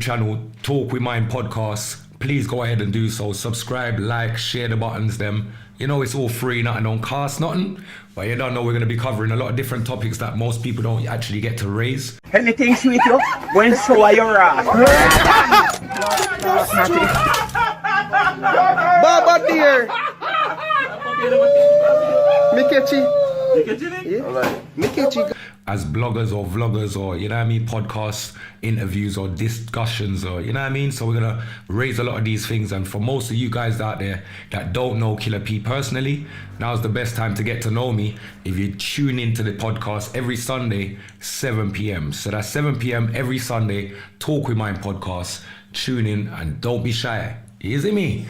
channel Talk With Mine podcast. Please go ahead and do so. Subscribe, like, share the buttons them. You know it's all free, nothing on cost, nothing. But you don't know we're going to be covering a lot of different topics that most people don't actually get to raise. Anything sweet you? When so are your ass? Baba dear. Mikechi. Yeah. Mikechi. As bloggers or vloggers or, you know what I mean, podcasts, interviews or discussions or, you know what I mean? So we're going to raise a lot of these things. And for most of you guys out there that don't know Killer P personally, now's the best time to get to know me if you tune into the podcast every Sunday, 7 p.m. So that's 7 p.m. every Sunday, Talk With Mine podcast. Tune in and don't be shy. Easy me.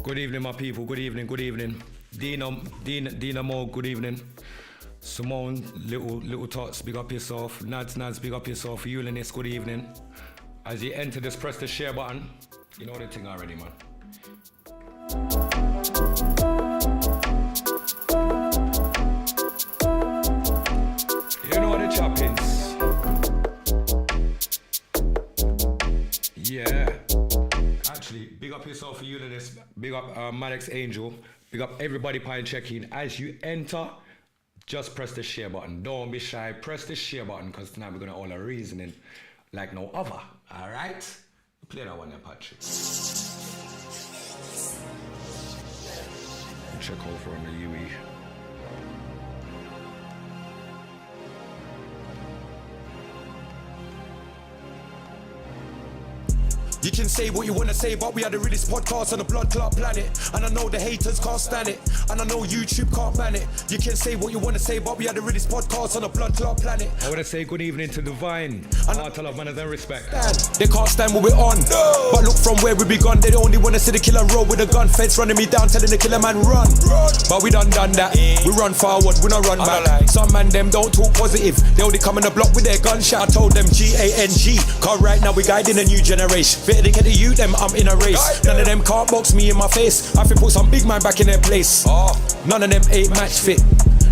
Good evening, my people. Good evening. Good evening. Dina Mo. Good evening. Simone, little tots. Big up yourself. Nads. Big up yourself. Euliness. Good evening. As you enter this, press the share button. You know the thing already, man. You know the choppings. Yeah. Actually, big up yourself for Euliness. Big up Maddox Angel. Big up everybody pine checking. As you enter, just press the share button. Don't be shy. Press the share button because tonight we're gonna all a reasoning like no other. All right? Play that one there, Patrick. Check over on the UE. You can say what you wanna say, but we are the realest podcast on the blood clot planet. And I know the haters can't stand it, and I know YouTube can't ban it. You can say what you wanna say, but we are the realest podcast on the blood clot planet. I wanna say good evening to Divine. Heart of love, manners and respect. They can't stand what we're on, no. But look from where we begun. They only wanna see the killer roll with a gun. Feds running me down, telling the killer man run. But we done that. We run forward, we not run back. Some man them don't talk positive. They only come in the block with their gunshot. I told them G-A-N-G. Cause right now we guiding a new generation. They get the youth, them, I'm in a race. None of them can't box me in my face. I feel put some big man back in their place. None of them ain't match fit.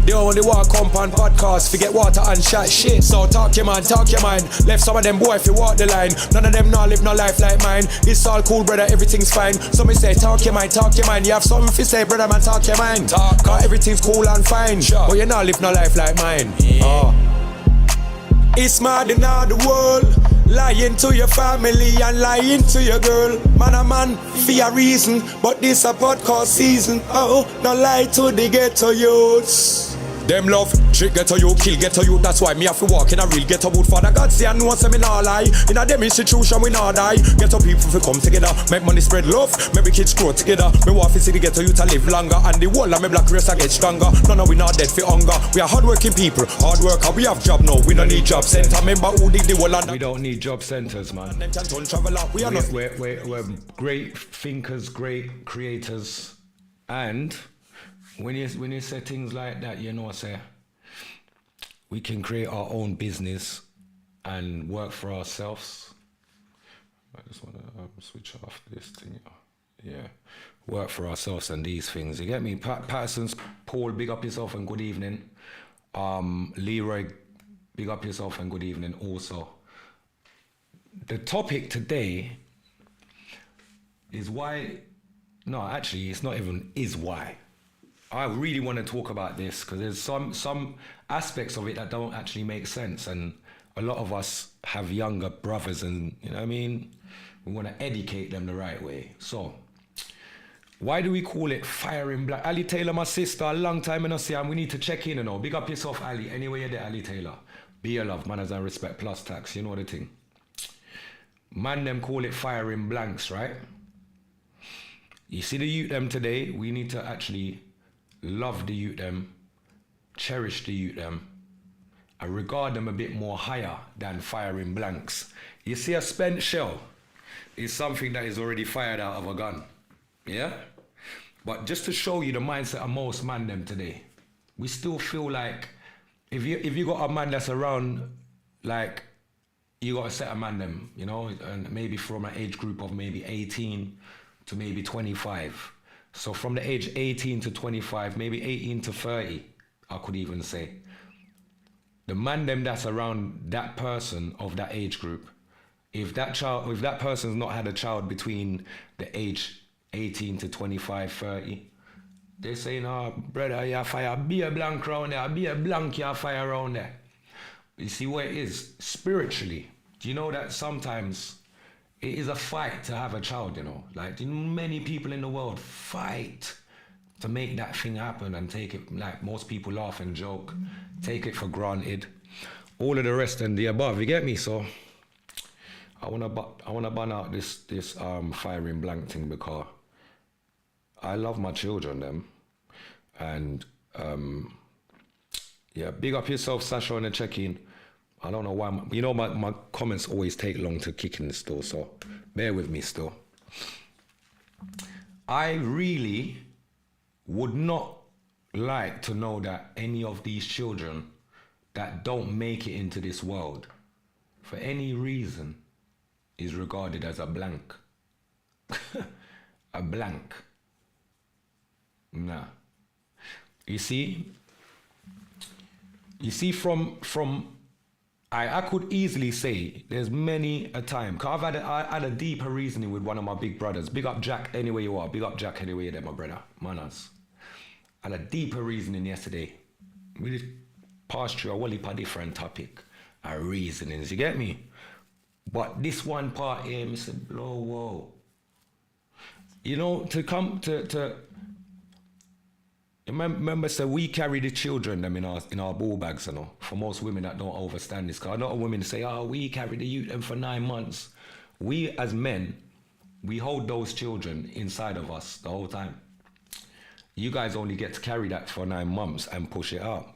They only want compound podcast, forget water and chat shit. So talk your mind. Left some of them boy if you walk the line. None of them not live no life like mine. It's all cool, brother, everything's fine. So me say talk your mind. You have something to say, brother, man, talk your mind. Cause everything's cool and fine, but you not live no life like mine. It's mad in all the world. Lying to your family and lying to your girl. Man, for a reason, but this a podcast season. Oh, no lie to the ghetto youths. Them love, trick ghetto you, kill ghetto you. That's why me have to walk in a real ghetto wood. Father God say I know say me not lie. In a them institution we not die. Ghetto people fi come together, make money spread love. Make kids grow together. Me want to see the ghetto youth to live longer. And the whole of me black race a get stronger. No, we not dead for hunger. We are hardworking people, hard worker. We have job now, we don't need job center. Remember who did the whole. We don't need job centers, man. We're great thinkers, great creators, and when you say things like that, you know, say we can create our own business and work for ourselves. I just want to switch off this thing. Yeah, work for ourselves and these things. You get me? Patterson's Paul, big up yourself and good evening. Leroy, big up yourself and good evening also. The topic today is why. No, actually, it's not even is why. I really want to talk about this because there's some aspects of it that don't actually make sense, and a lot of us have younger brothers, and you know what I mean, we want to educate them the right way. So why do we call it firing black? Ali Taylor, my sister, a long time in see, and we need to check in and all. Big up yourself, Ali. Anyway, you're there, Ali Taylor. Be your love, manners and respect plus tax. You know the thing. Man, them call it firing blanks, right? You see the youth them today. We need to actually love the youth them, cherish the youth them, I regard them a bit more higher than firing blanks. You see, a spent shell is something that is already fired out of a gun. Yeah? But just to show you the mindset of most man them today, we still feel like if you got a man that's around, like, you got a set of man them, you know, and maybe from an age group of maybe 18 to maybe 25. So from the age 18 to 25, maybe 18 to 30, I could even say. The man them that's around that person of that age group, if that person's not had a child between the age 18 to 25, 30, they say, no, brother, you fire, be a blank round there, be a blank, you fire around there. You see what it is? Spiritually, do you know that sometimes it is a fight to have a child, you know? Like, many people in the world fight to make that thing happen and take it, like most people laugh and joke, take it for granted. All of the rest and the above, you get me? So I wanna ban out this firing blank thing because I love my children, them. And yeah, big up yourself, Sasha, on the check-in. I don't know why, my comments always take long to kick in still, so bear with me still. I really would not like to know that any of these children that don't make it into this world, for any reason, is regarded as a blank. A blank. Nah. You see from I could easily say there's many a time, because I had a deeper reasoning with one of my big brothers. Big up Jack anyway you are. Big up Jack anyway you're there, my brother. Manners. I had a deeper reasoning yesterday. We just passed through a whole heap of different topic. Our reasonings, you get me? But this one part here, I said, whoa. You know, to come to remember, so we carry the children them in our ball bags, you know. For most women that don't understand this, because a lot of women say, oh, we carry the youth them for 9 months. We as men, we hold those children inside of us the whole time. You guys only get to carry that for 9 months and push it out.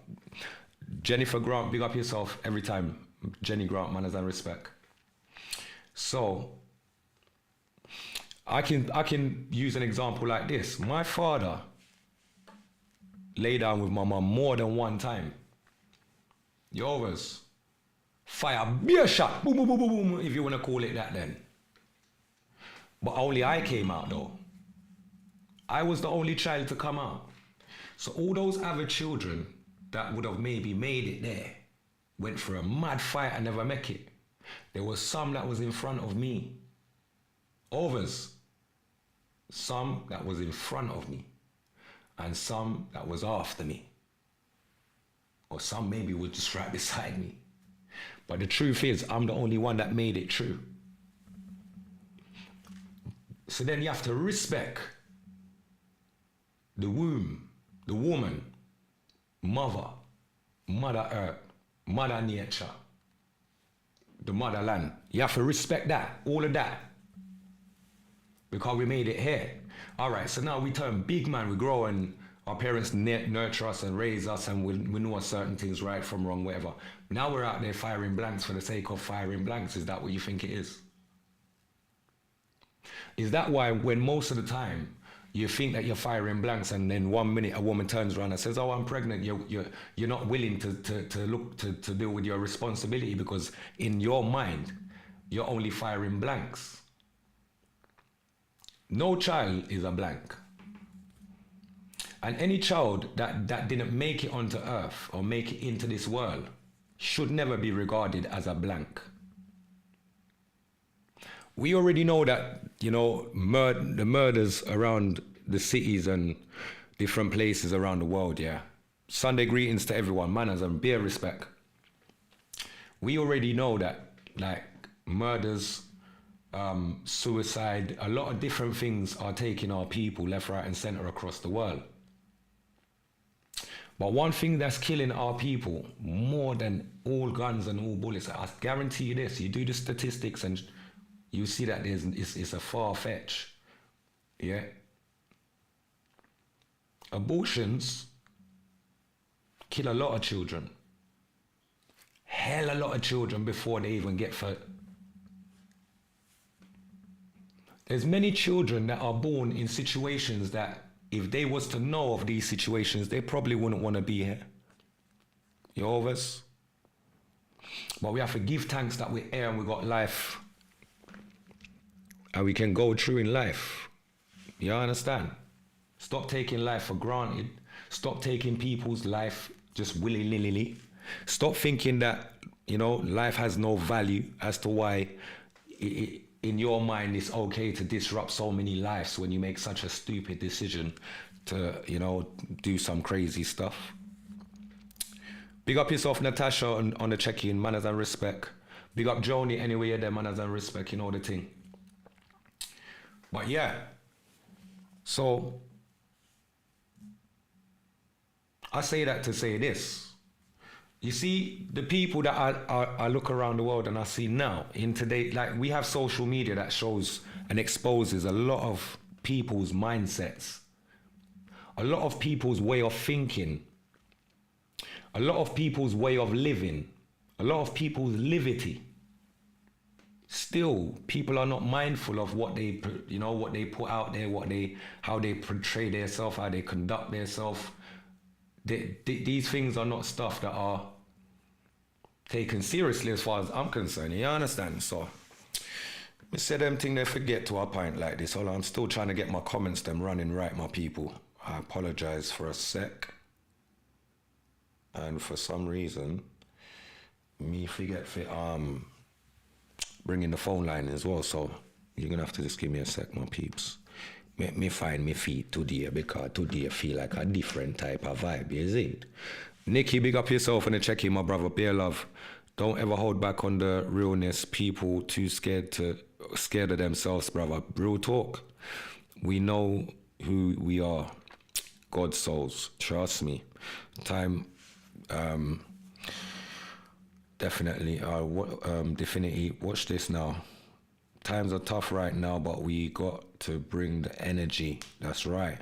Jennifer Grant, big up yourself every time. Jenny Grant, manners and respect. So I can use an example like this. My father lay down with my mum more than one time. Yours. Fire, beer shot, boom, boom, boom, boom, boom, if you want to call it that then. But only I came out though. I was the only child to come out. So all those other children that would have maybe made it there, went for a mad fight and never make it. There was some that was in front of me. Others. Some that was in front of me. And some that was after me. Or some maybe were just right beside me. But the truth is, I'm the only one that made it true. So then you have to respect the womb, the woman, mother, Mother Earth, Mother Nature, the motherland. You have to respect that, all of that. Because we made it here. All right, so now we turn big man, we grow and our parents nurture us and raise us and we know certain things right from wrong, whatever. Now we're out there firing blanks for the sake of firing blanks. Is that what you think it is? Is that why when most of the time you think that you're firing blanks and then 1 minute a woman turns around and says, oh, I'm pregnant, you're not willing to deal with your responsibility because in your mind, you're only firing blanks. No child is a blank. And any child that didn't make it onto earth or make it into this world should never be regarded as a blank. We already know that, you know, the murders around the cities and different places around the world, yeah. Sunday greetings to everyone, manners and bare respect. We already know that, like, murders, suicide, a lot of different things are taking our people left, right and center across the world. But one thing that's killing our people more than all guns and all bullets, I guarantee you this, you do the statistics and you see that it's a far-fetched, yeah? Abortions kill a lot of children. hell a lot of children before they even get fed. There's many children that are born in situations that if they was to know of these situations, they probably wouldn't want to be here. You over us? But we have to give thanks that we're here and we got life. And we can go through in life. You understand? Stop taking life for granted. Stop taking people's life just willy-nilly. Stop thinking that, you know, life has no value as to why in your mind it's okay to disrupt so many lives when you make such a stupid decision to, you know, do some crazy stuff. Big up yourself, Natasha, on the check-in, manners and respect. Big up Joni, anyway, you're there, manners and respect, you know the thing. But yeah, so I say that to say this. You see, the people that I look around the world and I see now, in today, like we have social media that shows and exposes a lot of people's mindsets, a lot of people's way of thinking, a lot of people's way of living, a lot of people's livity. Still, people are not mindful of what they, you know, what they put out there, how they portray themselves, how they conduct themselves. These things are not stuff that are taken seriously as far as I'm concerned. You understand? So, I say them thing they forget to a point like this. Hold on, I'm still trying to get my comments them running right, my people. I apologize for a sec. And for some reason, me forget for bringing the phone line as well. So you're gonna have to just give me a sec, my peeps. Me find me feet today because today I feel like a different type of vibe, you see it? Nicky, big up yourself and a check in, my brother. Bear love. Don't ever hold back on the realness. People too scared of themselves, brother. Real talk. We know who we are. God's souls. Trust me. Time. Definitely. Watch this now. Times are tough right now, but we got to bring the energy. That's right.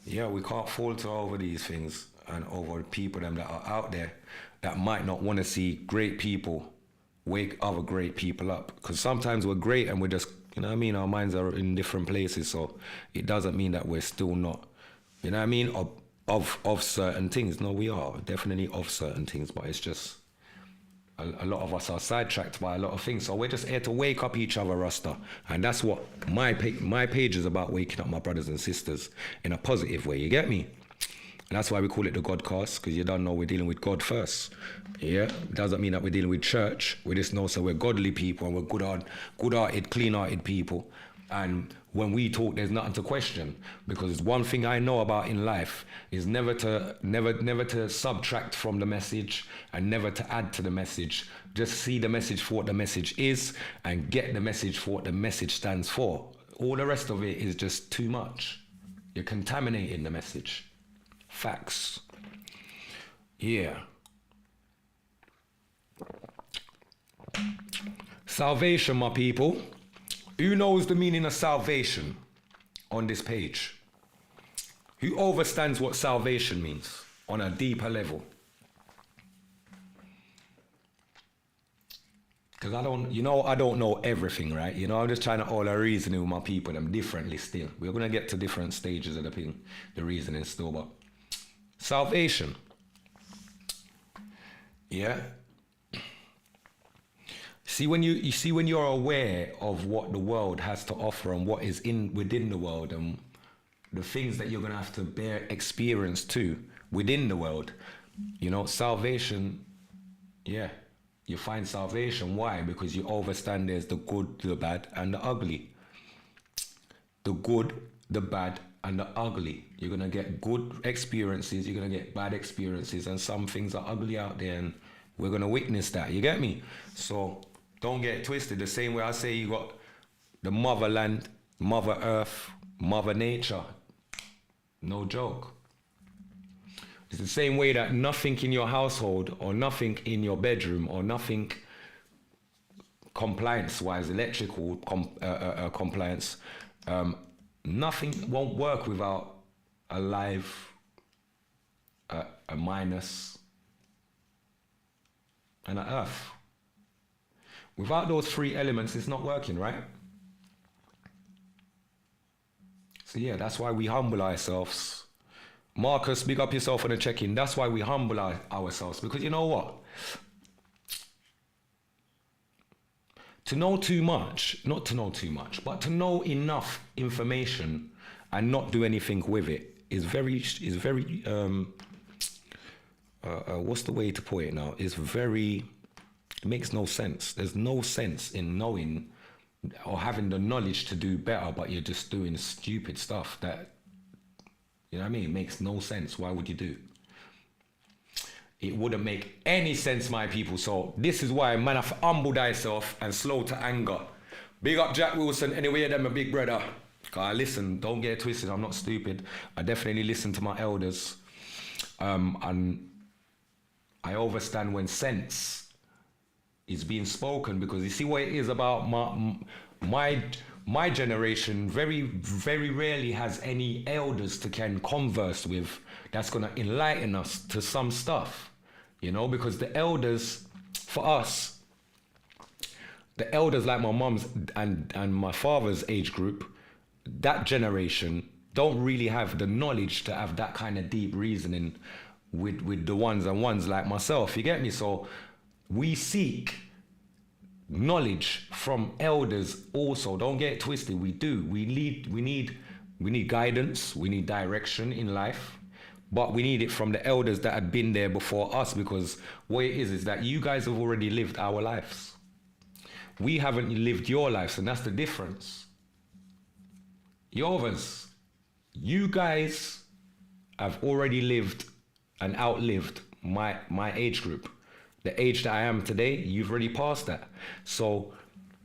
Yeah, we can't falter over these things and over people them that are out there that might not want to see great people wake other great people up. Because sometimes we're great and we're just, you know what I mean, our minds are in different places, so it doesn't mean that we're still not, you know what I mean, of certain things. No, we are definitely of certain things, but it's just a lot of us are sidetracked by a lot of things. So we're just here to wake up each other, Rasta. And that's what my page is about, waking up my brothers and sisters in a positive way. You get me? And that's why we call it the Godcast, because you don't know we're dealing with God first. Yeah? Doesn't mean that we're dealing with church. We just know so we're godly people and we're good-hearted, clean-hearted people. And when we talk, there's nothing to question, because one thing I know about in life is never to subtract from the message and never to add to the message. Just see the message for what the message is and get the message for what the message stands for. All the rest of it is just too much. You're contaminating the message. Facts. Yeah. Salvation, my people. Who knows the meaning of salvation on this page? Who understands what salvation means on a deeper level? Because I don't know everything, right? You know, I'm just trying to all reason with my people, them differently still. We're going to get to different stages of the reasoning still, but salvation. Yeah. See, when you're aware of what the world has to offer and what is within the world and the things that you're going to have to bear experience to within the world, you know, salvation, yeah, you find salvation. Why? Because you understand there's the good, the bad, and the ugly. The good, the bad, and the ugly. You're going to get good experiences, you're going to get bad experiences, and some things are ugly out there, and we're going to witness that. You get me? So don't get it twisted. The same way I say you got the motherland, Mother Earth, Mother Nature. No joke. It's the same way that nothing in your household or nothing in your bedroom or nothing compliance-wise, electrical compliance, nothing won't work without a live, a minus, and the earth. Without those three elements, it's not working, right? So yeah, that's why we humble ourselves. Marcus, big up yourself on the check-in. That's why we humble ourselves. Because you know what? To know too much, not to know too much, but to know enough information and not do anything with it is very what's the way to put it now? It makes no sense. There's no sense in knowing or having the knowledge to do better, but you're just doing stupid stuff that, you know what I mean? It makes no sense. Why would you do? It wouldn't make any sense, my people. So this is why man have to humble thyself and slow to anger. Big up Jack Wilson, anyway, them a big brother. I listen, don't get it twisted, I'm not stupid. I definitely listen to my elders. And I understand when sense is being spoken, because you see what it is about my generation very, very rarely has any elders to can converse with that's gonna enlighten us to some stuff, you know, because the elders, for us, the elders like my mum's and my father's age group, that generation don't really have the knowledge to have that kind of deep reasoning with the ones like myself, you get me? So we seek knowledge from elders also. Don't get it twisted. We do. We need guidance. We need direction in life, but we need it from the elders that had been there before us, because what it is that you guys have already lived our lives. We haven't lived your lives, and that's the difference. You guys have already lived and outlived my age group. The age that I am today, you've already passed that. So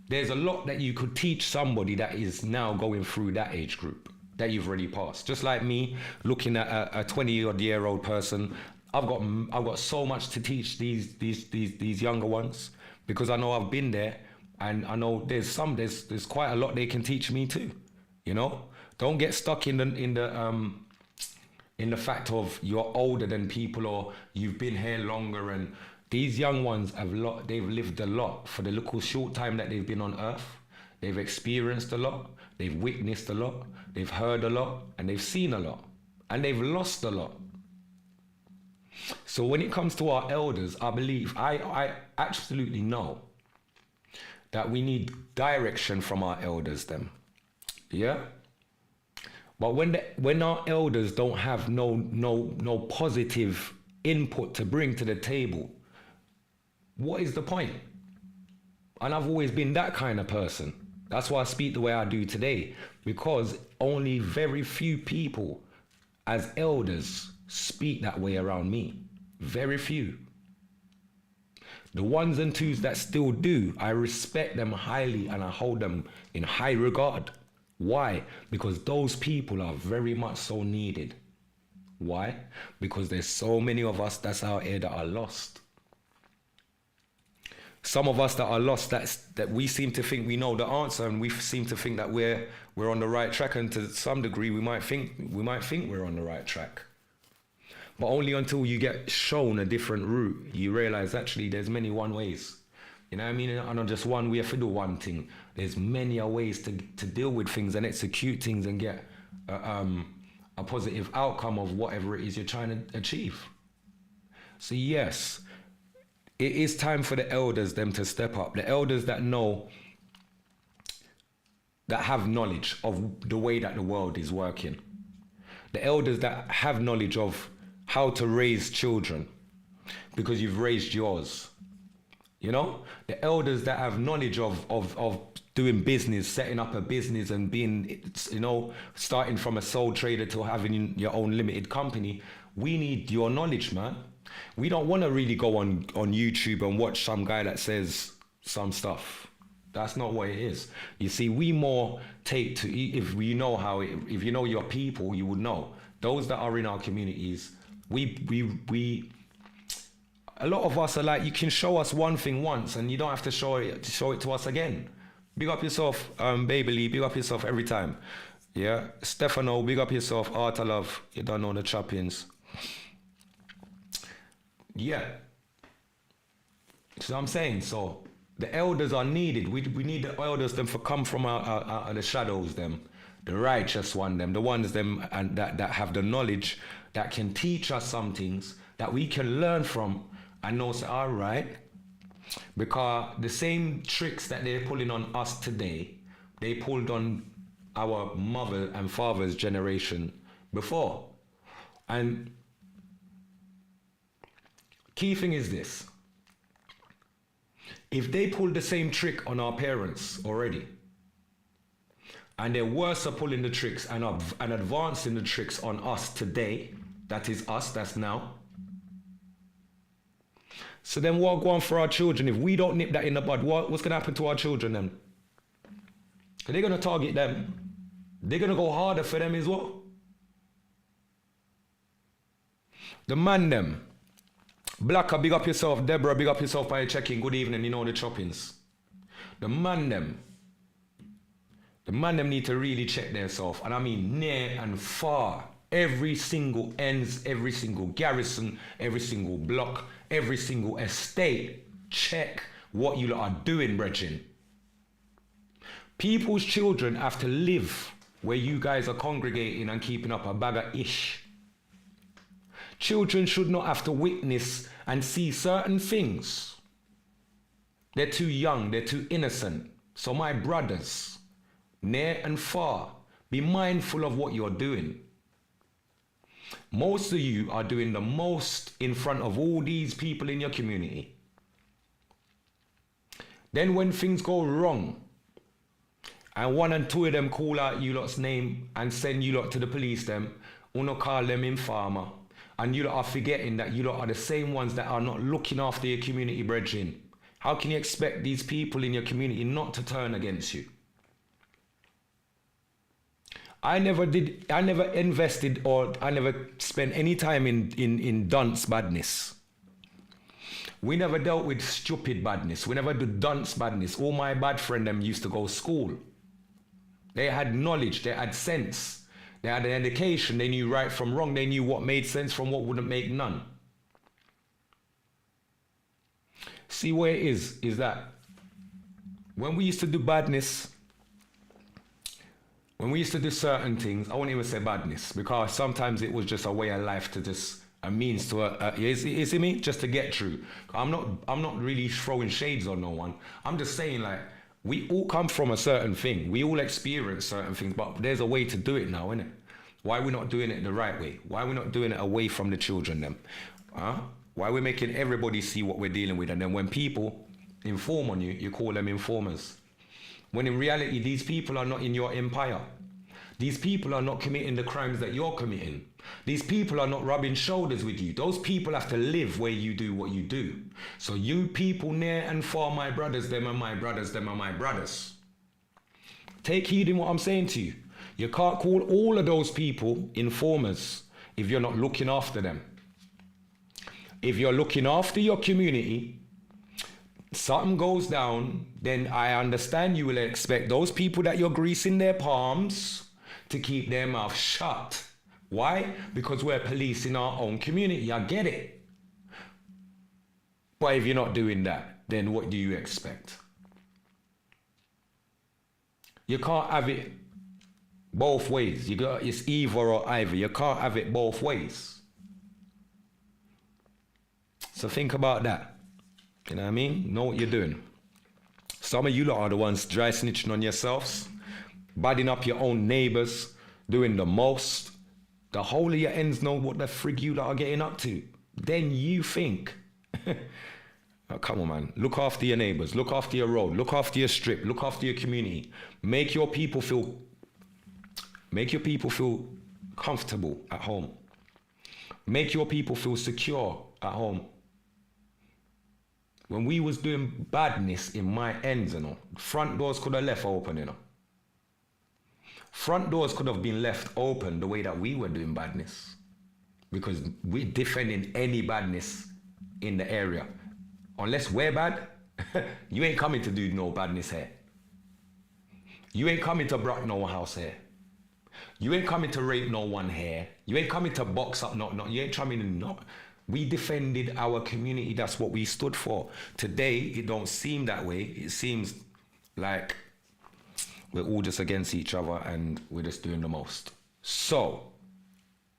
there's a lot that you could teach somebody that is now going through that age group that you've already passed. Just like me, looking at a 20-odd-year-old person, I've got so much to teach these younger ones, because I know I've been there, and I know there's quite a lot they can teach me too. You know, don't get stuck in the fact of you're older than people or you've been here longer. And these young ones they've lived a lot for the little short time that they've been on earth. They've experienced a lot, they've witnessed a lot, they've heard a lot, and they've seen a lot, and they've lost a lot. So when it comes to our elders, I believe, I absolutely know that we need direction from our elders them. Yeah? But when our elders don't have no positive input to bring to the table, what is the point? And I've always been that kind of person. That's why I speak the way I do today, because only very few people as elders speak that way around me. Very few. The ones and twos that still do, I respect them highly and I hold them in high regard. Why? Because those people are very much so needed. Why? Because there's so many of us that's out here that are lost. Some of us that are lost, that we seem to think we know the answer, and we seem to think that we're on the right track, and to some degree we might think we're on the right track. But only until you get shown a different route, you realize actually there's many one ways. You know what I mean? And not just one way to do one thing. There's many ways to deal with things and execute things and get a positive outcome of whatever it is you're trying to achieve. So yes, it is time for the elders them to step up. The elders that know, that have knowledge of the way that the world is working. The elders that have knowledge of how to raise children, because you've raised yours. You know, the elders that have knowledge of doing business, setting up a business and being, you know, starting from a sole trader to having your own limited company. We need your knowledge, man. We don't want to really go on YouTube and watch some guy that says some stuff. That's not what it is. You see, we more take to, if you know your people, you would know. Those that are in our communities, we a lot of us are like, you can show us one thing once and you don't have to show it to us again. Big up yourself, Baby Lee, big up yourself every time. Yeah, Stefano, big up yourself, Art of Love, you don't know the choppings. Yeah. See what I'm saying? So the elders are needed. We need the elders them for come from out of the shadows, them, the righteous one, them, the ones them and that have the knowledge that can teach us some things that we can learn from and know say, all right, because the same tricks that they're pulling on us today, they pulled on our mother and father's generation before. And key thing is this. If they pulled the same trick on our parents already, and they're worse at pulling the tricks and advancing the tricks on us today, that is us, that's now. So then what go on for our children? If we don't nip that in the bud, what's going to happen to our children then? They're going to target them. They're going to go harder for them as well. The man them. Blacker, big up yourself. Deborah, big up yourself by checking. Good evening, you know the choppings. The man them need to really check themselves. And I mean near and far. Every single ends, every single garrison, every single block, every single estate. Check what you lot are doing, brethren. People's children have to live where you guys are congregating and keeping up a bag of ish. Children should not have to witness and see certain things. They're too young, they're too innocent. So my brothers, near and far, be mindful of what you're doing. Most of you are doing the most in front of all these people in your community. Then when things go wrong, and one and two of them call out you lot's name and send you lot to the police them, uno call them informer, and you lot are forgetting that you lot are the same ones that are not looking after your community, brethren. How can you expect these people in your community not to turn against you? I never invested or I never spent any time in dunce badness. We never dealt with stupid badness. We never did dunce badness. All my bad friend them used to go to school. They had knowledge, they had sense. They had an education, they knew right from wrong, they knew what made sense from what wouldn't make none. See where it is that when we used to do badness, when we used to do certain things, I won't even say badness, because sometimes it was just a way of life to just, a means to, you see me? Just to get through. I'm not really throwing shades on no one. I'm just saying like, we all come from a certain thing. We all experience certain things, but there's a way to do it now, innit? Why are we not doing it the right way? Why are we not doing it away from the children then? Why are we making everybody see what we're dealing with? And then when people inform on you, you call them informers. When in reality, these people are not in your empire. These people are not committing the crimes that you're committing. These people are not rubbing shoulders with you. Those people have to live where you do what you do. So you people near and far, my brothers, them are my brothers, them are my brothers. Take heed in what I'm saying to you. You can't call all of those people informers if you're not looking after them. If you're looking after your community, something goes down, then I understand you will expect those people that you're greasing their palms to keep their mouth shut. Why? Because we're policing our own community. I get it. But if you're not doing that, then what do you expect? You can't have it both ways. It's either or either. You can't have it both ways. So think about that. You know what I mean? Know what you're doing. Some of you lot are the ones dry snitching on yourselves, badding up your own neighbors, doing the most. The whole of your ends know what the frig you lot are getting up to. Then you think, oh, come on, man. Look after your neighbors. Look after your road. Look after your strip. Look after your community. Make your people feel comfortable at home. Make your people feel secure at home. When we was doing badness in my ends, you know, front doors could have left open, you know. Front doors could have been left open the way that we were doing badness, because we're defending any badness in the area. Unless we're bad, you ain't coming to do no badness here. You ain't coming to block no house here. You ain't coming to rape no one here. You ain't coming to box up, you ain't coming to We defended our community. That's what we stood for. Today, it don't seem that way. It seems like we're all just against each other and we're just doing the most. So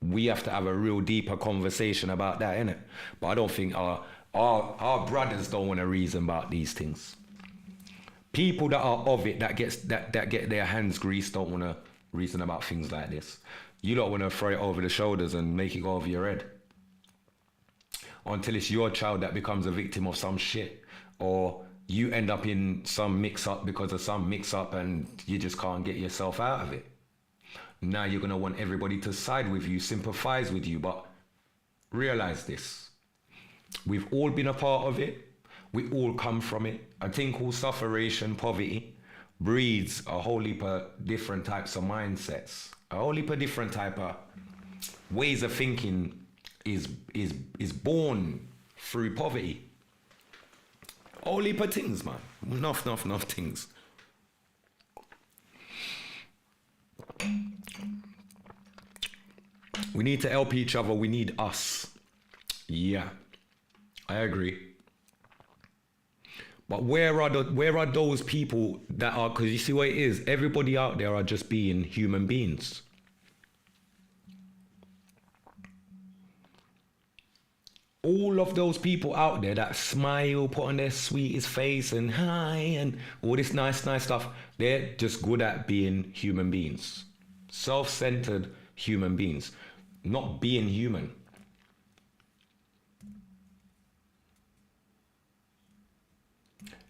we have to have a real deeper conversation about that, innit? But I don't think our brothers don't want to reason about these things. People that are of it, that get their hands greased, don't want to reason about things like this. You don't want to throw it over the shoulders and make it go over your head. Until it's your child that becomes a victim of some shit, or you end up in some mix-up because of some mix-up and you just can't get yourself out of it. Now you're going to want everybody to side with you, sympathize with you, but realize this. We've all been a part of it. We all come from it. A thing called sufferation, poverty, breeds a whole heap of different types of mindsets, a whole heap of different type of ways of thinking is born through poverty. A whole heap of things, man. Enough things. We need to help each other. We need us. Yeah, I agree. But where are those people that are, because you see what it is, everybody out there are just being human beings. All of those people out there that smile, put on their sweetest face and hi and all this nice stuff, they're just good at being human beings. Self-centered human beings, not being human.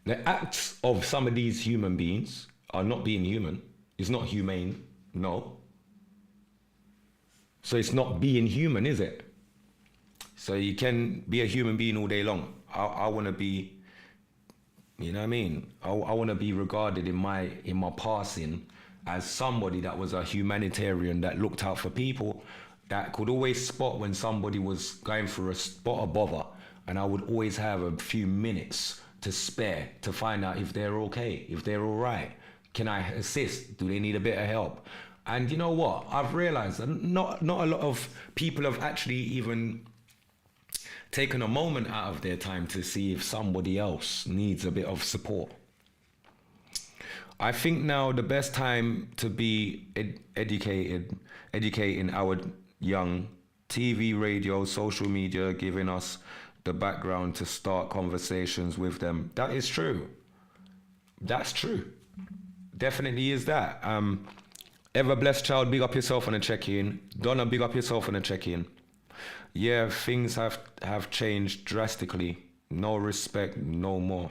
The acts of some of these human beings are not being human. It's not humane, no. So it's not being human, is it? So you can be a human being all day long. I want to be, you know what I mean? I want to be regarded in my passing as somebody that was a humanitarian, that looked out for people, that could always spot when somebody was going through a spot of bother, and I would always have a few minutes to spare to find out if they're okay, if they're all right. Can I assist? Do they need a bit of help? And you know what? I've realized that not a lot of people have actually even taken a moment out of their time to see if somebody else needs a bit of support. I think now the best time to be educating our young, TV, radio, social media, giving us the background to start conversations with them. That is true. That's true. Definitely is that. Ever blessed child, big up yourself on a check-in. Donna, big up yourself on a check-in. Yeah, things have changed drastically. No respect, no more.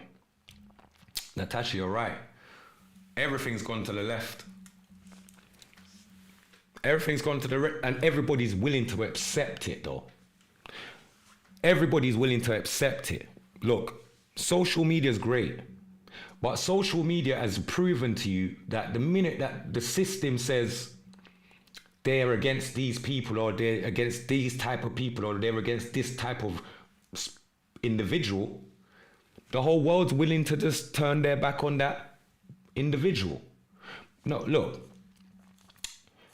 Natasha, you're right. Everything's gone to the left. Everything's gone to the right, and everybody's willing to accept it, though. Everybody's willing to accept it. Look, social media is great, but social media has proven to you that the minute that the system says they're against these people, or they're against these type of people, or they're against this type of individual, the whole world's willing to just turn their back on that individual. No, look,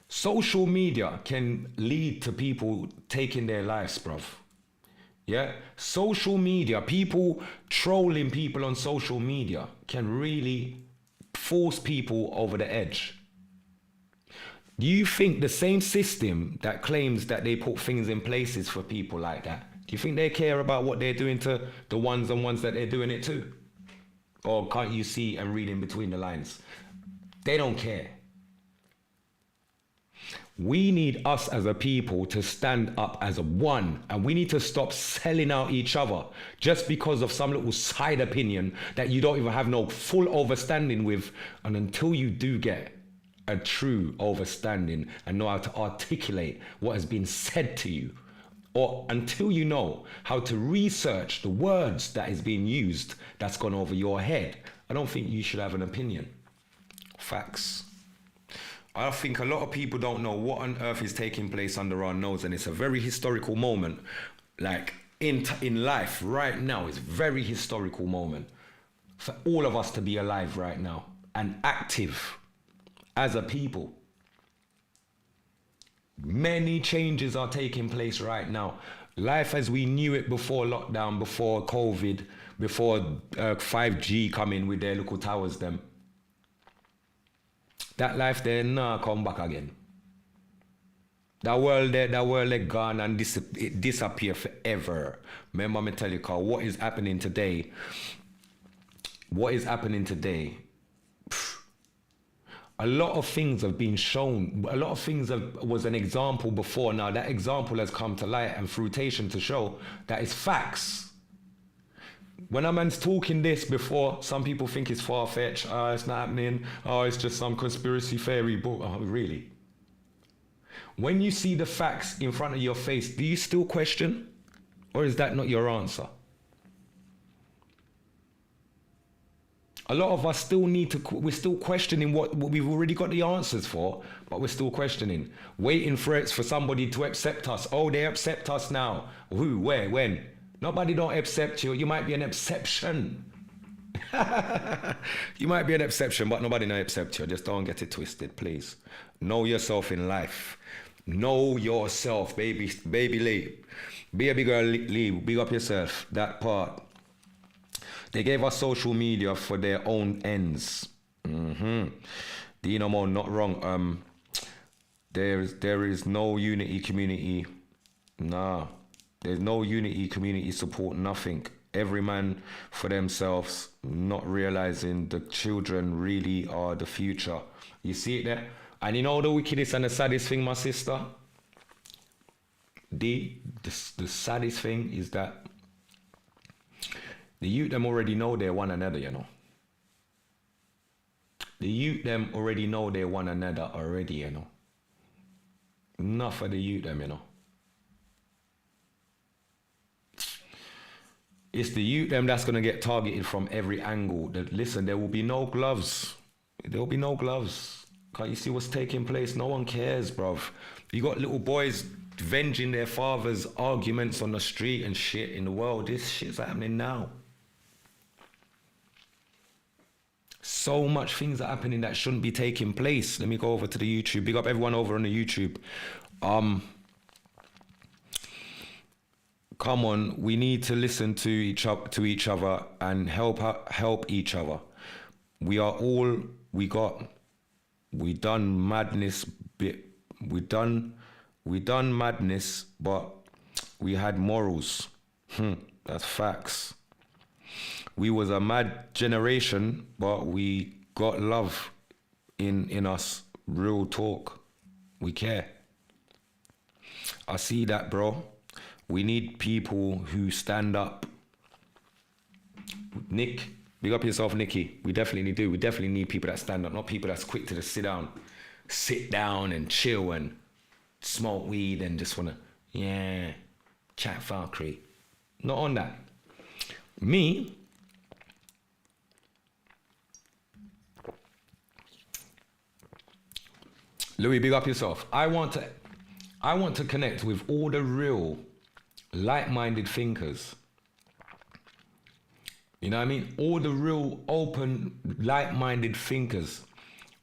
social media can lead to people taking their lives, bruv. Yeah, social media, people trolling people on social media can really force people over the edge. Do you think the same system that claims that they put things in places for people like that, do you think they care about what they're doing to the ones that they're doing it to? Or can't you see and read in between the lines? They don't care. We need us as a people to stand up as one, and we need to stop selling out each other just because of some little side opinion that you don't even have no full understanding with. And until you do get a true understanding and know how to articulate what has been said to you, or until you know how to research the words that is being used that's gone over your head, I don't think you should have an opinion. Facts. I think a lot of people don't know what on earth is taking place under our nose, and it's a very historical moment. Like in life right now, it's a very historical moment for all of us to be alive right now and active as a people. Many changes are taking place right now. Life as we knew it before lockdown, before COVID, before 5G coming with their little towers, them. That life there nah come back again. That world there gone and it disappear forever. Remember me tell you, cause what is happening today? A lot of things have been shown. A lot of things was an example before. Now that example has come to light and fruition to show that it's facts. When a man's talking this before, some people think it's far-fetched. Oh, it's not happening. Oh, it's just some conspiracy theory book. Oh, really? When you see the facts in front of your face, do you still question? Or is that not your answer? A lot of us still we're still questioning what we've already got the answers for, but we're still questioning. Waiting for somebody to accept us. Oh, they accept us now. Who, where, when? Nobody don't accept you. You might be an exception. You might be an exception, but nobody don't accept you. Just don't get it twisted, please. Know yourself in life. Know yourself, baby Lee. Baby girl Lee, big up yourself. That part. They gave us social media for their own ends. Dino Mo, not wrong. There is no unity community. Nah. There's no unity community support, nothing. Every man for themselves, not realizing the children really are the future. You see it there? And you know the wickedest and the saddest thing, my sister? The saddest thing is that the youth them already know they're one another, you know. The youth them already know they're one another already, you know. Enough for the youth them, you know. It's the youth them that's gonna get targeted from every angle. Listen, there will be no gloves. There will be no gloves. Can't you see what's taking place? No one cares, bruv. You got little boys venging their fathers' arguments on the street and shit in the world. This shit's happening now. So much things are happening that shouldn't be taking place. Let me go over to the YouTube. Big up everyone over on the YouTube. Come on, we need to listen to each other and help each other. We are all we got. We done madness, but we had morals. That's facts. We was a mad generation, but we got love in us. Real talk. We care. I see that, bro. We need people who stand up. Nick, big up yourself, Nicky. We definitely do. We definitely need people that stand up, not people that's quick to just sit down and chill and smoke weed and just wanna, chat Valkyrie. Not on that. Me, Louis, big up yourself. I want to connect with all the real like-minded thinkers. You know what I mean? All the real open, like-minded thinkers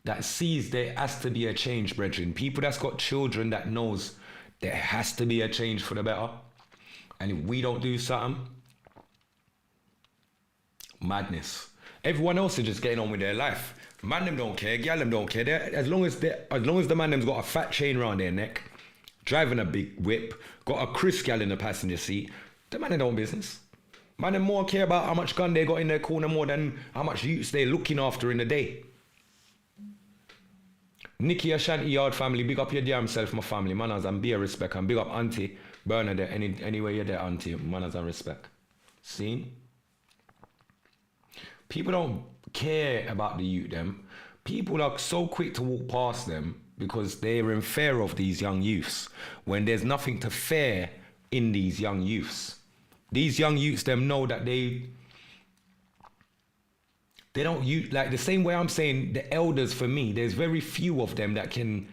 that sees there has to be a change, brethren. People that's got children that knows there has to be a change for the better. And if we don't do something, madness. Everyone else is just getting on with their life. Man them don't care, gal them don't care. As long as the man them's got a fat chain around their neck, driving a big whip, got a Chris gal in the passenger seat, the man don't business. Man them more care about how much gun they got in their corner more than how much youths they're looking after in the day. Nicky Ashanti Yard family, big up your damn self, my family, manners and be a respect, and big up Auntie Bernadette, anywhere you're there, Auntie, manners and respect. See? People don't care about the youth them. People are so quick to walk past them because they're in fear of these young youths when there's nothing to fear in these young youths. These young youths them know that they don't use, like the same way I'm saying the elders for me, there's very few of them that can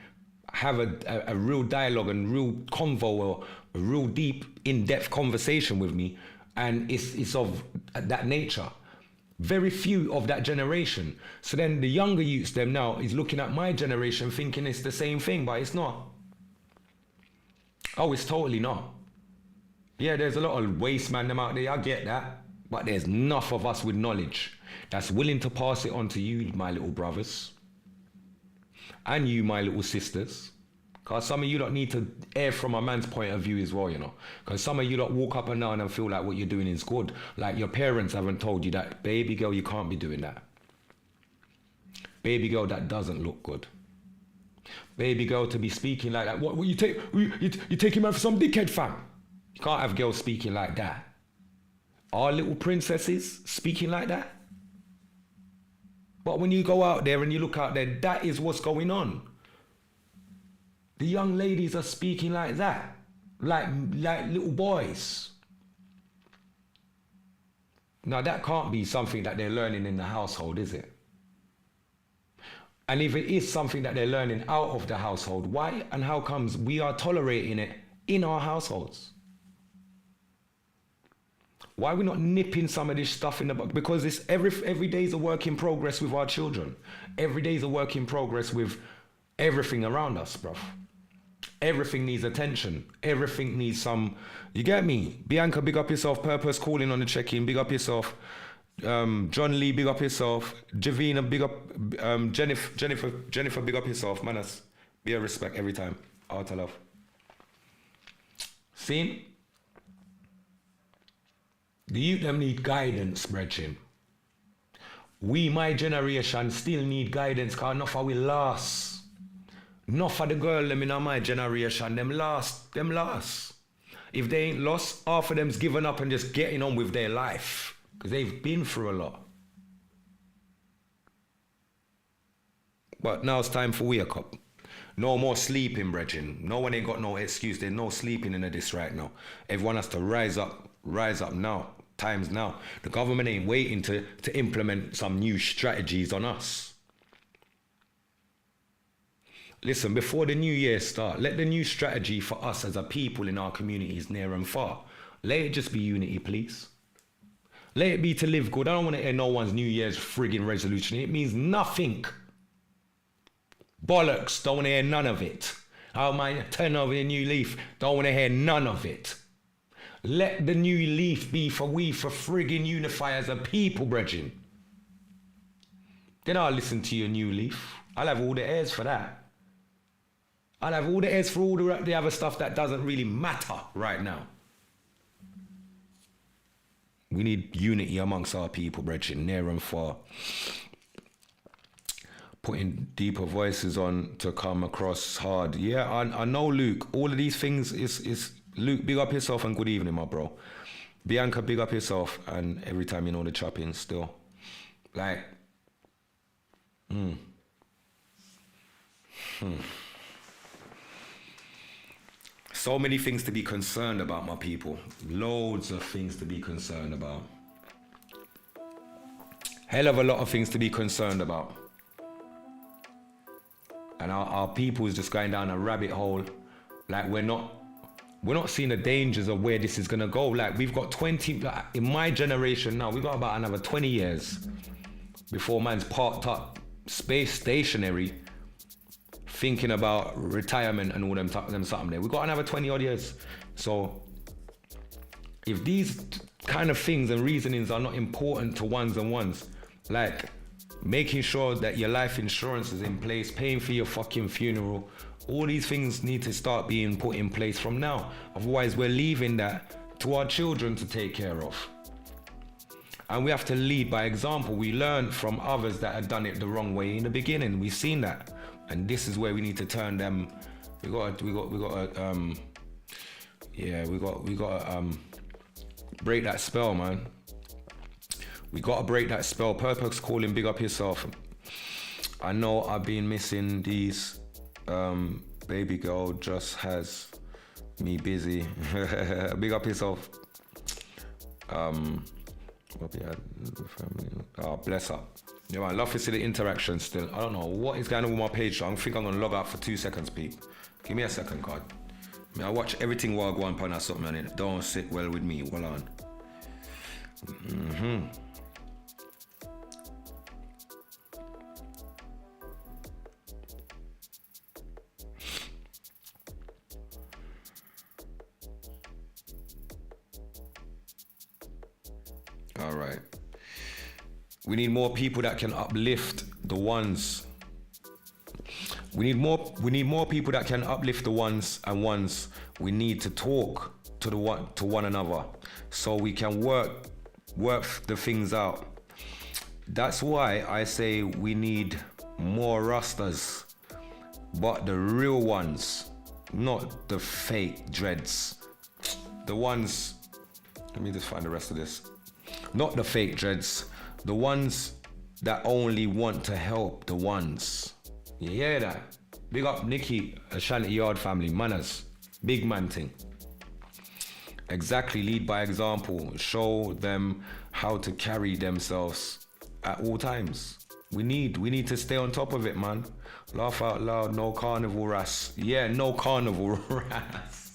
have a real dialogue and real convo or a real deep in-depth conversation with me, and it's of that nature. Very few of that generation. So then the younger youths them now is looking at my generation thinking it's the same thing, but it's not. Oh, it's totally not. Yeah, there's a lot of waste man them out there, I get that. But there's enough of us with knowledge that's willing to pass it on to you, my little brothers. And you, my little sisters. Because some of you don't need to air from a man's point of view as well, you know. Because some of you don't walk up and down and feel like what you're doing is good. Like your parents haven't told you that, baby girl, you can't be doing that. Baby girl, that doesn't look good. Baby girl to be speaking like that. What you take? You take him out for some dickhead, fam. You can't have girls speaking like that. Our little princesses speaking like that. But when you go out there and you look out there, that is what's going on. The young ladies are speaking like that, like little boys. Now that can't be something that they're learning in the household, is it? And if it is something that they're learning out of the household, why and how comes we are tolerating it in our households? Why are we not nipping some of this stuff in the bud? Because it's every day is a work in progress with our children. Every day is a work in progress with everything around us, bruv. Everything needs attention. Everything needs some, you get me? Bianca, big up yourself. Purpose calling on the check-in, big up yourself. John Lee, big up yourself. Javina, big up. Jennifer, big up yourself. Manas, be a respect every time. Out of love. Seen? The youth them need guidance, brethren. We, my generation, still need guidance because enough of we lost. Enough of the girl them in my generation, them lost. If they ain't lost, half of them's given up and just getting on with their life. Because they've been through a lot. But now it's time for wake up. No more sleeping, brethren. No one ain't got no excuse. There's no sleeping in this right now. Everyone has to rise up now. Times now. The government ain't waiting to implement some new strategies on us. Listen, before the new year start, let the new strategy for us as a people in our communities near and far, let it just be unity, please. Let it be to live good. I don't want to hear no one's New Year's frigging resolution. It means nothing. Bollocks, don't want to hear none of it. How am I turn over a new leaf? Don't want to hear none of it. Let the new leaf be for frigging unify as a people, brethren. Then I'll listen to your new leaf. I'll have all the airs for that. I'll have all the airs for all the other stuff that doesn't really matter right now. We need unity amongst our people, brethren, near and far. Putting deeper voices on to come across hard. Yeah, I know, Luke. All of these things is Luke, big up yourself and good evening, my bro. Bianca, big up yourself, and every time you know the chopping still. Like, So many things to be concerned about, my people. Loads of things to be concerned about. Hell of a lot of things to be concerned about. And our people is just going down a rabbit hole. Like we're not seeing the dangers of where this is gonna go. Like we've got 20, like, in my generation now, we've got about another 20 years before man's parked up, space stationary, thinking about retirement and all them something there. We've got another 20 odd years. So if these kind of things and reasonings are not important to ones and ones, like making sure that your life insurance is in place, paying for your fucking funeral, all these things need to start being put in place from now. Otherwise, we're leaving that to our children to take care of. And we have to lead by example. We learn from others that had done it the wrong way in the beginning. We've seen that. And this is where we need to turn them. We got to break that spell, man. We got to break that spell. Purpose calling, big up yourself. I know I've been missing these. Baby girl just has me busy. Big up yourself. Oh, bless her. Yeah, man, love to see the interaction still. I don't know what is going on with my page. I think I'm gonna log out for 2 seconds, Pete. Give me a second, God. I watch everything while I go on or something and it don't sit well with me. Hold on. All right. We need more people that can uplift the ones. We need more people that can uplift the ones we need to talk to one another, so we can work the things out. That's why I say we need more Rastas, but the real ones, not the fake dreads. The ones, let me just find the rest of this. Not the fake dreads, the ones that only want to help the ones. You hear that? Big up Nicky, Ashanti Yard family, manners, big man thing. Exactly, lead by example, show them how to carry themselves at all times. We need to stay on top of it, man. Laugh out loud, no carnival ras. Yeah, no carnival ras.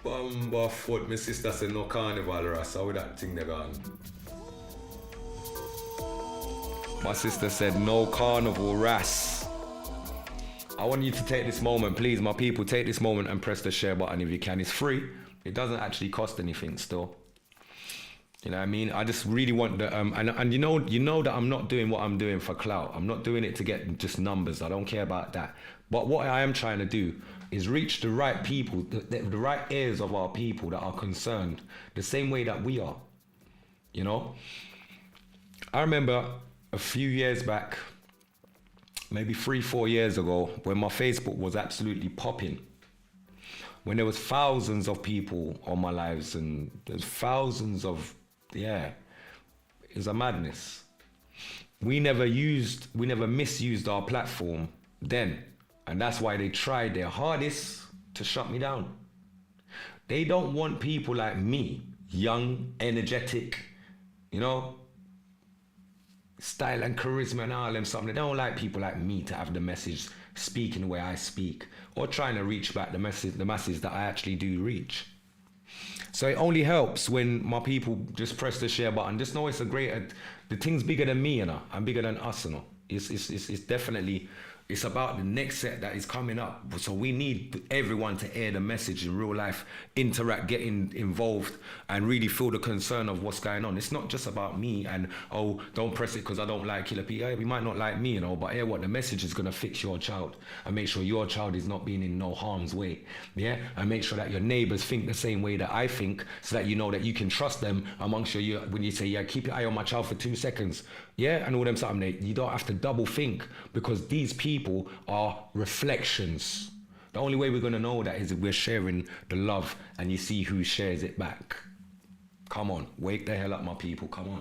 Bumba foot, my sister said no carnival ras. How that thing they gone? My sister said no carnival ras. I want you to take this moment, please, my people, take this moment and press the share button if you can. It's free. It doesn't actually cost anything still. You know what I mean? I just really want the and you know that I'm not doing what I'm doing for clout. I'm not doing it to get just numbers. I don't care about that. But what I am trying to do is reach the right people, the right ears of our people that are concerned the same way that we are. You know? I remember a few years back, maybe 3-4 years ago, when my Facebook was absolutely popping. When there was thousands of people on my lives and there's thousands of, it was a madness. We never misused our platform then. And that's why they tried their hardest to shut me down. They don't want people like me, young, energetic, you know, style and charisma and all them something. They don't like people like me to have the message speaking the way I speak, or trying to reach back the masses that I actually do reach. So it only helps when my people just press the share button. Just know it's the thing's bigger than me, you know, and bigger than us, you know. It's definitely, it's about the next set that is coming up. So we need everyone to air the message in real life, interact, get involved, and really feel the concern of what's going on. It's not just about me and, oh, don't press it because I don't like Killer P. Yeah, we might not like me, you know, but the message is going to fix your child and make sure your child is not being in no harm's way. Yeah, and make sure that your neighbors think the same way that I think, so that you know that you can trust them amongst you when you say, yeah, keep your eye on my child for 2 seconds. Yeah, and all them something. You don't have to double think, because these people are reflections. The only way we're going to know that is if we're sharing the love and you see who shares it back. Come on, wake the hell up, my people. Come on.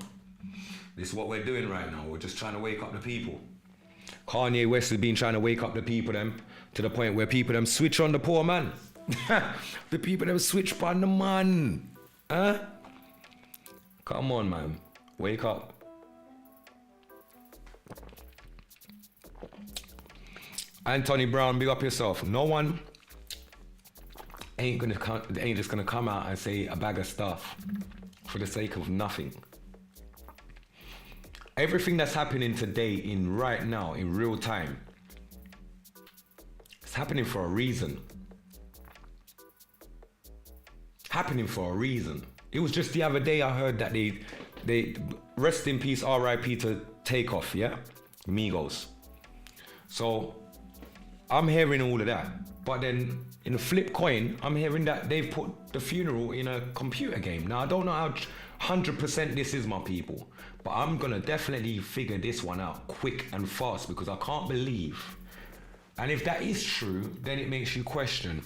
This is what we're doing right now. We're just trying to wake up the people. Kanye West has been trying to wake up the people them to the point where people them switch on the poor man. The people them switch on the man. Huh? Come on, man. Wake up. Anthony Brown, big up yourself. No one ain't just gonna come out and say a bag of stuff for the sake of nothing. Everything that's happening today, right now, in real time, it's happening for a reason. Happening for a reason. It was just the other day I heard that they rest in peace, R.I.P. to Takeoff, yeah? Migos. So I'm hearing all of that, but then in the flip coin, I'm hearing that they've put the funeral in a computer game. Now, I don't know how 100% this is, my people, but I'm gonna definitely figure this one out quick and fast, because I can't believe. And if that is true, then it makes you question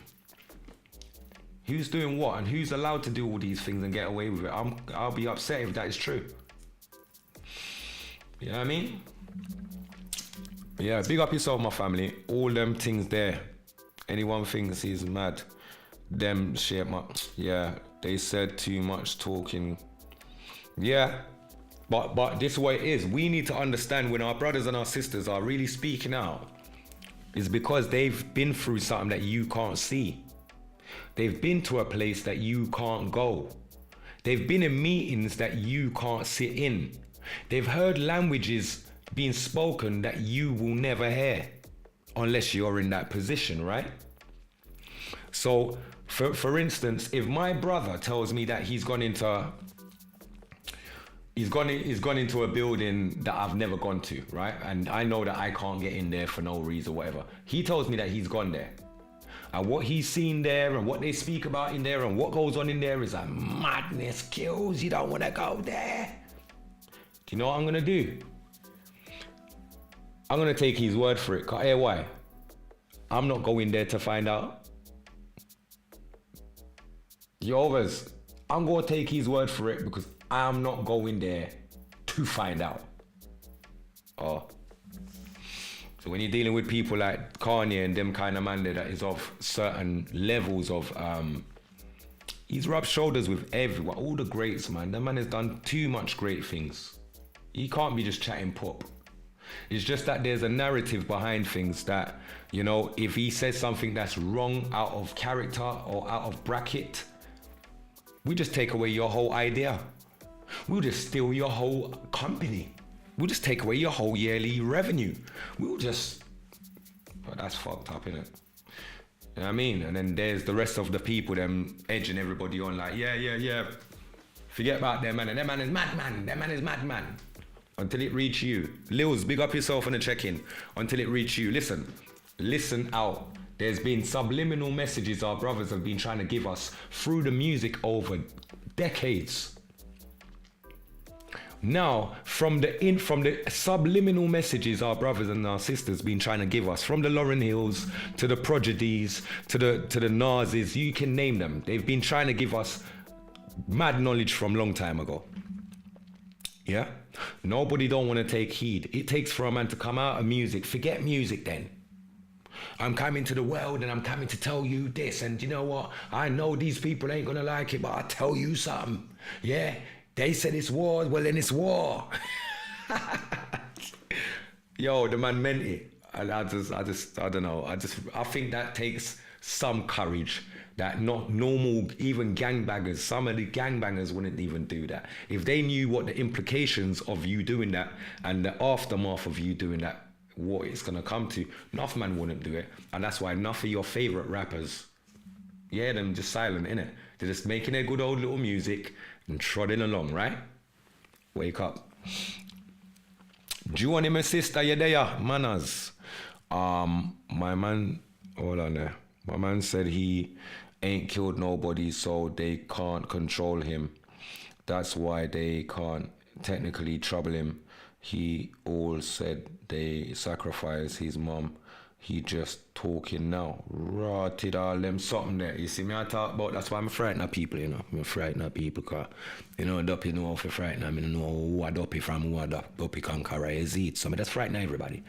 who's doing what and who's allowed to do all these things and get away with it. I'll be upset if that is true. You know what I mean? Yeah, big up yourself, my family. All them things there. Anyone thinks he's mad, them shit, yeah, they said too much talking. Yeah, but this is what it is. We need to understand when our brothers and our sisters are really speaking out, is because they've been through something that you can't see. They've been to a place that you can't go. They've been in meetings that you can't sit in. They've heard languages being spoken that you will never hear unless you're in that position, right? So for instance, if my brother tells me that he's gone into he's gone into a building that I've never gone to, right? And I know that I can't get in there for no reason, whatever. He tells me that he's gone there. And what he's seen there and what they speak about in there and what goes on in there is like madness, kills. You don't want to go there. Do you know what I'm going to do? I'm going to take his word for it. Hey, why? I'm not going there to find out. Yovers, I'm going to take his word for it because I'm not going there to find out. Oh. So when you're dealing with people like Kanye and them kind of man that is of certain levels of, he's rubbed shoulders with everyone, all the greats, man. That man has done too much great things. He can't be just chatting pop. It's just that there's a narrative behind things that, you know, if he says something that's wrong, out of character or out of bracket, we just take away your whole idea. We'll just steal your whole company. We'll just take away your whole yearly revenue. We'll just, oh, that's fucked up, innit? You know what I mean? And then there's the rest of the people, them edging everybody on like, yeah. Forget about them, man. And that man is madman. That man is madman. Until it reach you. Lils, big up yourself on the check-in. Until it reach you. Listen out. There's been subliminal messages our brothers have been trying to give us through the music over decades. Now, from the subliminal messages our brothers and our sisters been trying to give us, from the Lauryn Hills to the Prodigies to the Nazis, you can name them. They've been trying to give us mad knowledge from long time ago. Yeah? Nobody don't want to take heed. It takes for a man to come out of music. Forget music then. I'm coming to the world and I'm coming to tell you this. And you know what? I know these people ain't going to like it, but I'll tell you something. Yeah? They said it's war. Well, then it's war. Yo, the man meant it. I don't know. I think that takes some courage that not normal, even gangbangers, some of the gangbangers wouldn't even do that. If they knew what the implications of you doing that and the aftermath of you doing that, what it's gonna come to, enough man wouldn't do it. And that's why enough of your favorite rappers, yeah, them just silent, innit? They're just making their good old little music and trotting along, right? Wake up. Do you want him a sister? You there, manners? My man, hold on there. My man said he ain't killed nobody, so they can't control him. That's why they can't technically trouble him. He all said they sacrificed his mom. He just talking now. Rotted all them something there. You see me I talk about, that's why I'm frightened of people, you know. I'm frightened of people because, you know, Duppy know if you're frightened. I mean, know who a Duppy from who a Duppy conqueror is it. So I mean, that's frightening everybody.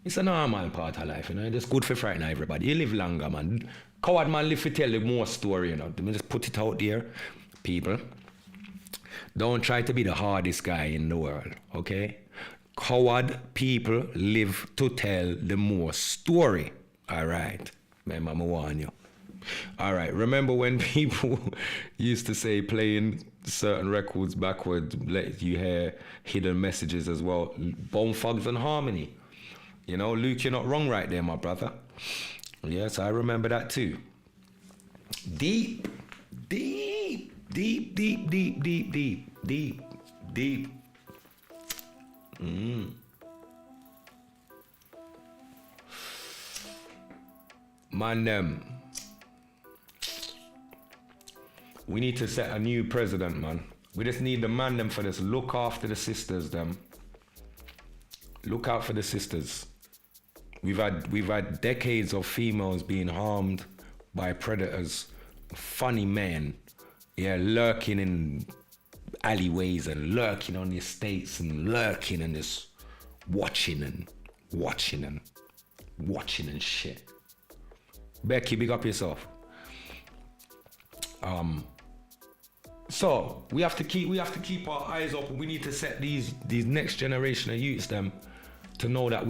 It's a normal part of life, you know. It's good for frightening everybody. You live longer, man. Coward man live to tell you more story, you know. Let me just put it out there. People, don't try to be the hardest guy in the world, okay? Coward people live to tell the more story. All right. Remember, I'm warn you. All right. Remember when people used to say playing certain records backward let you hear hidden messages as well? Bone Thugs and Harmony. You know, Luke, you're not wrong right there, my brother. Yes, I remember that too. Deep. Man, we need to set a new president, man. We just need the man them for this. Look after the sisters, them. Look out for the sisters. We've had decades of females being harmed by predators, funny men, yeah, lurking in alleyways and lurking on the estates and lurking and just watching and shit. Becky, big up yourself. So we have to keep our eyes open. We need to set these next generation of youths them to know that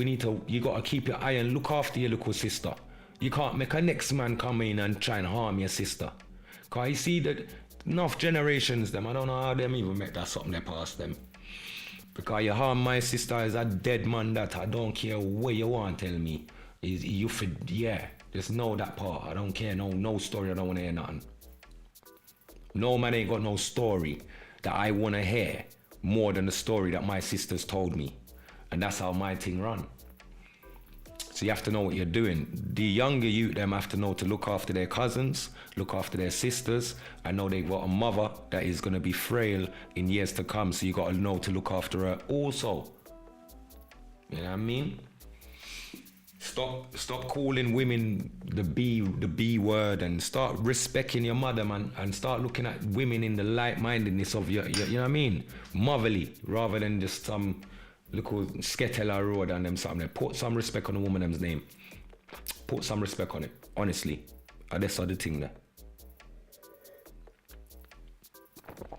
you gotta keep your eye and look after your little sister. You can't make a next man come in and try and harm your sister. Cause you see that enough generations them, I don't know how them even make that something they past them. Because you harm my sister is a dead man that I don't care what you want to tell me. Is you for yeah, just know that part. I don't care, no story, I don't wanna hear nothing. No man ain't got no story that I wanna hear more than the story that my sisters told me. And that's how my thing run. So you have to know what you're doing. The younger youth, them have to know to look after their cousins, look after their sisters, and know they got a mother that is gonna be frail in years to come. So you gotta know to look after her also. You know what I mean? Stop calling women the B word, and start respecting your mother, man, and start looking at women in the like-mindedness of your you know what I mean? Motherly, rather than just some little Sketella road and them something. Put some respect on the woman's name. Put some respect on it, honestly. And that's the thing there.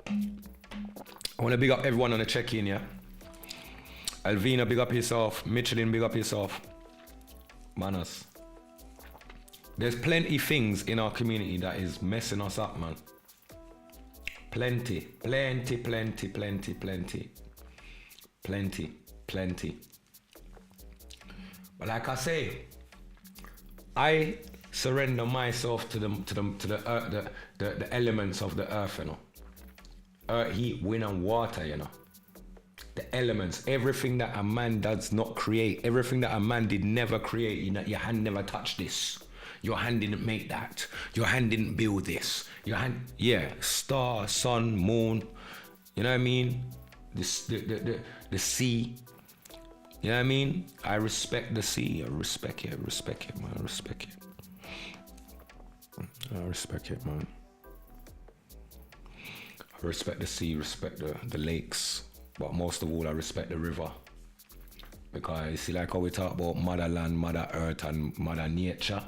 I want to big up everyone on the check-in, yeah? Alvina, big up yourself. Michelin, big up yourself. Manas. There's plenty things in our community that is messing us up, man. Plenty. But like I say, I surrender myself to the elements of the earth, you know. Earth, heat, wind, and water, you know. The elements, everything that a man does not create, everything that a man did never create. You know, your hand never touched this. Your hand didn't make that. Your hand didn't build this. Your hand, yeah, star, sun, moon. You know what I mean? The sea. You know what I mean? I respect the sea. I respect it, man. I respect it. I respect it, man. I respect the sea, respect the lakes. But most of all, I respect the river. Because you see, like how we talk about motherland, mother earth, and mother nature.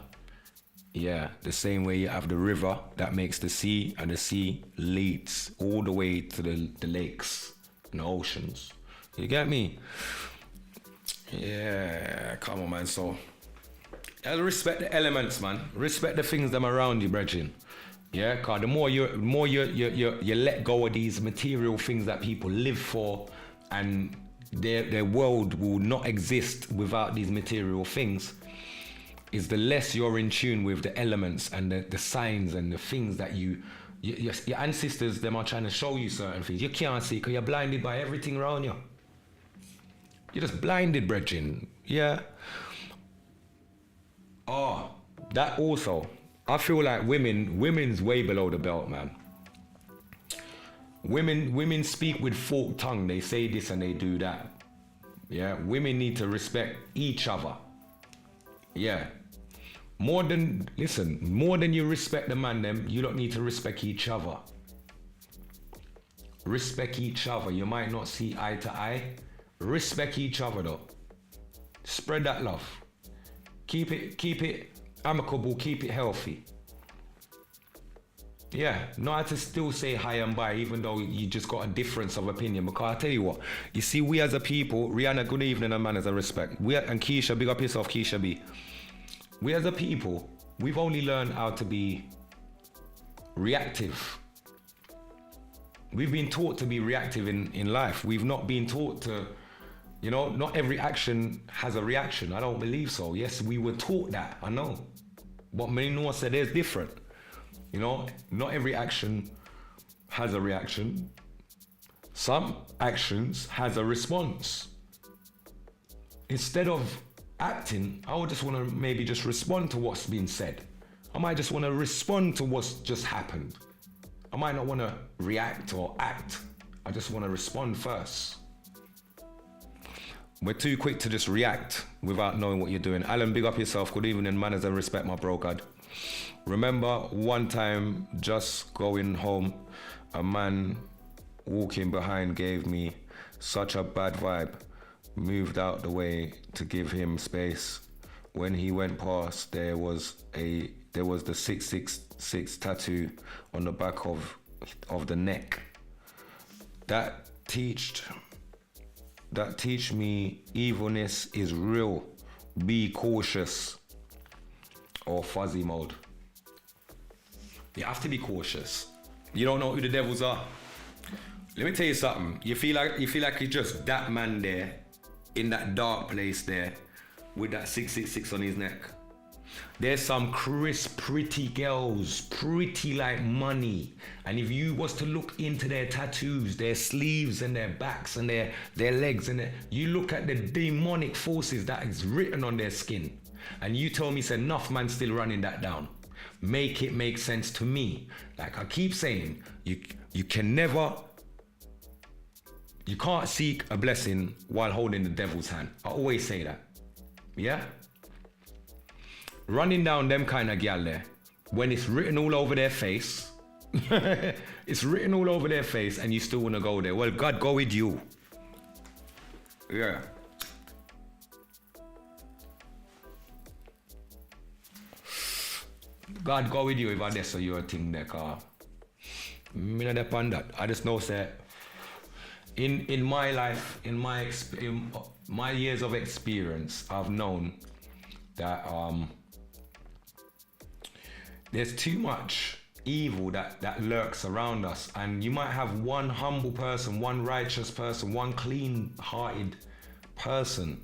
Yeah, the same way you have the river that makes the sea, and the sea leads all the way to the lakes and the oceans. You get me? Yeah, come on, man. So, respect the elements, man. Respect the things that are around you, brethren. Yeah, cause the more you let go of these material things that people live for, and their world will not exist without these material things, is the less you're in tune with the elements and the signs and the things that your ancestors, them are trying to show you certain things. You can't see because you're blinded by everything around you. You're just blinded, brethren. Yeah. Oh, that also. I feel like women's way below the belt, man. Women speak with forked tongue. They say this and they do that. Yeah, women need to respect each other. Yeah. More than you respect the man, them, you don't need to respect each other. Respect each other. You might not see eye to eye. Respect each other though. Spread that love. Keep it amicable, keep it healthy. Yeah, not to still say hi and bye, even though you just got a difference of opinion. Because I tell you what, you see, we as a people, Rihanna, good evening and manners and respect. And Keisha, big up yourself, Keisha B. We as a people, we've only learned how to be reactive. We've been taught to be reactive in life. We've not been taught to, you know, not every action has a reaction. I don't believe so. Yes, we were taught that, I know. But many Noah said there's different. You know, not every action has a reaction. Some actions has a response. Instead of acting, I would just want to maybe just respond to what's been said. I might just want to respond to what's just happened. I might not want to react or act. I just want to respond first. We're too quick to just react without knowing what you're doing. Alan, big up yourself. Good evening, manners and respect, my bro God. Remember one time just going home, a man walking behind gave me such a bad vibe. Moved out the way to give him space. When he went past, there was the 666 tattoo on the back of the neck. That teach me evilness is real. Be cautious. Or fuzzy mode. You have to be cautious. You don't know who the devils are. Let me tell you something. You feel like you're just that man there in that dark place there with that 666 on his neck. There's some crisp, pretty girls, pretty like money. And if you was to look into their tattoos, their sleeves and their backs and their legs and you look at the demonic forces that is written on their skin. And you tell me it's enough man still running that down. Make it make sense to me. Like I keep saying, you can't seek a blessing while holding the devil's hand. I always say that. Yeah? Running down them kind of gal there, when it's written all over their face, it's written all over their face and you still want to go there. Well, God go with you. Yeah. God go with you if I that's your thing there, car. Me not depend that. I just know that in my life, in my years of experience, I've known that there's too much evil that lurks around us, and you might have one humble person, one righteous person, one clean-hearted person,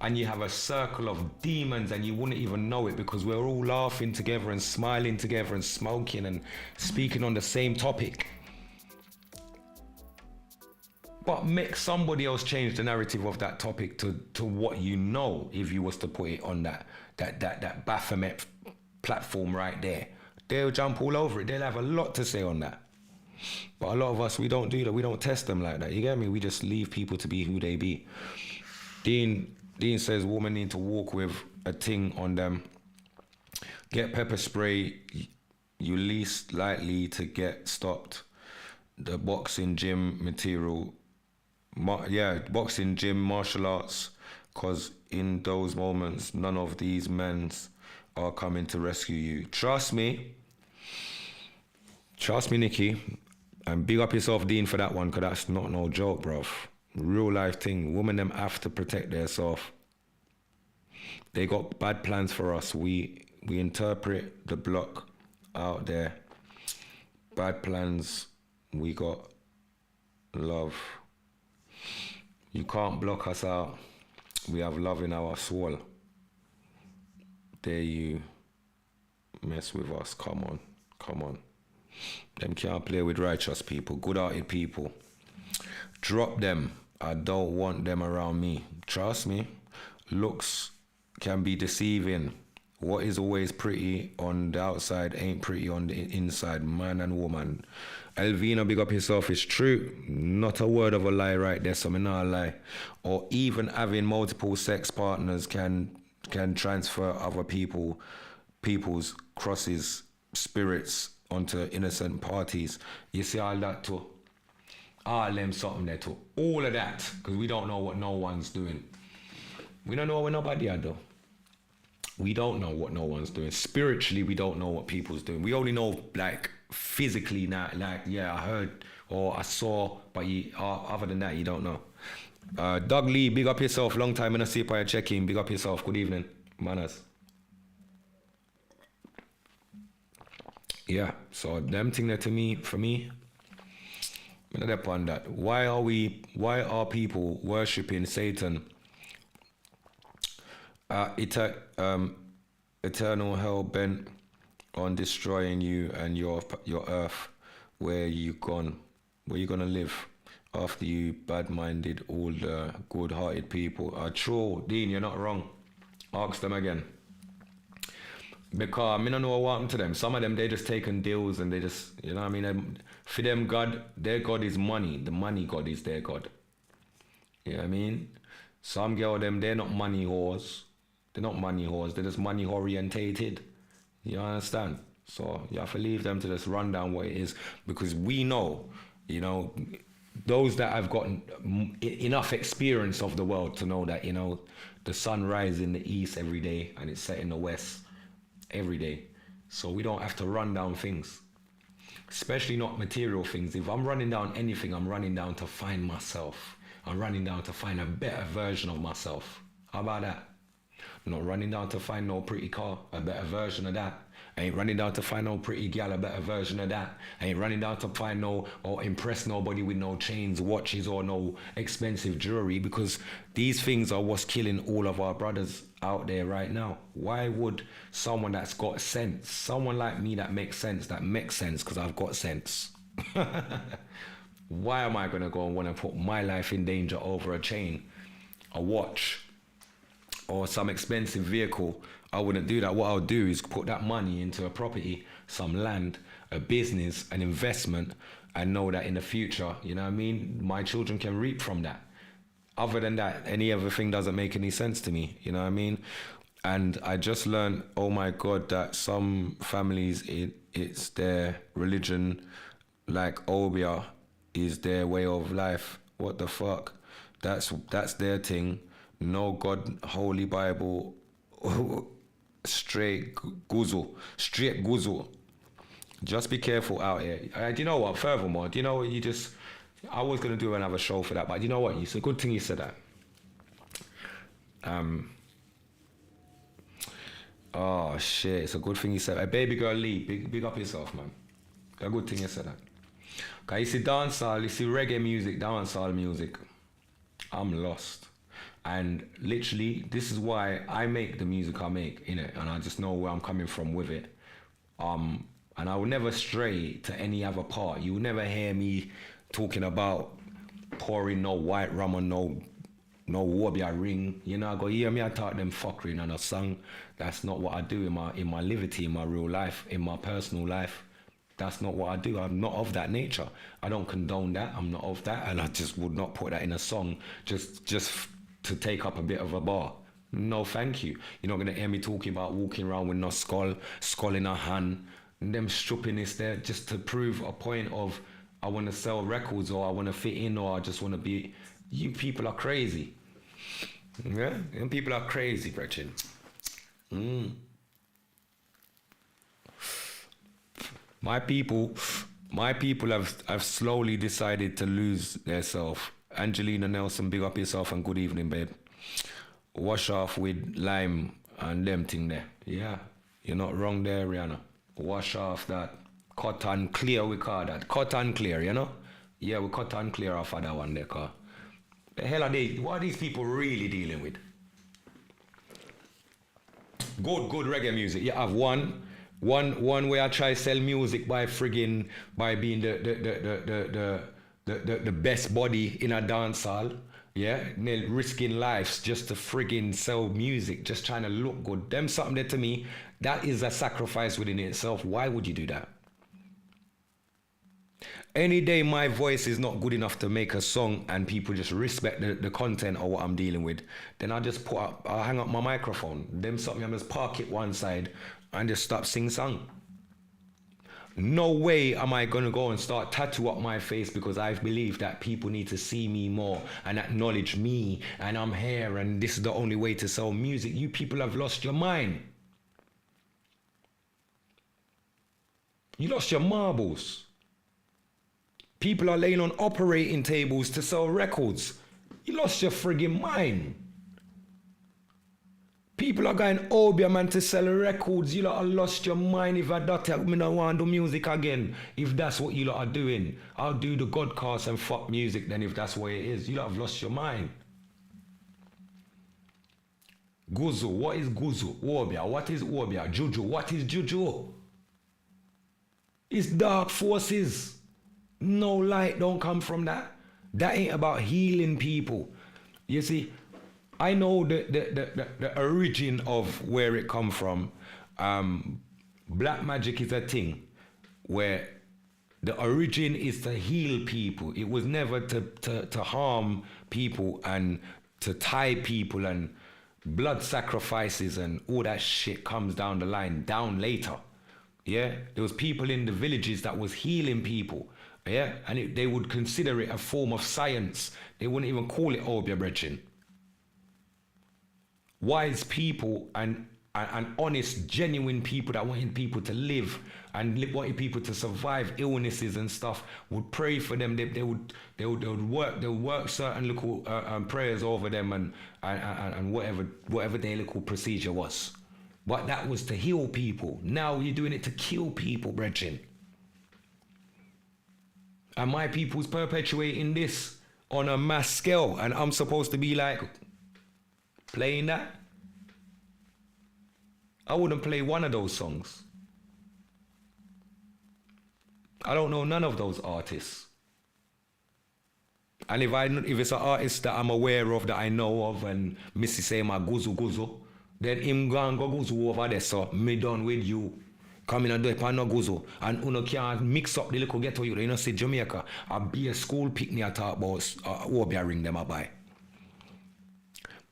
and you have a circle of demons and you wouldn't even know it because we're all laughing together and smiling together and smoking and speaking on the same topic. But make somebody else change the narrative of that topic to what you know, if you was to put it on that Baphomet platform right there. They'll jump all over it. They'll have a lot to say on that. But a lot of us, we don't do that. We don't test them like that. You get me? We just leave people to be who they be. Dean says women need to walk with a ting on them. Get pepper spray. You least likely to get stopped. The boxing gym material. Boxing gym, martial arts. Because in those moments, none of these men are coming to rescue you. Trust me, Nikki. And big up yourself, Dean, for that one, because that's not no joke, bruv. Real life thing. Women them have to protect themselves. They got bad plans for us. We interpret the block out there. Bad plans. We got love. You can't block us out. We have love in our soul. Dare you mess with us? Come on. Them can't play with righteous people, good-hearted people. Drop them. I don't want them around me. Trust me. Looks can be deceiving. What is always pretty on the outside ain't pretty on the inside, man and woman. Elvina, big up yourself. It's true. Not a word of a lie right there, so me not lie. Or even having multiple sex partners can transfer other people's crosses, spirits onto innocent parties. You see all that too. All them something there too. All of that, because we don't know what no one's doing. We don't know what nobody are doing. We don't know what no one's doing. Spiritually, we don't know what people's doing. We only know like physically now, like, yeah, I heard or I saw, but other than that, you don't know. Doug Lee, big up yourself. Long time in a see by check-in. Big up yourself. Good evening. Manners. Yeah, so them thing there for me, I'm not upon that. Why are people worshipping Satan? Eternal hell bent on destroying you and your earth. Where you gonna live after you bad-minded all the good-hearted people? True, Dean, you're not wrong. Ask them again. Because I don't know what happened to them. Some of them, they just taking deals and they just, you know what I mean? For them, their God is money. The money God is their God. You know what I mean? Some girl, they're not money whores. They're not money whores. They're just money orientated. You understand? So you have to leave them to just run down what it is. Because we know, you know, those that have gotten enough experience of the world to know that, you know, the sun rises in the east every day and it's set in the west every day. So we don't have to run down things, especially not material things. If I'm running down anything, I'm running down to find myself. I'm running down to find a better version of myself. How about that? I'm not running down to find no pretty car, a better version of that. I ain't running down to find no pretty gal, a better version of that. I ain't running down to find no or impress nobody with no chains, watches, or no expensive jewelry, because these things are what's killing all of our brothers out there right now. Why would someone that's got sense, someone like me that makes sense because I've got sense, why am I gonna go and want to put my life in danger over a chain, a watch, or some expensive vehicle? I wouldn't do that. What I'll do is put that money into a property, some land, a business, an investment, and know that in the future, you know what I mean, my children can reap from that. Other than that, any other thing doesn't make any sense to me, you know what I mean? And I just learned, oh my God, that some families, it's their religion, like Obia is their way of life. What the fuck? That's their thing. No God, Holy Bible, straight guzzle. Just be careful out here. Do you know what? Furthermore, do you know what I was going to do another show for that, but you know what? It's a good thing you said that. Oh shit, it's a good thing you said that. Baby girl Lee, big up yourself, man. A good thing you said that. Cause you see dancehall, you see reggae music, dancehall music, I'm lost. And literally, this is why I make the music I make, innit? And I just know where I'm coming from with it. And I will never stray to any other part. You will never hear me talking about pouring no white rum on no wobia ring. You know, I go hear me, I talk them fuckery on a song. That's not what I do in my liberty, in my real life, in my personal life. That's not what I do. I'm not of that nature. I don't condone that. I'm not of that, and I just would not put that in a song just to take up a bit of a bar. No, thank you. You're not gonna hear me talking about walking around with no skull in a hand, and them stupidness there just to prove a point of I want to sell records, or I want to fit in, or I just want to be. You people are crazy. Yeah, and people are crazy, Gretchen. My people have slowly decided to lose their self. Angelina Nelson, big up yourself and good evening, babe. Wash off with lime and them thing there. Yeah, you're not wrong there, Rihanna. Wash off that cotton clear, we call that. Cotton clear, you know? Yeah, we cotton clear off of that one there, car. The hell are they? What are these people really dealing with? Good reggae music. You have one where I try sell music by being the best body in a dance hall, yeah, risking lives just to friggin' sell music, just trying to look good. Them something that to me, that is a sacrifice within itself. Why would you do that? Any day my voice is not good enough to make a song and people just respect the content or what I'm dealing with, then I'll hang up my microphone. Them something, I'm just park it one side and just stop sing song. No way am I gonna go and start tattoo up my face because I believe that people need to see me more and acknowledge me and I'm here and this is the only way to sell music. You people have lost your mind. You lost your marbles. People are laying on operating tables to sell records. You lost your friggin' mind. People are going Obia, man, to sell records. You lot have lost your mind. If I don't want to do music again, if that's what you lot are doing, I'll do the Godcast and fuck music then if that's what it is. You lot have lost your mind. Guzu, what is Guzu? Obia, what is Obia? Juju, what is Juju? It's dark forces. No light don't come from that. That ain't about healing people. You see, I know the origin of where it come from. Black magic is a thing where the origin is to heal people. It was never to harm people and to tie people, and blood sacrifices and all that shit comes down the line, down later. Yeah, there was people in the villages that was healing people. Yeah, and they would consider it a form of science. They wouldn't even call it Obia Brechin. Wise people and and honest, genuine people that wanted people to live and wanted people to survive illnesses and stuff would pray for them. They would work certain little prayers over them and whatever their little procedure was. But that was to heal people. Now you're doing it to kill people, brethren. And my people's perpetuating this on a mass scale, and I'm supposed to be like playing that? I wouldn't play one of those songs. I don't know none of those artists. And if it's an artist that I'm aware of, that I know of, and Missy say my guzu, then him go and go guzu over there, so me done with you. Come in and do it for no guzu. And you can't mix up the little ghetto you. You know, say Jamaica, I'll be a school picnic I talk about, who be a ring them a buy.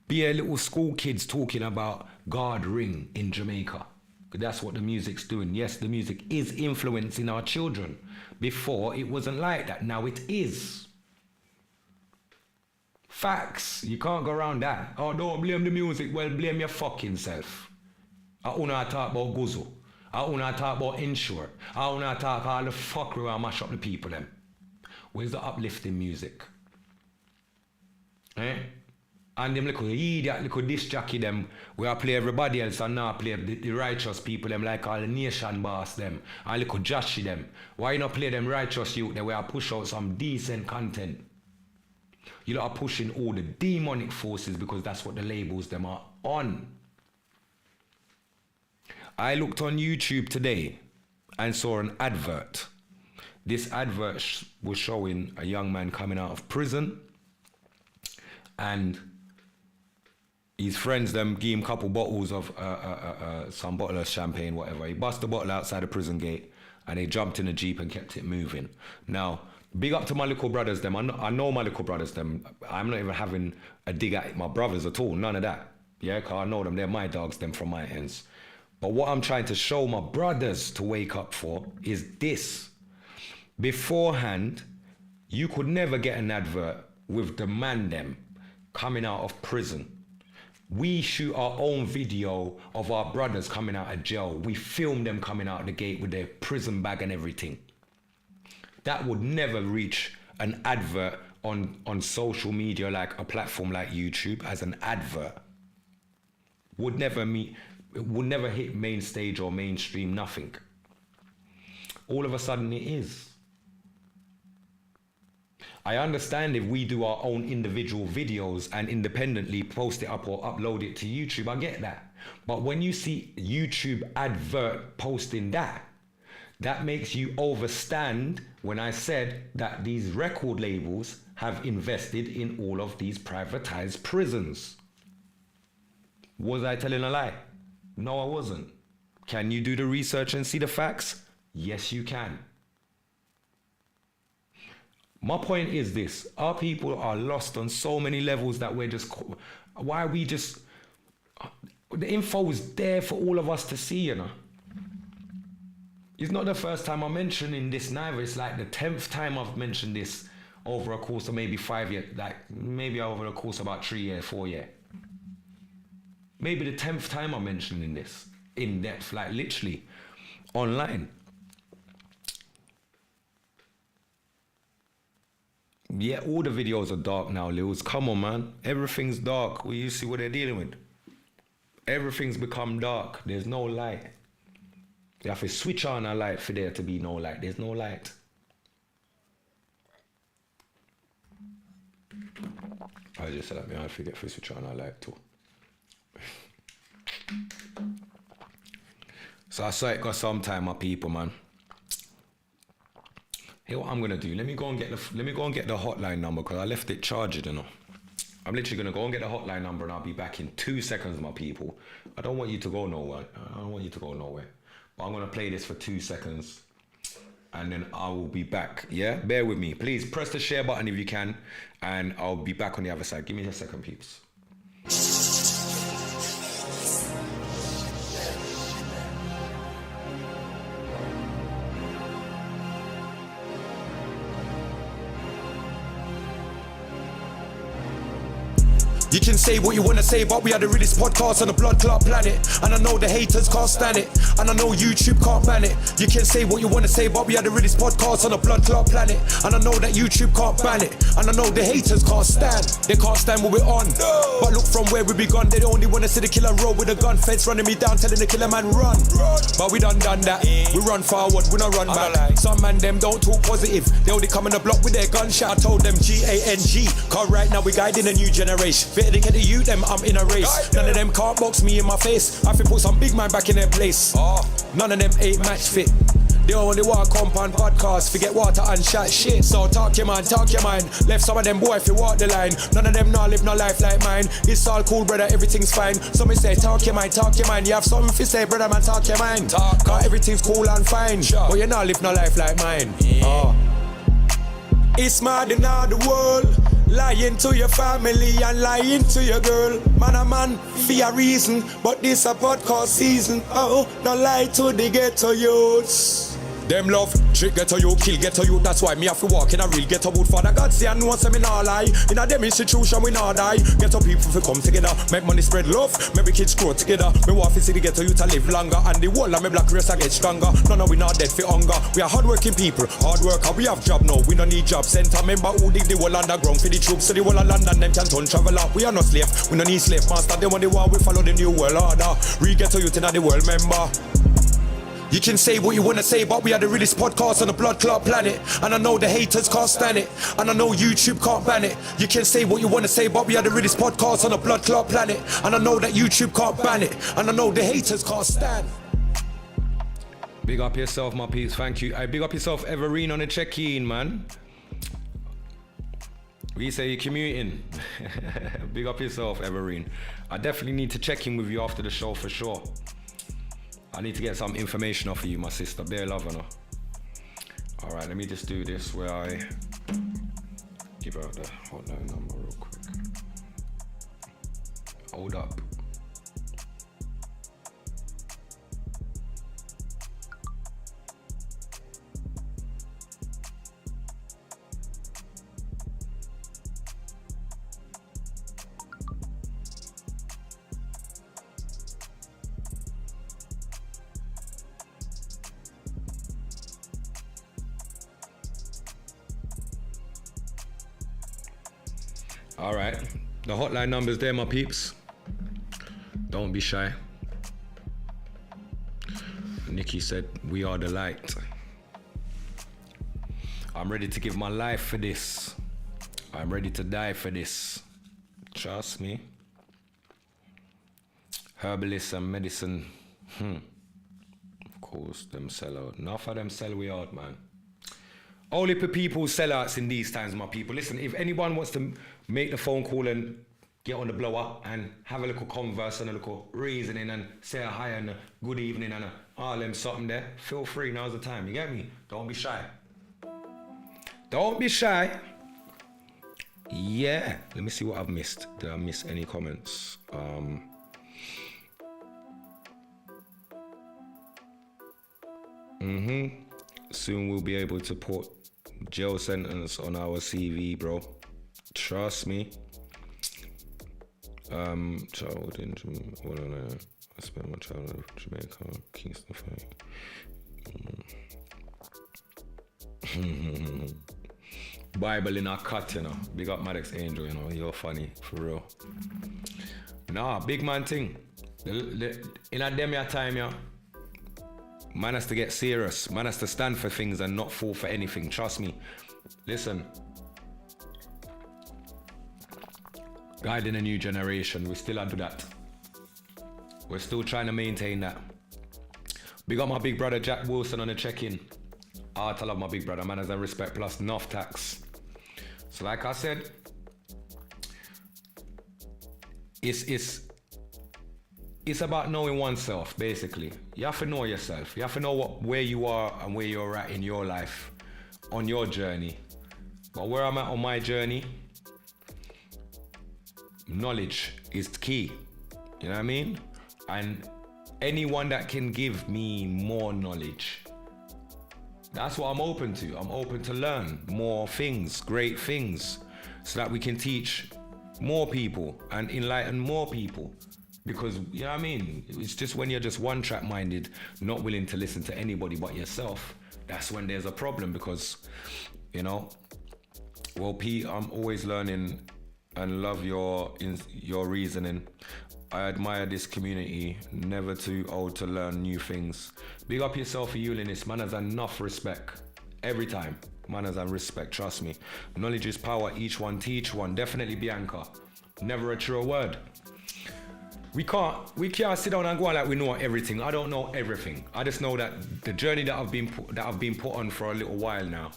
Be a little school kids talking about God ring in Jamaica. That's what the music's doing. Yes, the music is influencing our children. Before, it wasn't like that. Now it is. Facts. You can't go around that. Oh, don't blame the music. Well, blame your fucking self. I wanna talk about Guzo. I wanna talk about Insure. I wanna talk all the fuckery and mash up the people them. Where's the uplifting music? Eh? And them little idiot, little disc jockey them, where I play everybody else and now play the righteous people them, like all the nation boss them, and little Joshy them. Why you not play them righteous youth them where I push out some decent content? You lot are pushing all the demonic forces because that's what the labels them are on. I looked on YouTube today and saw an advert. This advert was showing a young man coming out of prison, and his friends them give him a couple bottles of some bottle of champagne, whatever. He bust the bottle outside the prison gate and they jumped in a Jeep and kept it moving. Now, big up to my little brothers them. I know my little brothers them. I'm not even having a dig at my brothers at all. None of that. Yeah, because I know them. They're my dogs, them from my ends. But what I'm trying to show my brothers to wake up for is this. Beforehand, you could never get an advert with the man them coming out of prison. We shoot our own video of our brothers coming out of jail. We film them coming out of the gate with their prison bag and everything. That would never reach an advert on social media, like a platform like YouTube, as an advert. Would never hit main stage or mainstream, nothing. All of a sudden it is. I understand if we do our own individual videos and independently post it up or upload it to YouTube, I get that. But when you see YouTube advert posting that makes you overstand when I said that these record labels have invested in all of these privatized prisons. Was I telling a lie? No, I wasn't. Can you do the research and see the facts? Yes, you can. My point is this: our people are lost on so many levels that we're just, why are we just, the info is there for all of us to see, you know. It's not the first time I'm mentioning this neither. It's like the 10th time I've mentioned this over a course of maybe 5 years, like maybe over a course of about 3 years, 4 years. Maybe the 10th time I'm mentioning this in depth, like literally online. Yeah, all the videos are dark now, Lils. Come on, man. Everything's dark. You see what they're dealing with. Everything's become dark. There's no light. You have to switch on a light for there to be no light. There's no light. I just said that, I forget to switch on a light too. So I saw it got some time, my people, man. Hey, what I'm gonna do? Let me go and get the hotline number because I left it charged, you know. I'm literally gonna go and get the hotline number and I'll be back in 2 seconds, my people. I don't want you to go nowhere. But I'm gonna play this for 2 seconds and then I will be back. Yeah, bear with me. Please press the share button if you can, and I'll be back on the other side. Give me a second, peeps. You can say what you wanna say, but we are the realest podcast on the blood clot planet. And I know the haters can't stand it, and I know YouTube can't ban it. You can say what you wanna say, but we are the realest podcast on the blood clot planet. And I know that YouTube can't ban it, and I know the haters can't stand. They can't stand what we're on. But look from where we begun, they only wanna see the killer roll with a gun. Feds running me down, telling the killer man run. But we done that. We run forward, we not run back. Some man them don't talk positive, they only come in the block with their gunshot. I told them G-A-N-G, cause right now we guiding a new generation. Better than get the youth, them I'm in a race. None of them can't box me in my face. I feel put some big man back in their place. None of them ain't match fit. They only walk compound podcast, forget water and chat shit. So talk your mind. Left some of them boy if you walk the line. None of them not live no life like mine. It's all cool, brother, everything's fine. Some say talk your mind. You have something to say, brother man, talk your mind. Cause everything's cool and fine, but you not live no life like mine. It's mad in all the world. Lying to your family and lying to your girl. Man a man for a reason, but this a podcast season. Oh, no lie to the ghetto youths. Them love, trick ghetto you, kill ghetto you. That's why me have to walk in a real ghetto wood. Father God say I know say me not lie. In a them institution we not die. Ghetto people fi come together, make money spread love. Maybe kids grow together. Me want to see the ghetto youth to live longer, and the whole of me black race I get stronger. No, we not dead for hunger. We are hardworking people, hard worker. We have job now, we don't need job center. Member who dig the whole underground for the troops, so the whole of London them can turn travel up. We are not slave, we don't need slave master. They want the war, we follow the new world order. Real ghetto youth in the world member. You can say what you wanna say, but we are the realest podcast on the blood clot planet. And I know the haters can't stand it, and I know YouTube can't ban it. You can say what you wanna say, but we are the realest podcast on the blood clot planet. And I know that YouTube can't ban it, and I know the haters can't stand. Big up yourself, my peeps. Thank you. I big up yourself, Everine, on the check-in, man. We say you're commuting. Big up yourself, Everine. I definitely need to check in with you after the show for sure. I need to get some information off of you, my sister. Bear love, no. All right, let me just do this where I give out the hotline number real quick. Hold up. All right, the hotline number's there, my peeps. Don't be shy. Nikki said, we are the light. I'm ready to give my life for this. I'm ready to die for this. Trust me. Herbalists and medicine. Of course, them sell out. Enough of them sell we out, man. Only for people sellouts in these times, my people. Listen, if anyone wants to make the phone call and get on the blower and have a little converse and a little reasoning and say a hi and a good evening and all them something there, feel free, now's the time, you get me? Don't be shy. Don't be shy. Yeah, let me see what I've missed. Did I miss any comments? Soon we'll be able to put jail sentence on our CV, bro. Trust me. Childhood in Jamaica. I spent my childhood in Jamaica, Kingston. Bible in a cut, you know. Big up Maddox Angel, you know. You're funny, for real. Nah, big man thing. In a dem time, yeah. Man has to get serious. Man has to stand for things and not fall for anything. Trust me. Listen. Guiding a new generation. We still do that. We're still trying to maintain that. Big up my big brother Jack Wilson on the check-in. I love my big brother. Man has a respect plus enough tax. So like I said, it's about knowing oneself, basically. You have to know yourself. You have to know where you are and where you're at in your life, on your journey. But where I'm at on my journey, knowledge is key. You know what I mean? And anyone that can give me more knowledge, that's what I'm open to. I'm open to learn more things, great things, so that we can teach more people and enlighten more people. Because, you know what I mean? It's just when you're just one track minded, not willing to listen to anybody but yourself, that's when there's a problem. Because, you know, well, Pete, I'm always learning and love your reasoning. I admire this community, never too old to learn new things. Big up yourself for Eulinist, man has enough respect. Every time, man has respect, trust me. Knowledge is power, each one teach one. Definitely Bianca, never a true word. We can't sit down and go on like we know everything. I don't know everything. I just know that the journey that I've been put on for a little while now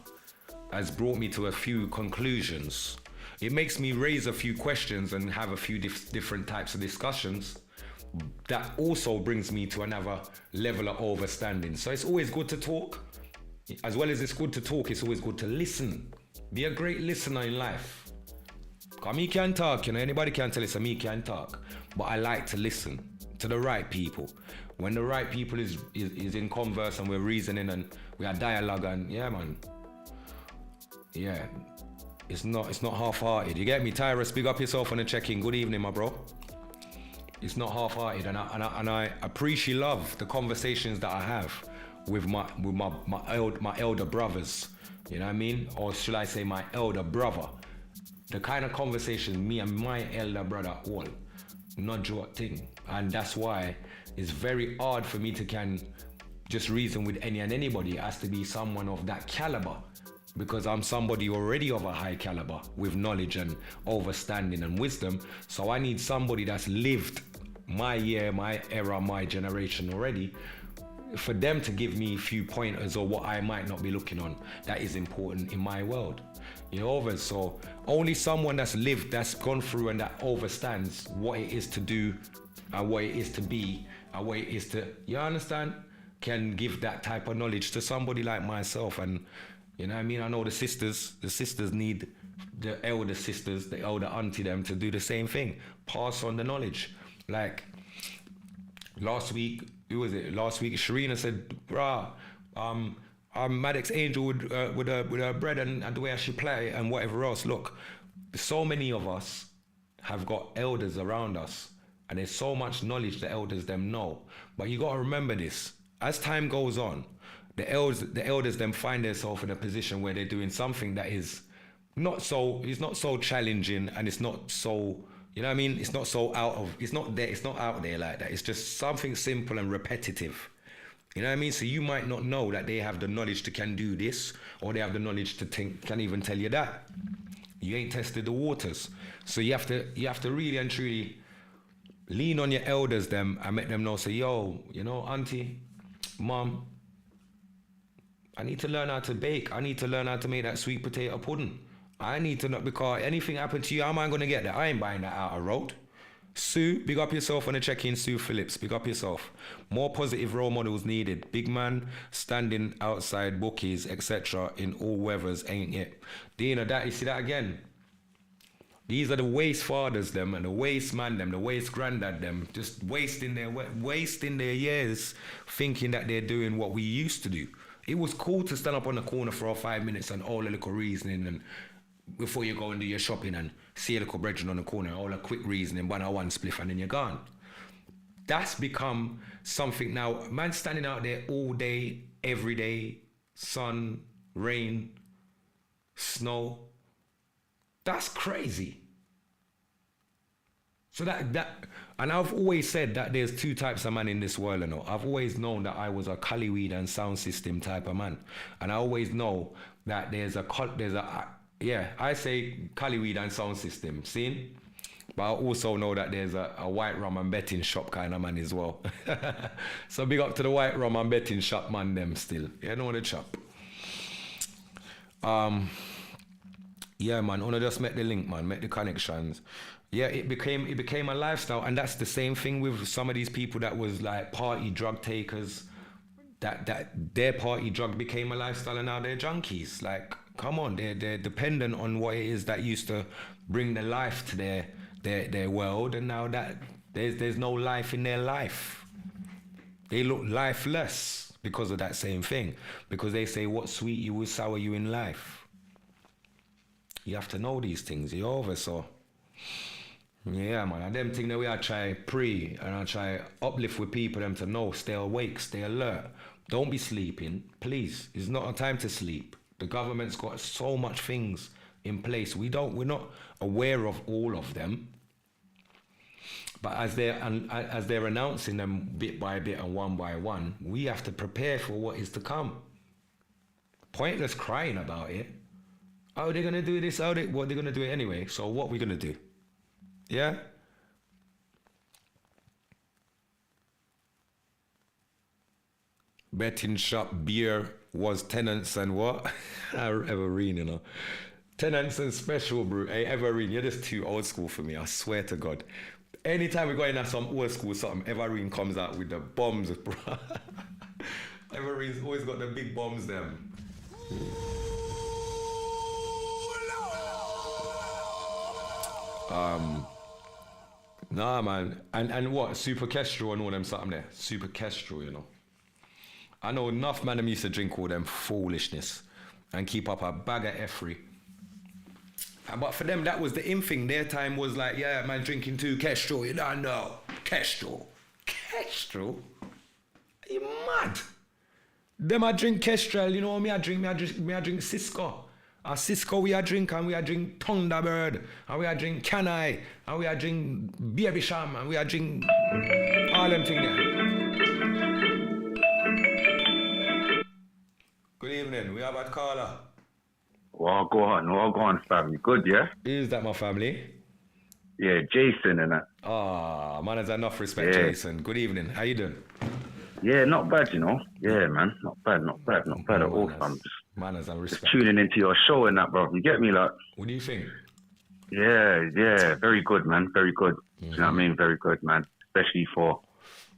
has brought me to a few conclusions. It makes me raise a few questions and have a few different types of discussions. That also brings me to another level of understanding. So it's always good to talk. As well as it's good to talk, it's always good to listen. Be a great listener in life. Because me can talk, you know, anybody can tell us me can talk. But I like to listen to the right people. When the right people is in converse and we're reasoning and we are dialogue and yeah, man. Yeah. It's not half-hearted. You get me? Tyrus, big up yourself on the check-in. Good evening, my bro. It's not half-hearted, and I appreciate love the conversations that I have with my elder brothers. You know what I mean? Or should I say my elder brother? The kind of conversation me and my elder brother all not joke thing, and that's why it's very hard for me to can just reason with any and anybody. It has to be someone of that caliber. Because I'm somebody already of a high caliber with knowledge and understanding and wisdom. So I need somebody that's lived my year, my era, my generation already, for them to give me a few pointers or what I might not be looking on that is important in my world. You know, so only someone that's lived, that's gone through and that understands what it is to do and what it is to be and what it is to, you understand, can give that type of knowledge to somebody like myself. And you know what I mean? I know the sisters need the elder sisters, the elder auntie them to do the same thing. Pass on the knowledge. Like last week, Sharina said, brah, Maddox Angel with her bread and the way she play and whatever else. Look, so many of us have got elders around us and there's so much knowledge the elders them know. But you got to remember this, as time goes on, the elders then find themselves in a position where they're doing something that is not so challenging and it's not so, you know what I mean? It's not out there like that. It's just something simple and repetitive. You know what I mean? So you might not know that they have the knowledge to can do this, or they have the knowledge to can even tell you that. You ain't tested the waters. So you have to really and truly lean on your elders them and make them know, say, yo, you know, auntie, mom, I need to learn how to bake. I need to learn how to make that sweet potato pudding. I need to know, because anything happened to you, how am I going to get that? I ain't buying that out of road. Sue, big up yourself on the check-in, Sue Phillips. Big up yourself. More positive role models needed. Big man standing outside bookies, etc. in all weathers, ain't it? Dina, that, you see that again? These are the waste fathers them and the waste man them, the waste granddad them, just wasting their years thinking that they're doing what we used to do. It was cool to stand up on the corner for 5 minutes and all a little reasoning, and before you go and do your shopping and see a little brethren on the corner, all a quick reasoning, one spliff, and then you're gone. That's become something now. Man standing out there all day, every day, sun, rain, snow. That's crazy. So and I've always said that there's two types of man in this world, you know. I've always known that I was a Collyweed and sound system type of man. And I always know that I say Collyweed and sound system, seen? But I also know that there's a white rum and betting shop kind of man as well. So big up to the white rum and betting shop man them still. You know the chop. Yeah, man, I wanna just make the link, man, make the connections. Yeah, it became a lifestyle, and that's the same thing with some of these people that was like party drug takers, that their party drug became a lifestyle and now they're junkies. Like, come on, they're dependent on what it is that used to bring the life to their world, and now that there's no life in their life. They look lifeless because of that same thing. Because they say what sweet you will sour you in life. You have to know these things, you're over, so Yeah, man. And them thing that we are try pre and I try uplift with people them to know, stay awake, stay alert. Don't be sleeping, please. It's not a time to sleep. The government's got so much things in place. We're not aware of all of them. But as they're announcing them bit by bit and one by one, we have to prepare for what is to come. Pointless crying about it. Oh, they're gonna do this. They're gonna do it anyway. So what we gonna do? Yeah. Betting shop beer was tenants and what? Evergreen, you know. Tenants and special brew. Hey, Evergreen, you're just too old school for me. I swear to God. Anytime we go in at some old school something, Evergreen comes out with the bombs, bro. Evergreen's always got the big bombs, them. Nah, man. And what? Super Kestrel and all them something there. Super Kestrel, you know. I know enough man them used to drink all them foolishness and keep up a bag of Effrey. But for them, that was the in thing. Their time was like, yeah, man, drinking 2 Kestrel. You don't know. Kestrel. Kestrel? Are you mad? Them I drink Kestrel, you know what I drink Cisco. A Cisco we a drink and we a drink Thunderbird and we a drink Canai and we a drink Baby Sham and we a drink all them thing there. Good evening, we have a caller. Well, go on, family. Good, yeah? Is that my family? Yeah, Jason and that. Ah, man has enough respect, Yeah. Jason. Good evening, how you doing? Yeah, not bad, you know. Yeah, man. Not bad at all, fam. Man has a Just respect. tuning into your show and that, bro. You get me, like? What do you think? Yeah. Very good, man. Very good. Do you know what I mean? Very good, man. Especially for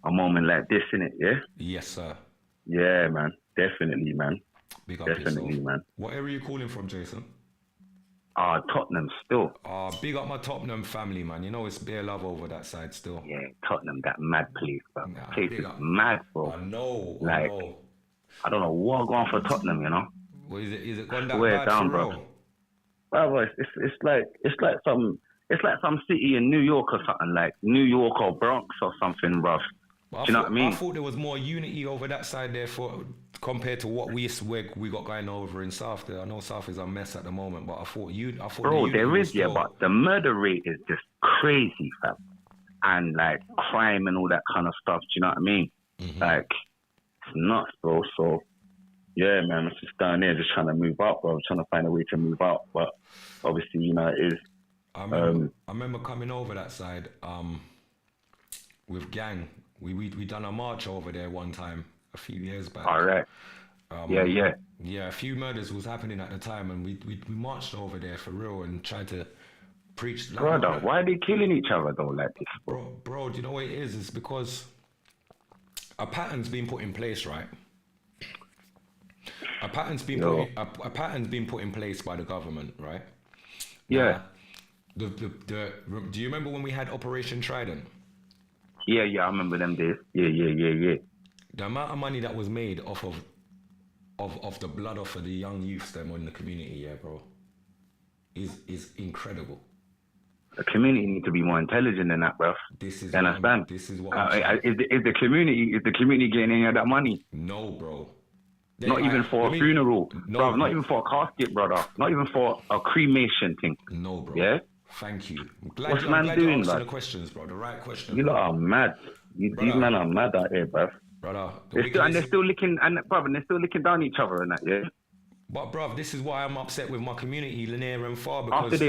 a moment like this, innit, yeah? Yes, sir. Yeah, man. Definitely, man. Big up Definitely, yourself. man. What area are you calling from, Jason? Tottenham still. Big up my Tottenham family, man. You know it's bare love over that side still. Yeah, Tottenham, that mad place, bro. Nah, Place big is up. mad, bro. I know. Like, I don't know what going for Tottenham, you know? Well, is it gone that Swear bad down, for bro. real? Well, it's like some city in New York or something, like New York or Bronx or something, bruv. Do you know what I mean? I thought there was more unity over that side there compared to what we got going over in South there. I know South is a mess at the moment, but I thought Bro, the there unity is, was yeah, still- but the murder rate is just crazy, fam. And like crime and all that kind of stuff, do you know what I mean? Like, it's nuts, bro. So, yeah, man, it's just down there just trying to move out, bro. Trying to find a way to move out. But obviously, you know, it is. I remember coming over that side with gang. We done a march over there one time a few years back. All right. Yeah. Yeah, a few murders was happening at the time, and we marched over there for real and tried to preach. Like, Brother, why are they killing each other though like this, bro? Bro, do you know what it is? It's because a pattern's been put in place, right? A pattern's been put in place by the government, right? Yeah. Do you remember when we had Operation Trident? Yeah, I remember them days. Yeah. The amount of money that was made off of the blood off of the young youths them in the community, yeah, bro, is incredible. The community need to be more intelligent than that, bro. This is you understand? This is what I'm is the community getting any of that money? No, bro. Not even for a funeral, no, bro. Not even for a casket, brother. Not even for a cremation thing. No, bro. Yeah. Thank you. I'm glad What's you're man doing, asking bro? the questions, bro. The right question. You lot are mad. These men are mad out here, bro. Brother. They're still licking down each other and that, yeah. But bruv, this is why I'm upset with my community, near and far, because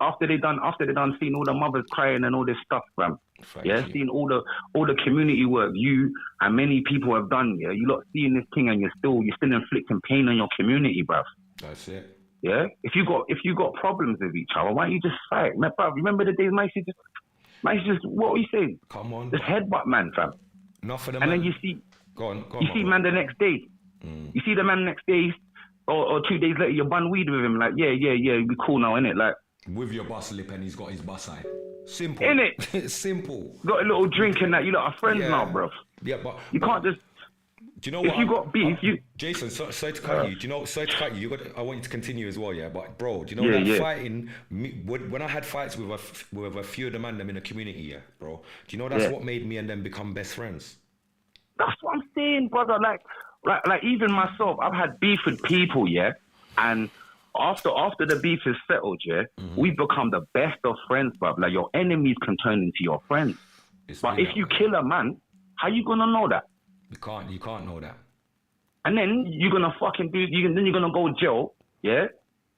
after they done seeing all the mothers crying and all this stuff, bruv. Seeing all the community work you and many people have done, yeah. You lot seeing this thing and you're still inflicting pain on your community, bruv. That's it. Yeah. If you got problems with each other, why don't you just fight, man, bruv? Remember the days, man? Just what were you saying? Come on. Just headbutt, man, fam. Not for the and man. then you see. Go on. You see, man, the next day. You see the man the next day. Or 2 days later, you bun weed with him. Like, yeah, we cool now, innit? Like, with your bus lip and he's got his bus eye. Simple. Innit? Simple. Got a little drink and that. You lot are friends now, bro. Yeah, but you can't just. Do you know If what? you got beef, Jason, sorry to cut you. Do you know? Sorry to cut you. I want you to continue as well, yeah. But bro, do you know Yeah, that yeah. fighting? When I had fights with a few of the man them in the community, yeah, bro. Do you know that's what made me and them become best friends? That's what I'm saying, brother. Like even myself, I've had beef with people, yeah, and after the beef is settled, yeah, we've become the best of friends, bruv. Like your enemies can turn into your friends. But if you kill a man, how you gonna know that? You can't know that. And then you're gonna then you're gonna go jail, yeah,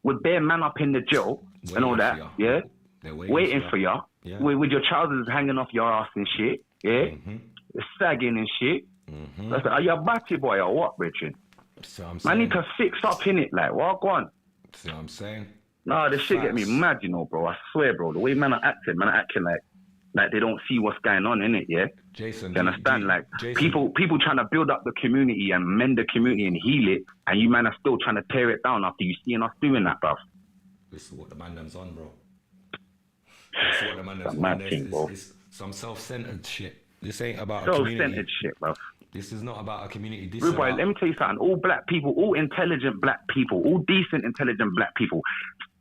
with bare man up in the jail and all that, yeah. They're waiting for you, yeah. with your trousers hanging off your ass and shit, yeah, sagging and shit. That's are you a batty boy or what, Richard? So I'm Man need to fix up in it, like what, go on. See what I'm saying? No, this shit get me mad, you know, bro. I swear, bro. The way man are acting like they don't see what's going on in it, yeah. Jason, you understand? Jason, people trying to build up the community and mend the community and heal it, and you man are still trying to tear it down after you seeing us doing that, bruv. This is what the man them's on, bro. This is what the man them's mad on. thing, bro. It's some self-centered shit. This ain't about a community. Self-centered shit, bruv. This is not about a community. This Rude boy, about... let me tell you something. All black people, all intelligent black people, all decent, intelligent black people,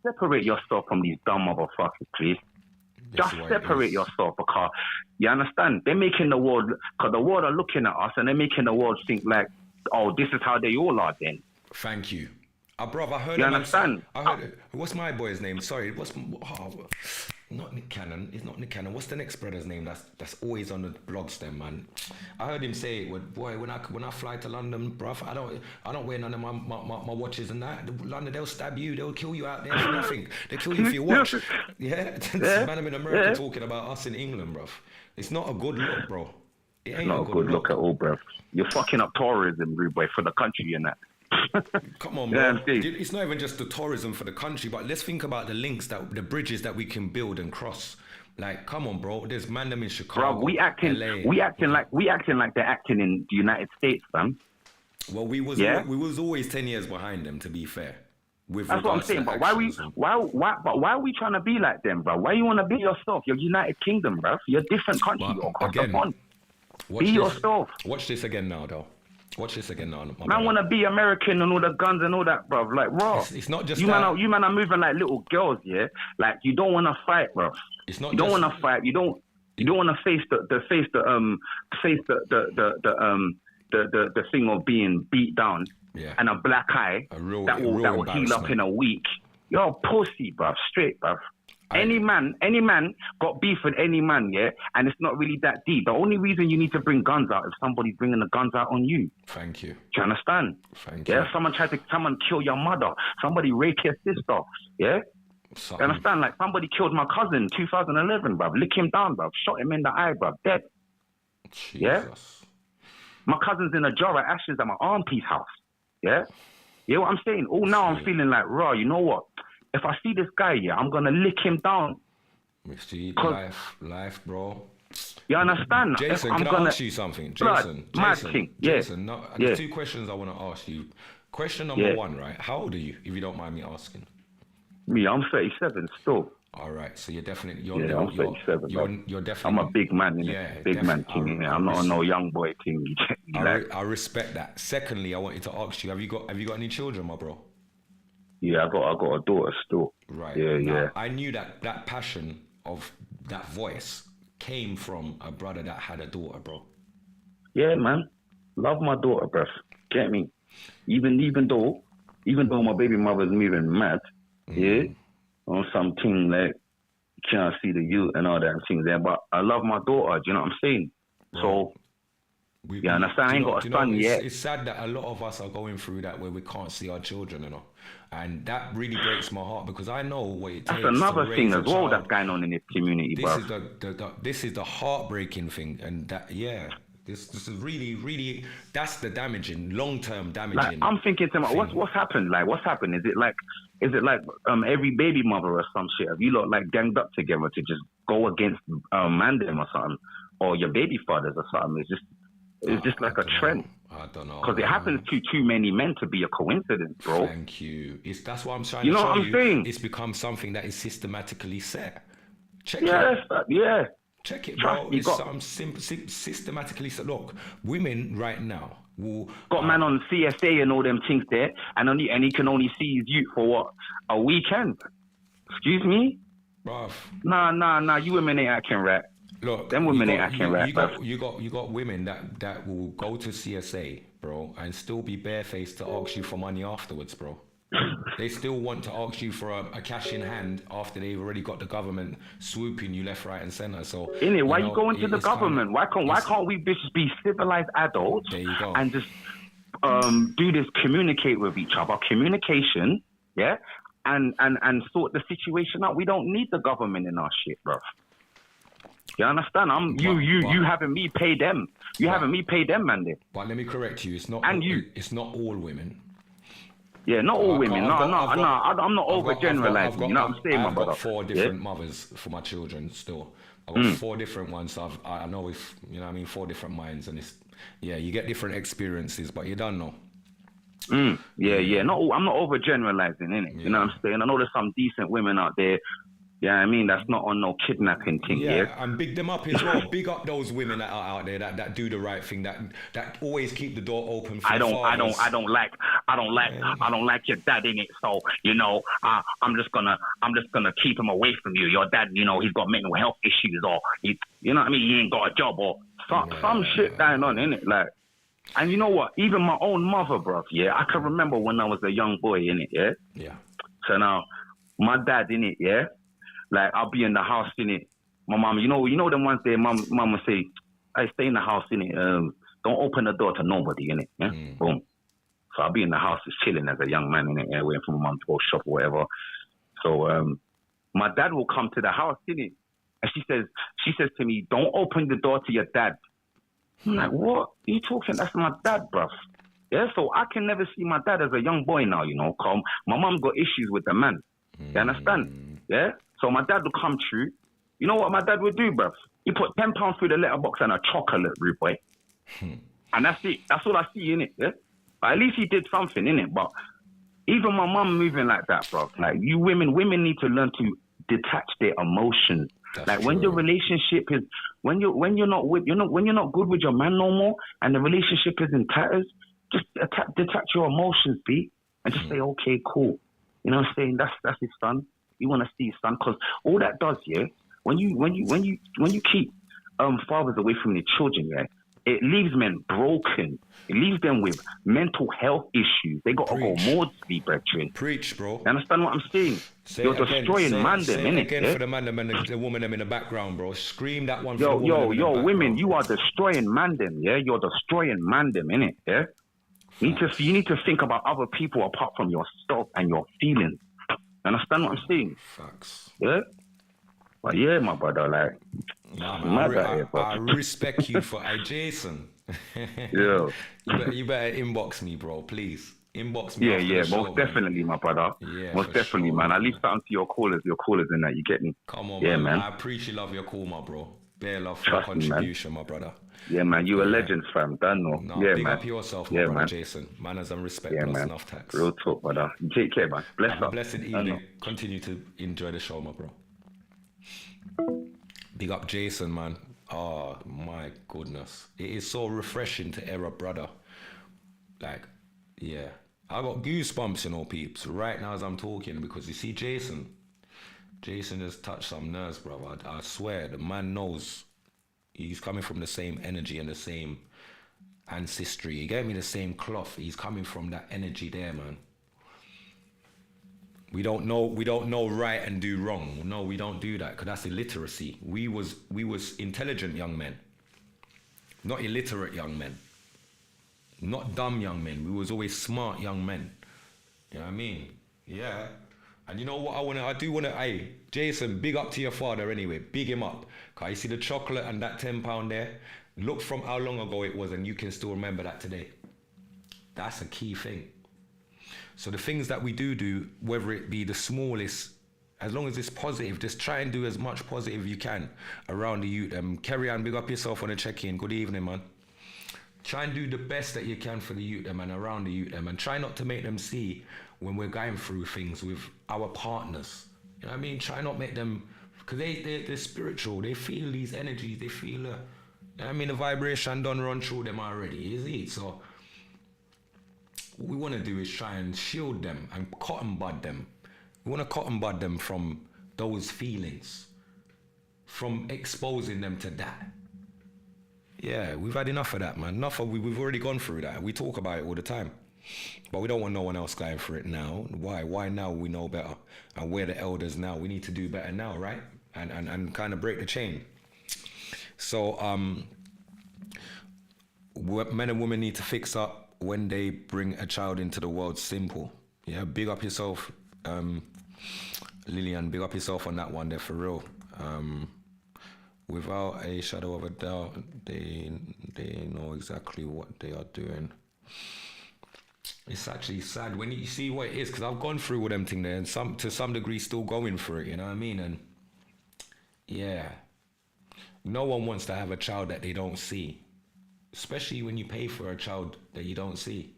separate yourself from these dumb motherfuckers, please. Just separate yourself, because you understand, they're making the world, because the world are looking at us and they're making the world think like, oh, this is how they all are then. Thank you. Bruv, I heard you understand? I heard what's my boy's name? Sorry, not Nick Cannon. It's not Nick Cannon. What's the next brother's name that's always on the blogs then, man? I heard him say it, boy, when I fly to London, bruv, I don't wear none of my watches and that. London, they'll stab you, they'll kill you out there for nothing. They'll kill you for your watch. Yeah? Man, I'm in America talking about us in England, bruv. It's not a good look, bro. It ain't not a good look at all, bruv. You're fucking up tourism, rude boy, for the country and that. Come on, bro. It's not even just the tourism for the country, but let's think about the links, the bridges that we can build and cross. Like, come on, bro. There's man them in Chicago, bro. We acting like they're acting in the United States, fam. Well, we was always 10 years behind them, to be fair. That's what I'm saying. But why are we trying to be like them, bro? Why you want to be yourself? You're United Kingdom, bro. You're a different country. You're across the pond. Be yourself. Watch this again now, though. Watch this again now. Man want to be American and all the guns and all that, bro. Like, bro, it's not just you that. Man are moving like little girls, yeah. Like you don't want to fight, bro. It's not. You don't want to fight. You don't want to face the thing of being beat down and a black eye that will heal up in a week. You're a pussy, bro. Straight, bro. Any man got beef with any man, yeah, and it's not really that deep. The only reason you need to bring guns out is somebody's bringing the guns out on you. Thank you. Do you understand? Thank you. Yeah, someone kill your mother. Somebody rape your sister. Yeah. You understand? Like somebody killed my cousin, 2011, bruv. Lick him down, bruv. Shot him in the eye, bruv. Dead. Jesus. Yeah. My cousin's in a jar of ashes at my auntie's house. Yeah. You know what I'm saying? Oh, now I'm feeling like, raw. You know what? If I see this guy, yeah, I'm gonna lick him down. We see life, bro. You understand? Jason, can I ask you something? Jason, Jason, there's two questions I want to ask you. Question number one, right? How old are you, if you don't mind me asking? Me, I'm 37 still. All right, so you're definitely I'm 37. You're definitely. I'm a big man, big man king. I'm not no young boy king. I respect that. Secondly, I wanted to ask you: Have you got any children, my bro? Yeah, I got a daughter still. Right. Yeah. I knew that passion of that voice came from a brother that had a daughter, bro. Yeah, man. Love my daughter, bruv. Get me? Even though my baby mother's moving mad, yeah, on something like can't see the youth and all that things there, but I love my daughter. Do you know what I'm saying? So. Yeah, understand? I ain't got a son yet. It's sad that a lot of us are going through that where we can't see our children, and that really breaks my heart because I know what it takes. That's another thing as well child. That's going on in this community, bro. This is the heartbreaking thing, and this is really that's the damaging, long-term damaging. Like, I'm thinking to myself, what's happened? Like, what's happened? Is it like every baby mother or some shit? Have you lot like ganged up together to just go against Mandem or something, or your baby fathers or something? It's just like a trend. I don't know. Because it happens to too many men to be a coincidence, bro. Thank you. That's what I'm trying to show you. You know what I'm saying? It's become something that is systematically set. Yeah. Check it, Trust bro. me, It's got- something systematically. So look, women right now will Got man on CSA and all them things there, and he can only see his youth for what, a weekend. Excuse me? bruv. Nah. You women ain't acting right. Look, Them women ain't acting right, bruv. you got women that will go to CSA, bro, and still be barefaced to ask you for money afterwards, bro. They still want to ask you for a cash in hand after they've already got the government swooping you left, right, and centre. So, Innit? Why you know, going to the it's government? kinda- Why can't we bitches be civilized adults There you go. and just do this, communicate with each other, communication, yeah, and sort the situation out. We don't need the government in our shit, bro. You understand? You having me pay them. You having me pay them, man. There. But let me correct you. It's not. And you. It's not all women. Yeah, not all women. I'm not overgeneralizing. You know what I'm saying, my I've brother? got 4 different mothers for my children still. I've got 4 different ones. So I know if, you know what I mean, 4 different minds. And it's, yeah, you get different experiences, but you don't know. Yeah. No, I'm not overgeneralizing, innit? You know what I'm saying? I know there's some decent women out there. Yeah, I mean, that's not on no kidnapping thing. Yeah, and big them up as well. Big up those women that are out there that do the right thing, that always keep the door open for I don't fathers. like your dad in it. So you know, I'm just gonna keep him away from you. Your dad, you know, he's got mental health issues, or you know what I mean. He ain't got a job, or some shit going on, innit? Like, and you know what? Even my own mother, bruv. Yeah, I can remember when I was a young boy, innit? Yeah. Yeah. So now, my dad, innit? Yeah. Like, I'll be in the house, innit? My mom, you know them ones there, mom will say, I stay in the house, innit? Don't open the door to nobody, innit? Yeah? Boom. So I'll be in the house just chilling as a young man, innit? Yeah, waiting for my mom to go shop or whatever. So my dad will come to the house, innit? And she says to me, don't open the door to your dad. I'm like, what are you talking? That's my dad, bruv. Yeah, so I can never see my dad as a young boy now, you know? Cause my mom got issues with the man. You understand? Yeah? So my dad would come through. You know what my dad would do, bruv? He put £10 through the letterbox and a chocolate, rude boy. And that's it. That's all I see, innit? Yeah? But at least he did something, innit? But even my mum moving like that, bruv. Like, you women need to learn to detach their emotions. That's like, when true. your relationship is, when you're not good with your man no more, and the relationship is in tatters, just detach your emotions, B, and just say, okay, cool. You know what I'm saying? That's his son. You want to see his son, because all that does, yeah, when you keep fathers away from their children, yeah, it leaves men broken. It leaves them with mental health issues. They got to go more deep, brethren. Preach, bro. You understand what I'm saying? You're destroying man, them, say innit? it again Yeah? for the man, them and the woman them in the background, bro. Scream that one for the Yo, woman them in the background. women, you are destroying man, them, yeah? You're destroying man, them, innit? Yeah? You need to think about other people apart from yourself and your feelings. Understand what I'm saying? Facts. Yeah? But yeah, my brother, like, Nah, mad man, out here, bro. I respect you for Jason. Yeah. You better inbox me, bro, please. Inbox me. Yeah, after yeah, the show, most man. definitely, my brother. Yeah, most for definitely, sure, man. man. At least something to your callers in that, you get me? Come on, Yeah, man. man. I appreciate love your call, my bro. Bare love for Trust your me, man. contribution, my brother. Yeah, man, you a legend, fam. Done, no? No, Yeah, big man. up yourself, my Yeah, brother man. Jason. Manners and respect Yeah, plus man. enough tax. Real talk, brother. You take care, man. Bless Have a up. blessed Done, no? evening. Continue to enjoy the show, my bro. Big up Jason, man. Oh, my goodness. It is so refreshing to hear a brother. Like, yeah. I got goosebumps, you know, peeps, right now as I'm talking, because you see Jason has touched some nerves, bro. I swear, the man knows he's coming from the same energy and the same ancestry. He gave me the same cloth. He's coming from that energy there, man. We don't know right and do wrong. No, we don't do that, because that's illiteracy. We was intelligent young men, not illiterate young men, not dumb young men. We was always smart young men. You know what I mean? Yeah. And you know what I do wanna, hey, Jason, big up to your father anyway. Big him up. Cause you see the chocolate and that £10 there. Look from how long ago it was, and you can still remember that today. That's a key thing. So the things that we do, whether it be the smallest, as long as it's positive, just try and do as much positive you can around the youth. Carry on, big up yourself on the check-in. Good evening, man. Try and do the best that you can for the youth and around the youth, and try not to make them see when we're going through things with our partners. You know what I mean? Try not make them because they're spiritual. They feel these energies. They feel, the vibration done run through them already, you see? So what we want to do is try and shield them and cotton bud them. We want to cotton bud them from those feelings, from exposing them to that. Yeah, we've had enough of that, man. We've already gone through that. We talk about it all the time. But we don't want no one else going through it now. Why? Why now we know better? And we're the elders now. We need to do better now, right? And kind of break the chain. So men and women need to fix up when they bring a child into the world. Simple. Yeah, big up yourself, Lillian. Big up yourself on that one there, for real. Without a shadow of a doubt, they know exactly what they are doing. It's actually sad when you see what it is, because I've gone through all them thing there, and to some degree still going through it, you know what I mean? And yeah, no one wants to have a child that they don't see, especially when you pay for a child that you don't see.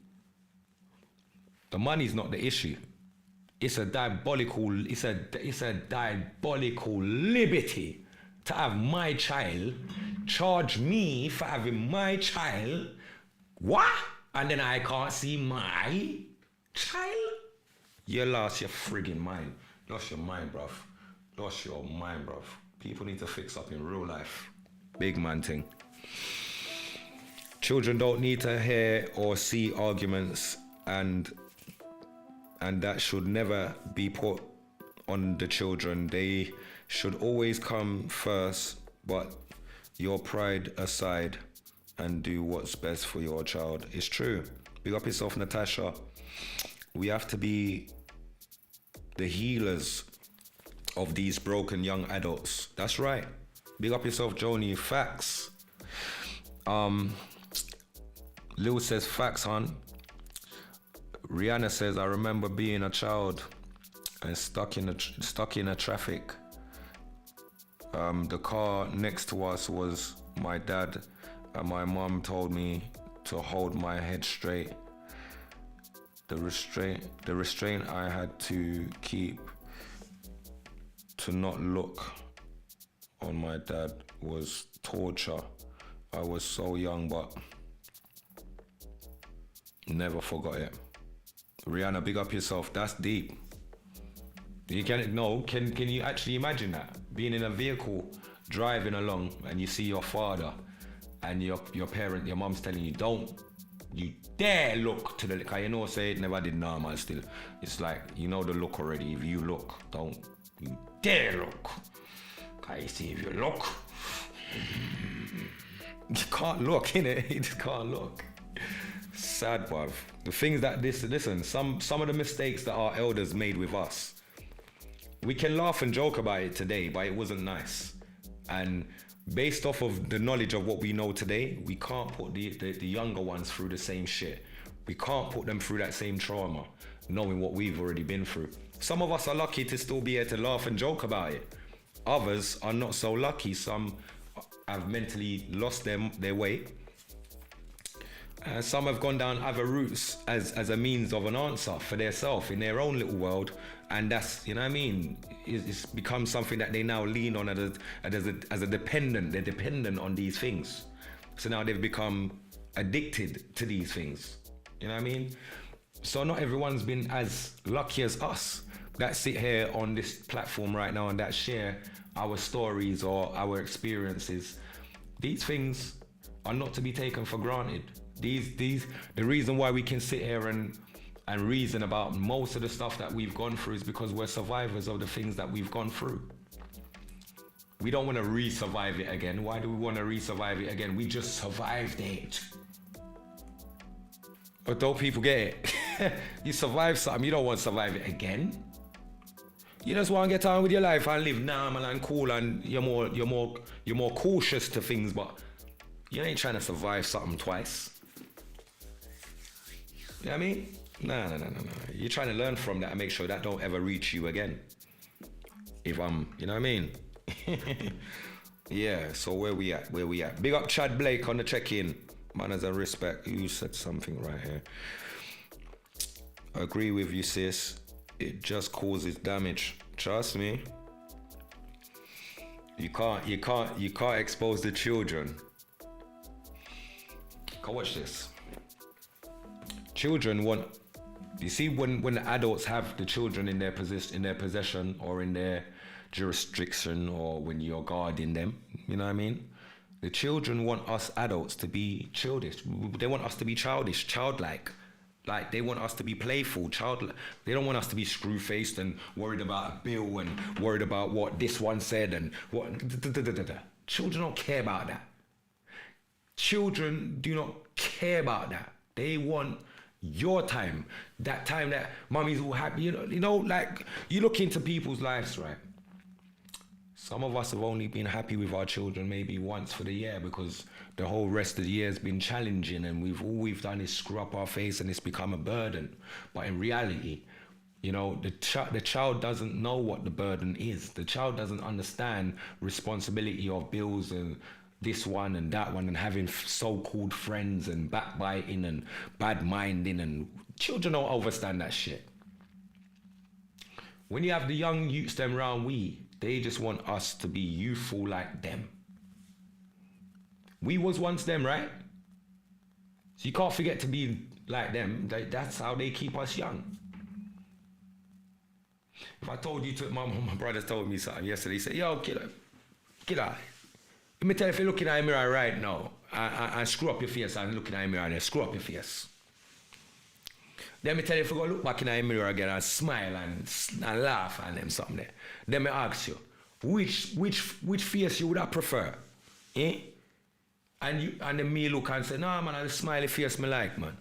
The money's not the issue. It's a diabolical liberty to have my child charge me for having my child. What? And then I can't see my child? You lost your friggin' mind. Lost your mind, bruv. Lost your mind, bruv. People need to fix up in real life. Big man thing. Children don't need to hear or see arguments, and that should never be put on the children. They should always come first, but your pride aside, and do what's best for your child. It's true. Big up yourself, Natasha. We have to be the healers of these broken young adults. That's right. Big up yourself, Joni. Facts. Lil says, facts, hon. Rihanna says, I remember being a child and stuck in a traffic. The car next to us was my dad, and my mom told me to hold my head straight. The restraint I had to keep to not look on my dad was torture. I was so young, but never forgot it. Rihanna, big up yourself. That's deep. Can you actually imagine that? Being in a vehicle, driving along, and you see your father and your parent, your mom's telling you, don't you dare look to the, cause you know, say it never did normal still. It's like, you know the look already. If you look, don't you dare look. Cause you see, if you look, you can't look, innit? You just can't look. Sad, bruv. The things that listen, some of the mistakes that our elders made with us, we can laugh and joke about it today, but it wasn't nice. And based off of the knowledge of what we know today, we can't put the younger ones through the same shit. We can't put them through that same trauma, knowing what we've already been through. Some of us are lucky to still be able to laugh and joke about it. Others are not so lucky. Some have mentally lost their way. Some have gone down other routes as a means of an answer for themselves in their own little world, and that's, you know what I mean, it's become something that they now lean on as a dependent. They're dependent on these things, so now they've become addicted to these things. You know what I mean? So not everyone's been as lucky as us that sit here on this platform right now and that share our stories or our experiences. These things are not to be taken for granted. The reason why we can sit here and reason about most of the stuff that we've gone through is because we're survivors of the things that we've gone through. We don't want to re-survive it again. Why do we want to re-survive it again? We just survived it. But don't people get it? You survive something, you don't want to survive it again. You just want to get on with your life and live normal and cool, and you're more cautious to things, but you ain't trying to survive something twice. You know what I mean? No. You're trying to learn from that and make sure that don't ever reach you again. You know what I mean? Yeah, so where we at? Big up Chad Blake on the check-in. Manners and respect. You said something right here. Agree with you, sis. It just causes damage. Trust me. You can't expose the children. Go watch this. Children want. You see, when the adults have the children in their possession or in their jurisdiction, or when you're guarding them, you know what I mean? The children want us adults to be childish. They want us to be childish, childlike. Like, they want us to be playful, childlike. They don't want us to be screw-faced and worried about a bill and worried about what this one said and what. Children don't care about that. Children do not care about that. They want your time, that time that mommy's all happy. You know, like, you look into people's lives, right? Some of us have only been happy with our children maybe once for the year because the whole rest of the year has been challenging, and all we've done is screw up our face and it's become a burden. But in reality, you know, the child doesn't know what the burden is. The child doesn't understand responsibility of bills and this one and that one and having so-called friends and backbiting and bad minding, and children don't understand that shit. When you have the young youths them round they just want us to be youthful like them. We was once them, right? So you can't forget to be like them. That's how they keep us young. If I told you to, my brother told me something yesterday, he said, yo, kiddo, let me tell you, if you're looking at a mirror right now, and screw up your face and looking at a mirror and screw up your face. Let me tell you, if you go look back in the mirror again and smile and laugh and them something there. Then me ask you, which face you would have prefer? Eh? And then me look and say, nah man, the smiley face me like, man.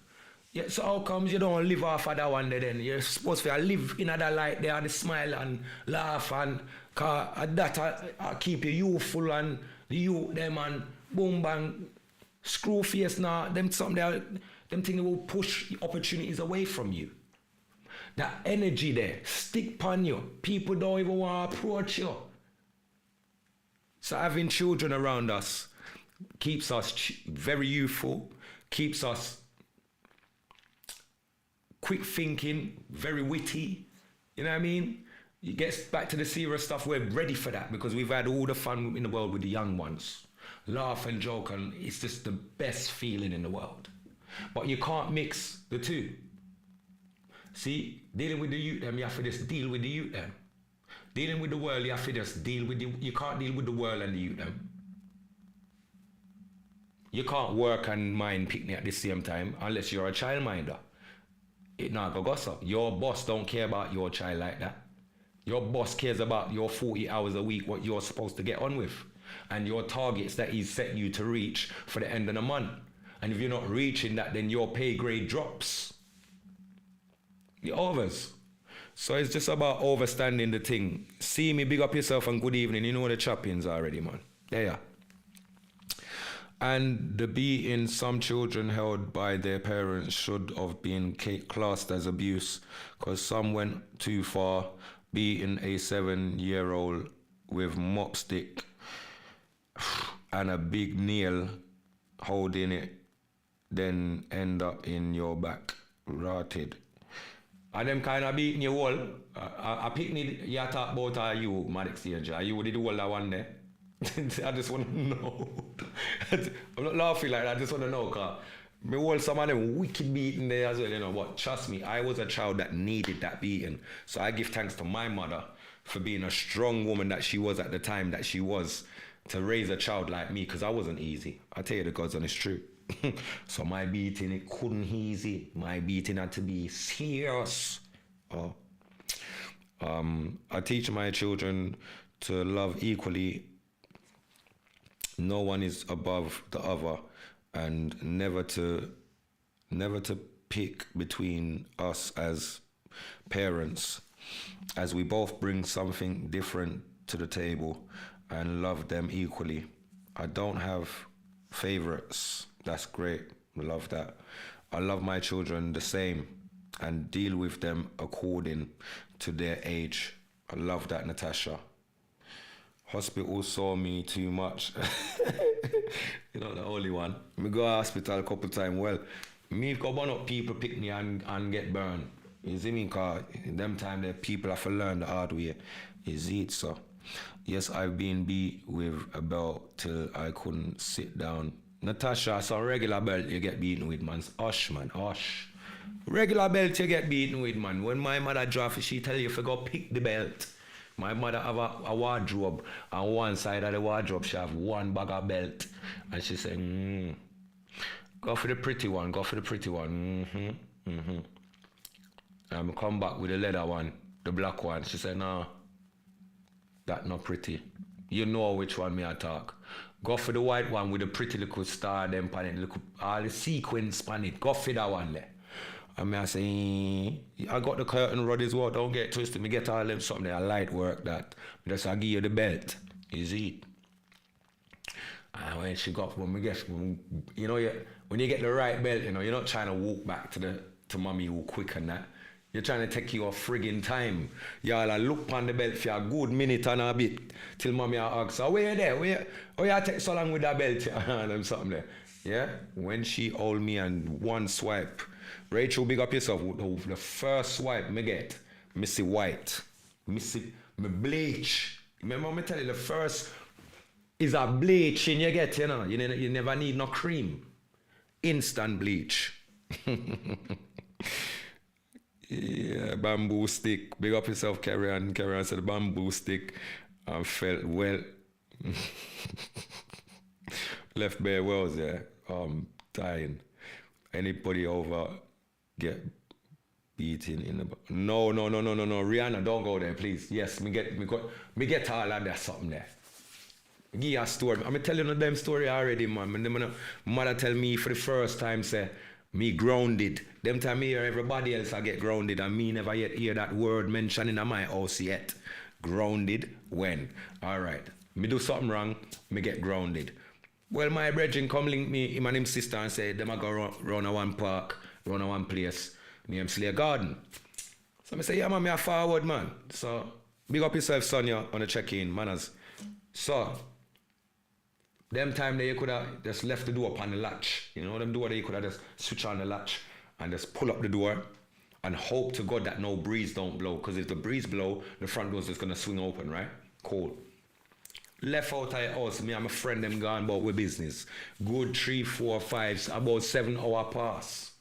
Yeah, so how comes you don't live off of that one day then? You're supposed to live in that light there, the smile and laugh, and that I keep you youthful, and the youth them and boom bang, screw face now, them something there. Them things will push opportunities away from you. That energy there, stick upon you. People don't even want to approach you. So having children around us keeps us very youthful, keeps us quick thinking, very witty. You know what I mean? It gets back to the serious stuff. We're ready for that because we've had all the fun in the world with the young ones. Laugh and joke, and it's just the best feeling in the world. But you can't mix the two. See, dealing with the youth them, you have to just deal with the youth them. Dealing with the world, you have to just deal with you can't deal with the world and the youth them. You can't work and mind picnic at the same time unless you're a childminder. It not go so. Your boss don't care about your child like that. Your boss cares about your 40 hours a week, what you're supposed to get on with, and your targets that he's set you to reach for the end of the month. And if you're not reaching that, then your pay grade drops. The overs. So it's just about overstanding the thing. See me, big up yourself and good evening. You know the choppings already, man. There you are. And the beating some children held by their parents should have been classed as abuse, because some went too far, beating a 7-year-old with mop stick and a big nail holding it, then end up in your back, rotted. And them kind of beating you all. I picnic you talk about you, Maddox Angel. You did all that one there. I just want to know. I'm not laughing like that, I just want to know, because me hold some of them wicked beating there as well, you know. But trust me, I was a child that needed that beating. So I give thanks to my mother for being a strong woman that she was at the time that she was, to raise a child like me, because I wasn't easy. I tell you the God's honest truth. So my beating, it couldn't easy. My beating had to be serious. I teach my children to love equally. No one is above the other, and never to pick between us as parents, as we both bring something different to the table, and love them equally. I don't have favorites. That's great. I love that. I love my children the same and deal with them according to their age. I love that, Natasha. Hospital saw me too much. You're not the only one. Me go to hospital a couple times. Well, me go burn up people pick me and get burned. You see me? Because in them time the people have to learn the hard way. You see it, so. Yes, I've been beat with a belt till I couldn't sit down. Natasha, so regular belt you get beaten with, man. Hush, man, hush. Regular belt you get beaten with, man. When my mother drop, she tell you if you go pick the belt. My mother have a wardrobe. On one side of the wardrobe, she have one bag of belt. And she say, go for the pretty one, go for the pretty one. And I come back with the leather one, the black one. She said, no, that not pretty. You know which one me I talk. Go for the white one with the pretty little star, them pan it, little, all the sequins pan it. Go for that one there. And me I say, I got the curtain rod as well, don't get twisted. Me get all them something there, light work that. Just I give you the belt, is it? And when she got, when you get the right belt, you know, you're not trying to walk back to mommy all quick and that. You're trying to take your friggin' time. Y'all look on the belt for a good minute and a bit till mommy asks, oh, where you there? Oh, you take so long with that belt? And something there. Yeah? When she hold me and one swipe, Rachel, big up yourself. The first swipe me get, me see white. Me bleach. Remember me tell you, the first is a bleaching you get, you know. You never need no cream. Instant bleach. Yeah, bamboo stick. Big up yourself, Carrion. Carrion said bamboo stick. I felt well. Left bare wells, yeah. Dying. Anybody over get beaten in the... No. Rihanna, don't go there, please. Yes, me get all of that something there. Give you a story. I'm telling you them story already, man. My mother tell me for the first time, say, me grounded. Them time me hear everybody else I get grounded and me never yet hear that word mentioned in my house yet. Grounded when? All right. Me do something wrong, me get grounded. Well, my brethren come link me, him and him sister, and say, them I go run a one park, run a one place, named Slay Garden. So I say, yeah, man, me a forward, man. So, big up yourself, Sonia, on the check-in, manners. So, them time there you could have just left the door upon the latch. You know them door there you could have just switch on the latch and just pull up the door and hope to God that no breeze don't blow. Because if the breeze blow, the front door's just gonna swing open, right? Cool. Left out of the house, me and my friend them gone about with business. Good 3, 4, 5, about 7 hour pass.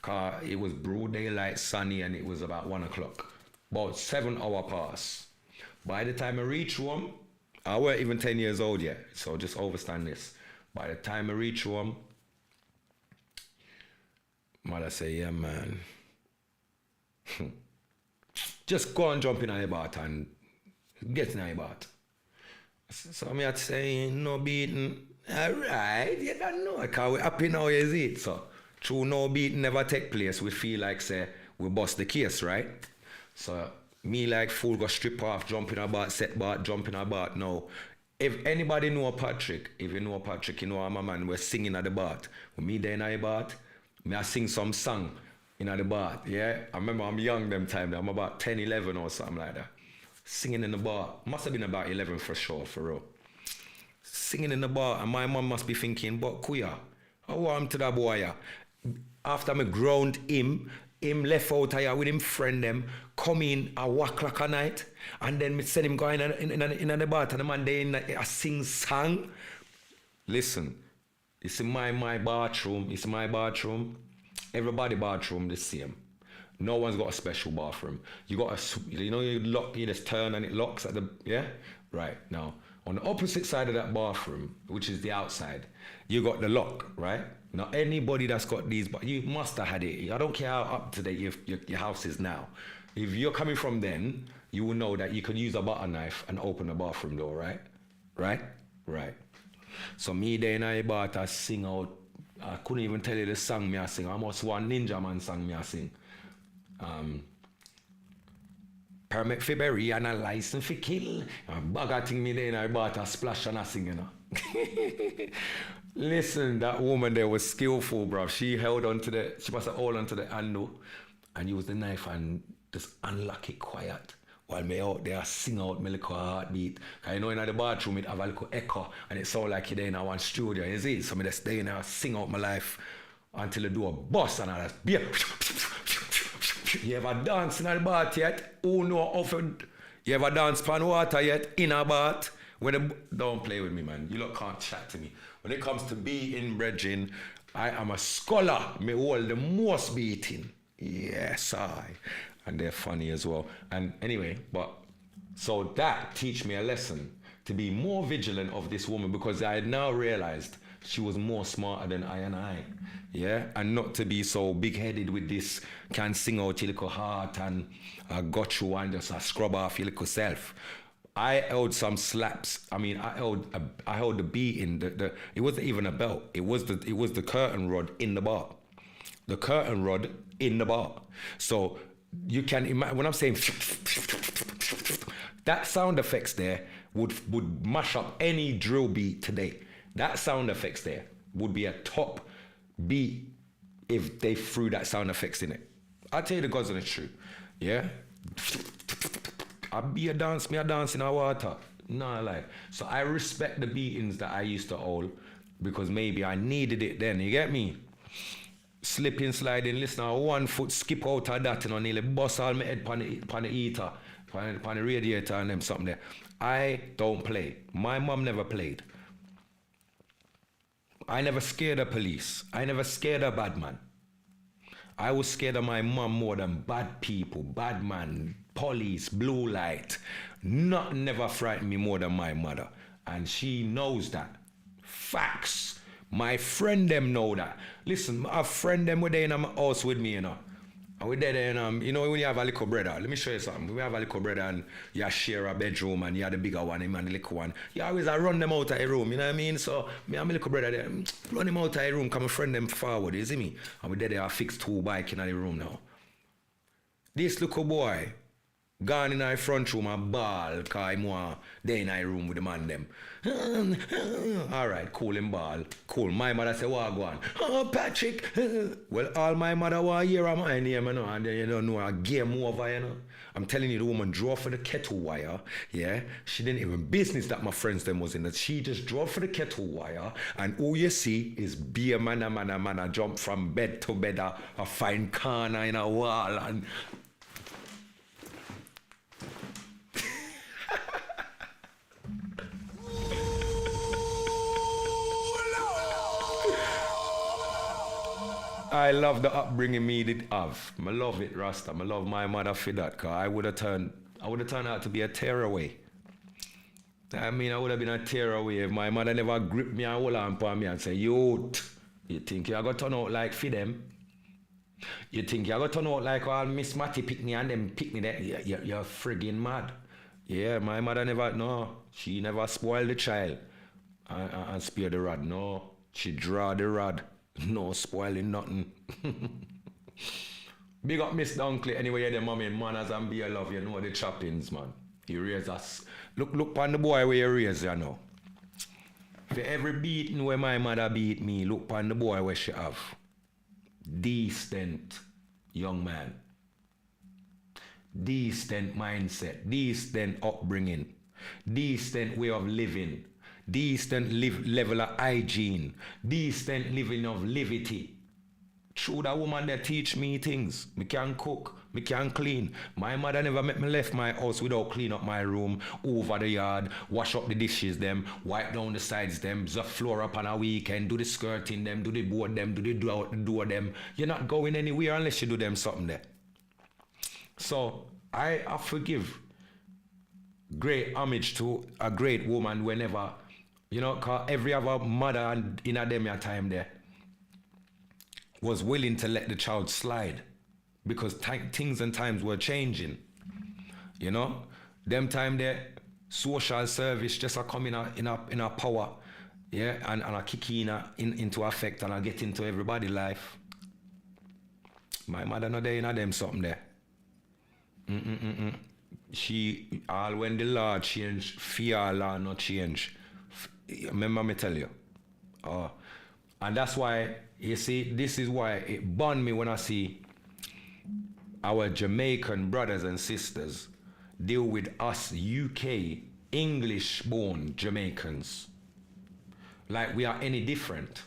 Cause it was broad daylight, sunny, and it was about 1 o'clock. About 7 hour pass. By the time I reach home, I weren't even 10 years old yet, so just understand this. By the time I reach home, mother say, yeah, man. Just go and jump in your bath and get in your bath. So me had to say, no beating. All right, you don't know, because we're happy now, is it? So, true, no beating never take place. We feel like, say, we bust the case, right? So, me like fool go strip off, jump in a bath, set bath, jump in a bath. Now, if anybody know Patrick, if you know Patrick, you know I'm a man, we're singing at the bath. When me there in the bath, me I sing some song in the bath, yeah? I remember I'm young them time, I'm about 10, 11 or something like that. Singing in the bar, must have been about 11 for sure, for real. Singing in the bar, and my mom must be thinking, but kuya, how warm to that boy? After me ground him left out here with him friend them, come in a walk like a night, and then me send him go in the bath, and the man there I sing song. Listen, it's in my bathroom, it's my bathroom. Everybody bathroom the same. No one's got a special bathroom. You lock, you just turn and it locks at the, yeah? Right, now, on the opposite side of that bathroom, which is the outside, you got the lock, right? Now, anybody that's got these, but you must have had it. I don't care how up to date your house is now. If you're coming from then, you will know that you can use a butter knife and open the bathroom door, right? Right. So me there in a bath, I sing out, I couldn't even tell you the song me I sing. Almost one Ninja Man song me I sing. Permit for bury and a license for kill. Bugger thing me there and I bought a splash and I sing, you know. Listen, that woman there was skillful, bro. She held on to she must have hold on to the handle and used the knife and just unlock it quiet. While me out there sing out my little heartbeat. Cause you know in the bathroom it have a little echo and it sound like you're there in one studio, you see? So me just stay in there sing out my life until the door bust and I just, yeah. You ever dance in the bath yet? Who know how You ever dance pan water yet? In a bath? Don't play with me, man. You lot can't chat to me. When it comes to beating, brethren, I am a scholar. Me hold the most beating. Yes, and they're funny as well. And anyway, so that teach me a lesson to be more vigilant of this woman, because I had now realized she was more smarter than I. Yeah, and not to be so big-headed with this, can sing out your little heart and got you and just scrub off your little self. I held some slaps. I mean, I held the beating. It wasn't even a belt. It was the curtain rod in the bar. The curtain rod in the bar. So you can imagine when I'm saying that sound effects there would mash up any drill beat today. That sound effects there would be a top beat if they threw that sound effects in it. I'll tell you the God's honest truth. Yeah? I dance in the water. No, like. So I respect the beatings that I used to hold because maybe I needed it then. You get me? Slipping, sliding, listen, 1 foot skip out of that and I nearly bust all my head on the heater, on the radiator and them something there. I don't play. My mom never played. I never scared of police. I never scared of bad man. I was scared of my mom more than bad people, bad man, police, blue light. Nothing never frightened me more than my mother. And she knows that. Facts. My friend them know that. Listen, a friend them were there in my house with me, you know. And we're there and, you know, when you have a little brother, let me show you something. We have a little brother and you share a bedroom and you have the bigger one, him and the little one. You always run them out of the room, you know what I mean? So, me and my little brother there, run him out of the room, come and friend them forward, you see me? And we're there, I fix 2 bikes in the room now. This little boy, gone in the front room and ball, because I'm there in the room with the man them. All right, cool him ball. Cool. My mother say, what go on? Oh, Patrick. Well, all my mother want to hear of my name, you know, and then you don't know, a game over, you know. I'm telling you, the woman drove for the kettle wire, yeah? She didn't even business that my friends them was in that. She just drove for the kettle wire, and all you see is be a man, jump from bed to bed, a fine corner in a wall, and I love the upbringing me did have. I love it, Rasta. I love my mother for that, cause I would have turned out to be a tearaway. I mean, I would have been a tearaway if my mother never gripped me and hold on for me and say, youth, you think you're going to turn out like for them? You think you're going to turn out like all Miss Matty pick me and them pick me there? You're friggin' mad. Yeah, my mother she never spoiled the child and spare the rod. No, she draw the rod. No spoiling nothing. Big up Miss Dunkley. Anyway, the mommy and manners and be a love, you know the choppings, man. He raised us. Look on the boy where you raise, you know. For every beating where my mother beat me, look on the boy where she have. Decent young man. Decent mindset. Decent upbringing. Decent way of living. Decent level of hygiene, decent living of levity. True, that woman that teach me things. Me can cook, me can clean. My mother never make me left my house without clean up my room, over the yard, wash up the dishes them, wipe down the sides them, the floor up on a weekend, do the skirting them, do the board them, do the door them. You're not going anywhere unless you do them something there. So I forgive great homage to a great woman whenever. You know, cause every other mother in a them time there was willing to let the child slide because things and times were changing. You know, them time there, social service just a come in a power, yeah, and a kick into effect and a get into everybody's life. My mother not there in a them something there. She all when the law change, fear law not change. Remember me tell you. And that's why, you see, this is why it burns me when I see our Jamaican brothers and sisters deal with us UK, English-born Jamaicans like we are any different.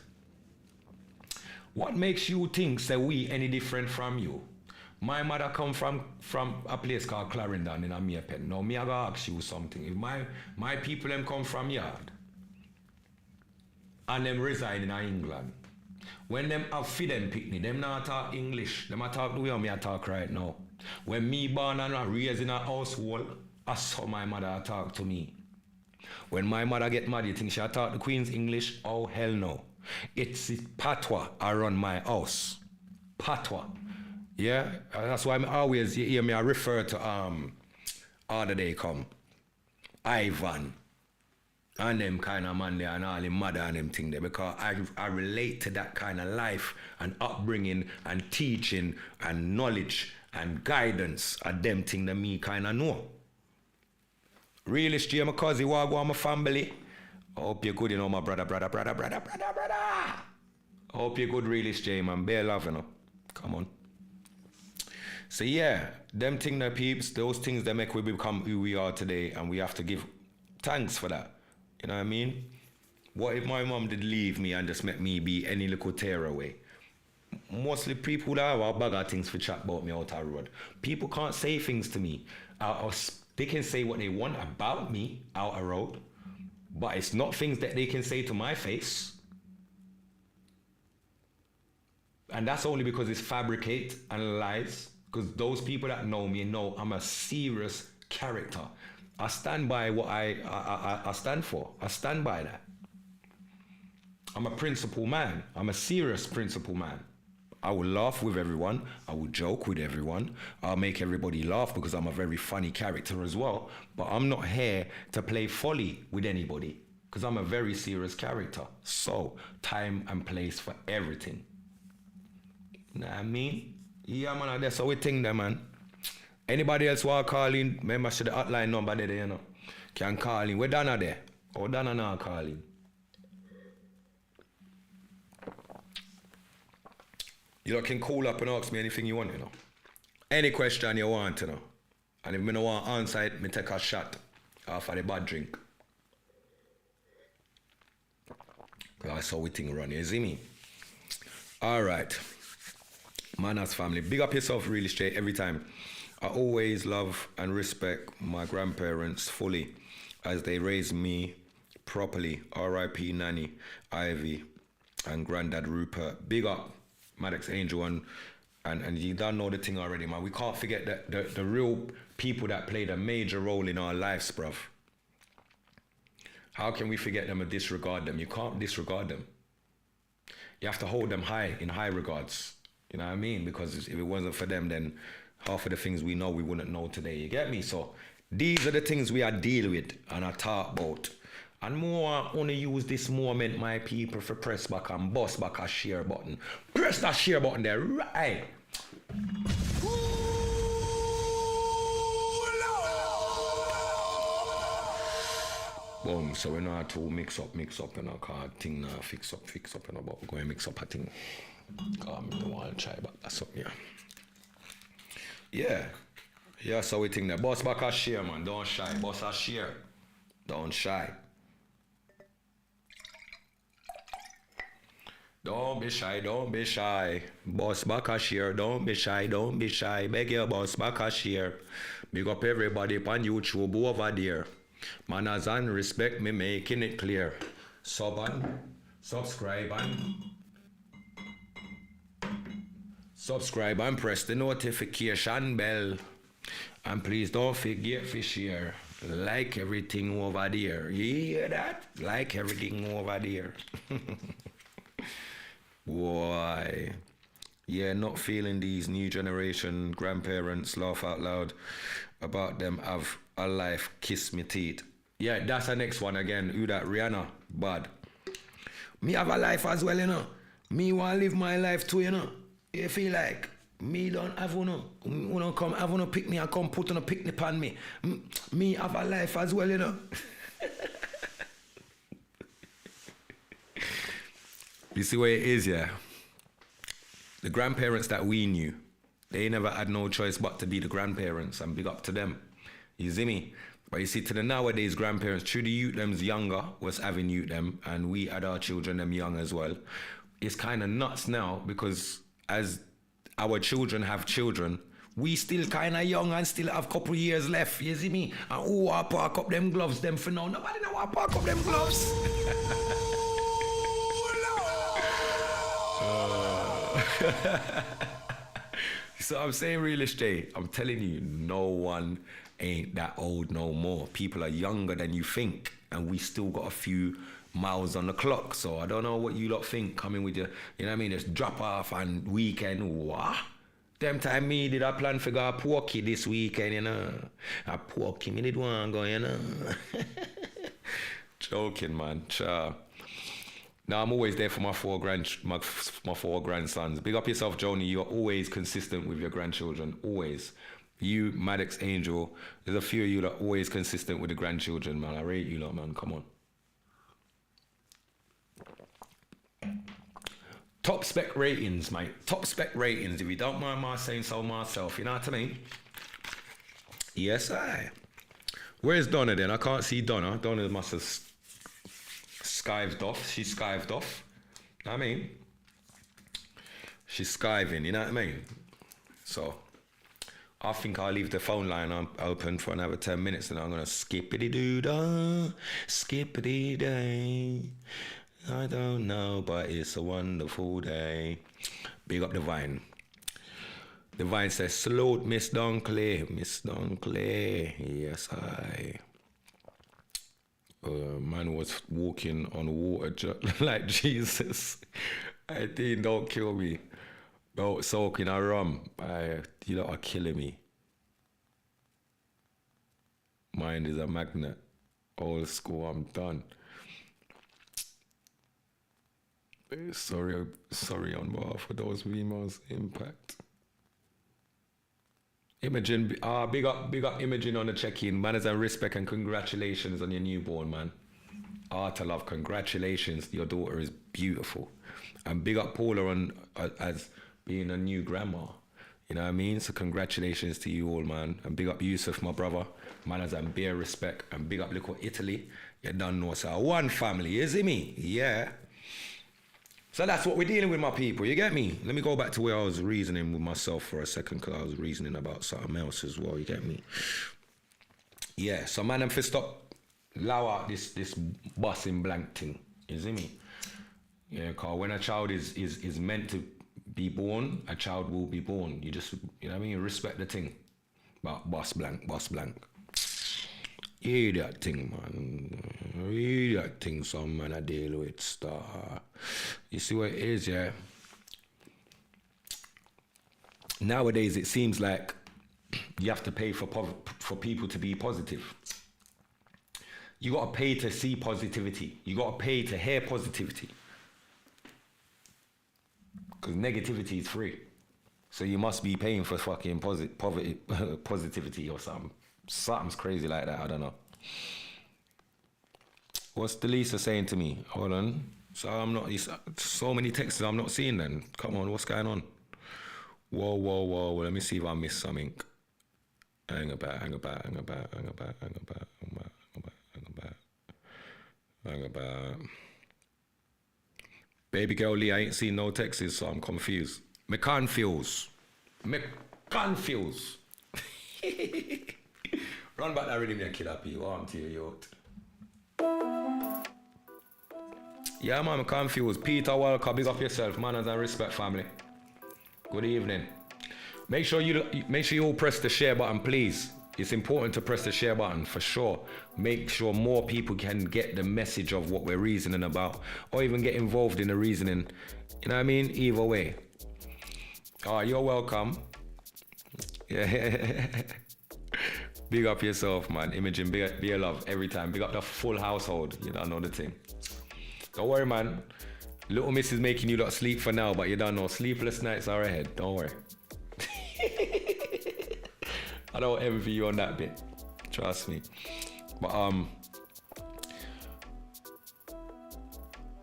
What makes you think that we any different from you? My mother come from a place called Clarendon in a Maypen. Now, me I gotta ask you something. If my people them come from yard and them reside in England, when them have feed them picnic, them not talk English. Them a talk the way me I talk right now. When me born and raised in a household, that's how my mother talk to me. When my mother get mad, you think she talk the Queen's English? Oh, hell no. It's patois around my house. Patois. Yeah? That's why I always, you hear me, I refer to, other day come, Ivan, and them kind of man there, and all the mother and them thing there, because I relate to that kind of life and upbringing and teaching and knowledge and guidance of them thing that me kind of know. Realist J, my cousin, my family. I hope you're good, you know, my brother. I hope you're good, Realist J, man. Bear love, you know. Come on. So yeah, them thing that peeps, those things that make we become who we are today, and we have to give thanks for that. You know what I mean? What if my mom did leave me and just make me be any little tearaway? Mostly people that have a bag of things for chat about me out the road. People can't say things to me. They can say what they want about me out the road, but it's not things that they can say to my face. And that's only because it's fabricate and lies. Because those people that know me know I'm a serious character. I stand by what I stand for. I stand by that. I'm a principled man. I'm a serious principled man. I will laugh with everyone. I will joke with everyone. I'll make everybody laugh because I'm a very funny character as well. But I'm not here to play folly with anybody because I'm a very serious character. So, time and place for everything. You know what I mean? Yeah, man, that's how we think there, man. Anybody else want to call in, remember the hotline number there, you know. Can call in. Where Dana there? Oh, Dana now call in. You know, can call up and ask me anything you want, you know. Any question you want, you know. And if me no want answer it, me take a shot off of the bad drink. That's how we think run, you see me? All right. Manners family, big up yourself really straight every time. I always love and respect my grandparents fully as they raised me properly. R.I.P. Nanny, Ivy, and Granddad Rupert. Big up Maddox Angel and you don't know the thing already, man. We can't forget that the real people that played a major role in our lives, bruv. How can we forget them or disregard them? You can't disregard them. You have to hold them high in high regards. You know what I mean? Because if it wasn't for them, then half of the things we know, we wouldn't know today. You get me? So these are the things we are deal with and I talk about. And more, I want to use this moment, my people, for press back and bust back a share button. Press that share button there, right? Boom, so we know how to mix up, you know, cause thing now fix up, you know, but we're going to mix up a thing. Cause I don't want to try, but that's up, yeah. Yeah, so we think that. Bust back a share, man, don't shy. Bust a share, don't shy. Don't be shy, don't be shy. Bust back a share, don't be shy, don't be shy. Beg you, bust back a share. Big up everybody on YouTube over there. Manners and respect me making it clear. Subscribe and press the notification bell. And please don't forget to share. Like everything over there. You hear that? Like everything over there. Boy. Yeah, not feeling these new generation grandparents laugh out loud about them have a life, kiss me teeth. Yeah, that's the next one again. Who that? Rihanna. Bad. Me have a life as well, you know. Me want to live my life too, you know. You feel like me don't have uno come have uno pick me and come put on a picnic on me. Me have a life as well, you know. You see where it is, yeah? The grandparents that we knew, they never had no choice but to be the grandparents, and big up to them. You see me? But you see, to the nowadays grandparents, true the youth them's younger, was having youth them, and we had our children them young as well. It's kind of nuts now because as our children have children, we still kind of young and still have couple years left. You see me? And who I park up them gloves them for now? Nobody know I park up them gloves. So I'm saying real estate, I'm telling you, no one ain't that old no more. People are younger than you think, and we still got a few miles on the clock. So I don't know what you lot think coming with your, you know what I mean, it's drop off and weekend. What? Them time me did I plan for go porky this weekend, you know. I porky me did one go, you know. Joking, man. Sure. Now I'm always there for my four grandsons. Big up yourself, Joni. You're always consistent with your grandchildren. Always. You, Maddox, Angel. There's a few of you that are always consistent with the grandchildren, man. I rate you lot, man. Come on. Top spec ratings, mate. Top spec ratings. If you don't mind my saying so myself, you know what I mean? Yes, I. Where's Donna then? I can't see Donna. Donna must have skived off. She skived off. You know what I mean? She's skiving, you know what I mean? So I think I'll leave the phone line open for another 10 minutes and I'm gonna skippity-doo-dah, skippity-day. I don't know, but it's a wonderful day. Big up the Vine. The Vine says, salute Miss Dunkley. Miss Dunkley. Yes, I. Man was walking on water like Jesus. I think, don't kill me. Don't soak in a rum. You lot are killing me. Mind is a magnet. Old school, I'm done. Sorry on behalf of those emails. Impact. Imogen, big up Imogen on the check-in. Manners and respect and congratulations on your newborn, man. Art of love, congratulations. Your daughter is beautiful. And big up Paula on as being a new grandma. You know what I mean? So congratulations to you all, man. And big up Yusuf, my brother. Manners and bare respect. And big up little Italy. You don't know, so one family, you see me? Yeah. So that's what we're dealing with, my people. You get me? Let me go back to where I was reasoning with myself for a second, because I was reasoning about something else as well. You get me? Yeah. So man, I'm for stop allow out this bossing blank thing. You see me? Yeah. Cause when a child is meant to be born, a child will be born. You just, you know what I mean? You respect the thing. But boss blank. Hear that thing, man. Hear that thing, some man I deal with, star. You see what it is, yeah? Nowadays, it seems like you have to pay for people to be positive. You got to pay to see positivity. You got to pay to hear positivity. Because negativity is free. So you must be paying for fucking positivity or something. Something's crazy like that, I don't know. What's Delisa saying to me? Hold on. So I'm not, so many texts I'm not seeing then. Come on, what's going on? Whoa. Let me see if I missed something. Hang about. Baby girl Lee, I ain't seen no texts, so I'm confused. Me confused. Run back that rhythm and kill up you. I'm to you, yeah, man, I'm confused. Peter Walker, big up yourself. Manners and respect, family. Good evening. Make sure you all press the share button, please. It's important to press the share button for sure. Make sure more people can get the message of what we're reasoning about, or even get involved in the reasoning. You know what I mean? Either way. Oh, you're welcome. Yeah. Big up yourself, man. Imogen, be a love every time. Big up the full household. You don't know the thing. Don't worry, man. Little Miss is making you lot sleep for now, but you don't know. Sleepless nights are ahead. Don't worry. I don't envy you on that bit. Trust me. But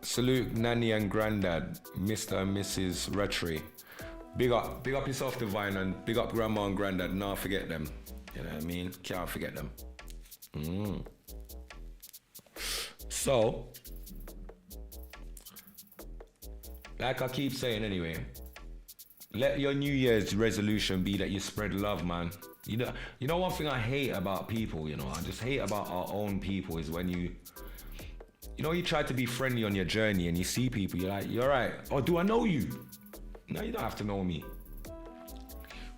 salute Nanny and Granddad, Mr. and Mrs. Retry. Big up yourself, Divine, and big up Grandma and Granddad. Nah, forget them. You know what I mean? Can't forget them. So, like I keep saying anyway, let your New Year's resolution be that you spread love, man. You know one thing I hate about people, I just hate about our own people is when you try to be friendly on your journey and you see people, you're like, you're right. Oh, do I know you? No, you don't have to know me.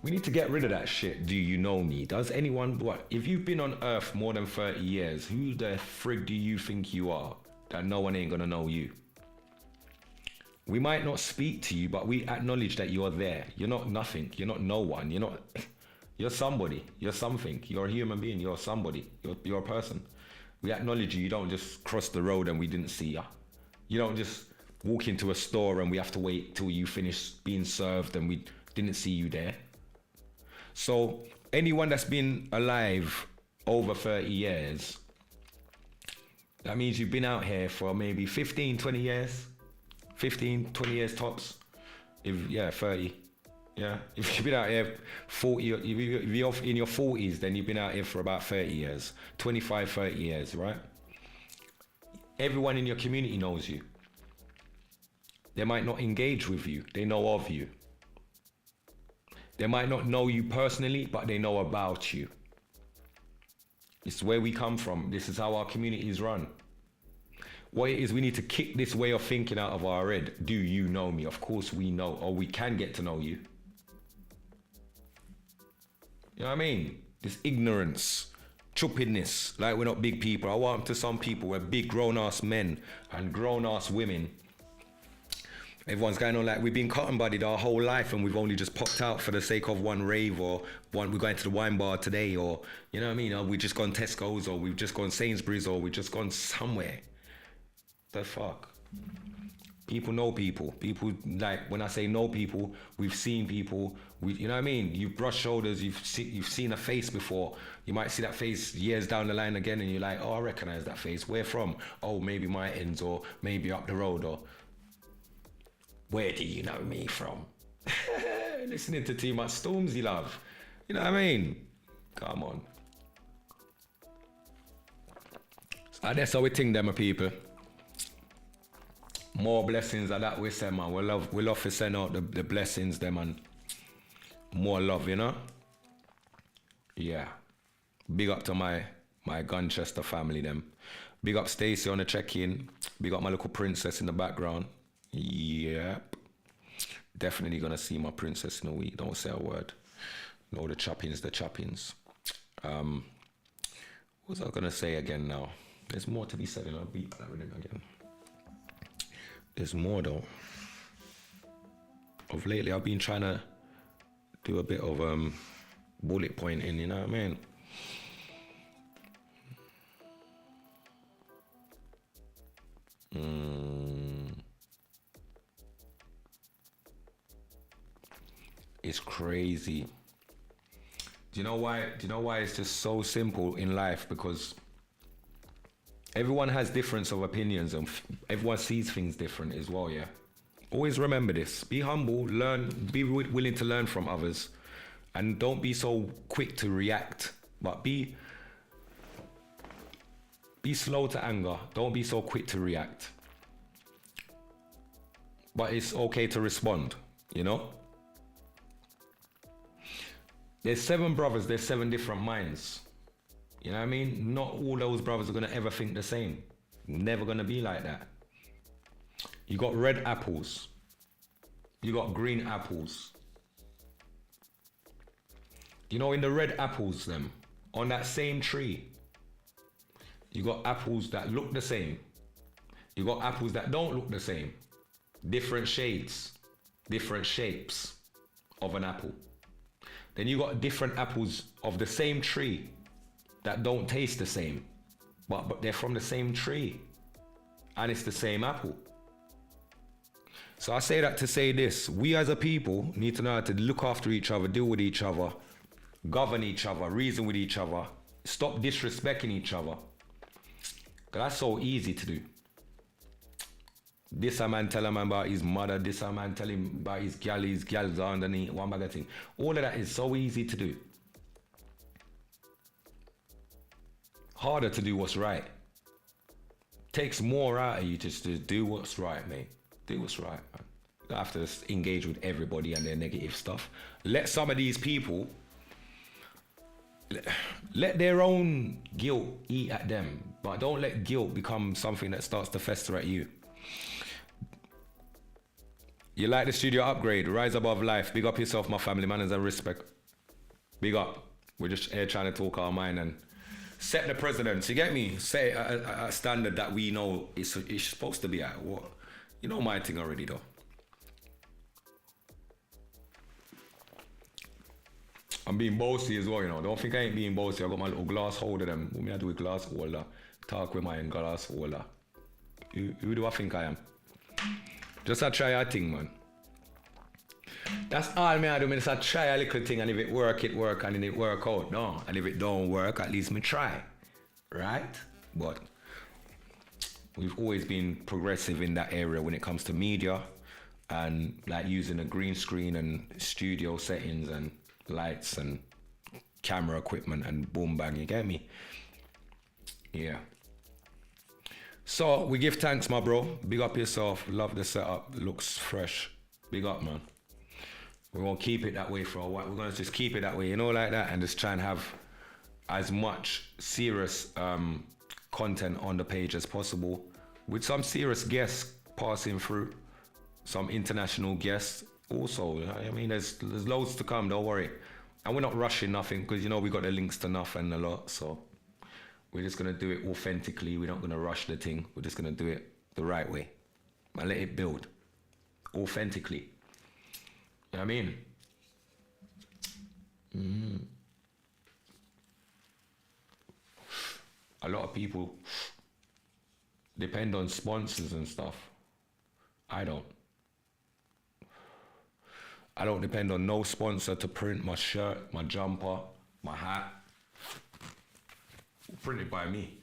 We need to get rid of that shit. Do you know me? Does anyone, if you've been on Earth more than 30 years, who the frig do you think you are that no one ain't gonna know you? We might not speak to you, but we acknowledge that you're there. You're not nothing. You're not no one. You're somebody. You're something. You're a human being. You're somebody. You're a person. We acknowledge you. You don't just cross the road and we didn't see you. You don't just walk into a store and we have to wait till you finish being served and we didn't see you there. So anyone that's been alive over 30 years, that means you've been out here for maybe 15, 20 years. 15, 20 years tops. 30. Yeah, if you've been out here 40, if you're in your 40s, then you've been out here for about 30 years, 25, 30 years, right? Everyone in your community knows you. They might not engage with you, they know of you. They might not know you personally, but they know about you. It's where we come from. This is how our communities run. What it is, we need to kick this way of thinking out of our head. Do you know me? Of course we know, or we can get to know you. You know what I mean? This ignorance, stupidness, like we're not big people. I want to some people, we're big grown-ass men and grown-ass women. Everyone's going on like we've been cotton-buddied our whole life and we've only just popped out for the sake of one rave or we're going to the wine bar today or, you know what I mean? Or we've just gone Tesco's or we've just gone Sainsbury's or we've just gone somewhere. The fuck? People know people. People, like, when I say know people, we've seen people. You know what I mean? You've brushed shoulders, you've seen a face before. You might see that face years down the line again and you're like, oh, I recognize that face. Where from? Oh, maybe my ends or maybe up the road or... Where do you know me from? Listening to too much Stormzy love. You know what I mean? Come on. So that's how we think them, people. More blessings of that we say, man. We love to send out the blessings, them, and more love, you know? Yeah. Big up to my Gunchester family, them. Big up Stacey on the check-in. Big up my little princess in the background. Yep. Definitely gonna see my princess in a week. Don't say a word. No, the choppings. What was I gonna say again now? There's more to be said, and I'll beat that rhythm again. There's more though. Of lately, I've been trying to do a bit of bullet pointing, you know what I mean? It's crazy. Do you know why? It's just so simple in life? Because everyone has difference of opinions and everyone sees things different as well, yeah? Always remember this. Be humble, learn, be willing to learn from others. And don't be so quick to react, but be slow to anger. Don't be so quick to react. But it's okay to respond, you know? There's 7 brothers, there's 7 different minds. You know what I mean? Not all those brothers are gonna ever think the same. Never gonna be like that. You got red apples. You got green apples. You know, in the red apples, them, on that same tree, you got apples that look the same. You got apples that don't look the same. Different shades, different shapes of an apple. Then you got different apples of the same tree that don't taste the same, but they're from the same tree and it's the same apple. So I say that to say this: we as a people need to know how to look after each other, deal with each other, govern each other, reason with each other, stop disrespecting each other. Because that's so easy to do. This a man tell a man about his mother, this a man tell him about his gals underneath, one bag of thing. All of that is so easy to do. Harder to do what's right. Takes more out of you just to do what's right, mate. Do what's right, man. don't have to just engage with everybody and their negative stuff. Let some of these people, let their own guilt eat at them, but don't let guilt become something that starts to fester at you. You like the studio upgrade, rise above life, big up yourself, my family, manners and respect. Big up. We're just here trying to talk our mind and set the precedence, you get me? Set a standard that we know it's supposed to be at. What? You know my thing already though. I'm being bossy as well, you know. Don't think I ain't being bossy. I got my little glass holder them. What me I do with glass holder? Talk with my glass holder. Who do I think I am? Just a try a thing, man. That's all me I do. Me just a try a little thing, and if it work, it work, and if it work out, no. And if it don't work, at least me try, right? But we've always been progressive in that area when it comes to media, and like using a green screen and studio settings and lights and camera equipment and boom bang. You get me? Yeah. So we give thanks, my bro. Big up yourself. Love the setup. Looks fresh. Big up, man. We're gonna keep it that way for a while. We're gonna just keep it that way, you know, like that, and just try and have as much serious content on the page as possible, with some serious guests passing through, some international guests also. I mean, there's loads to come. Don't worry, and we're not rushing nothing because you know we got the links to nothing a lot, so. We're just gonna do it authentically. We're not gonna rush the thing. We're just gonna do it the right way. And let it build authentically. You know what I mean? A lot of people depend on sponsors and stuff. I don't. I don't depend on no sponsor to print my shirt, my jumper, my hat. Printed by me.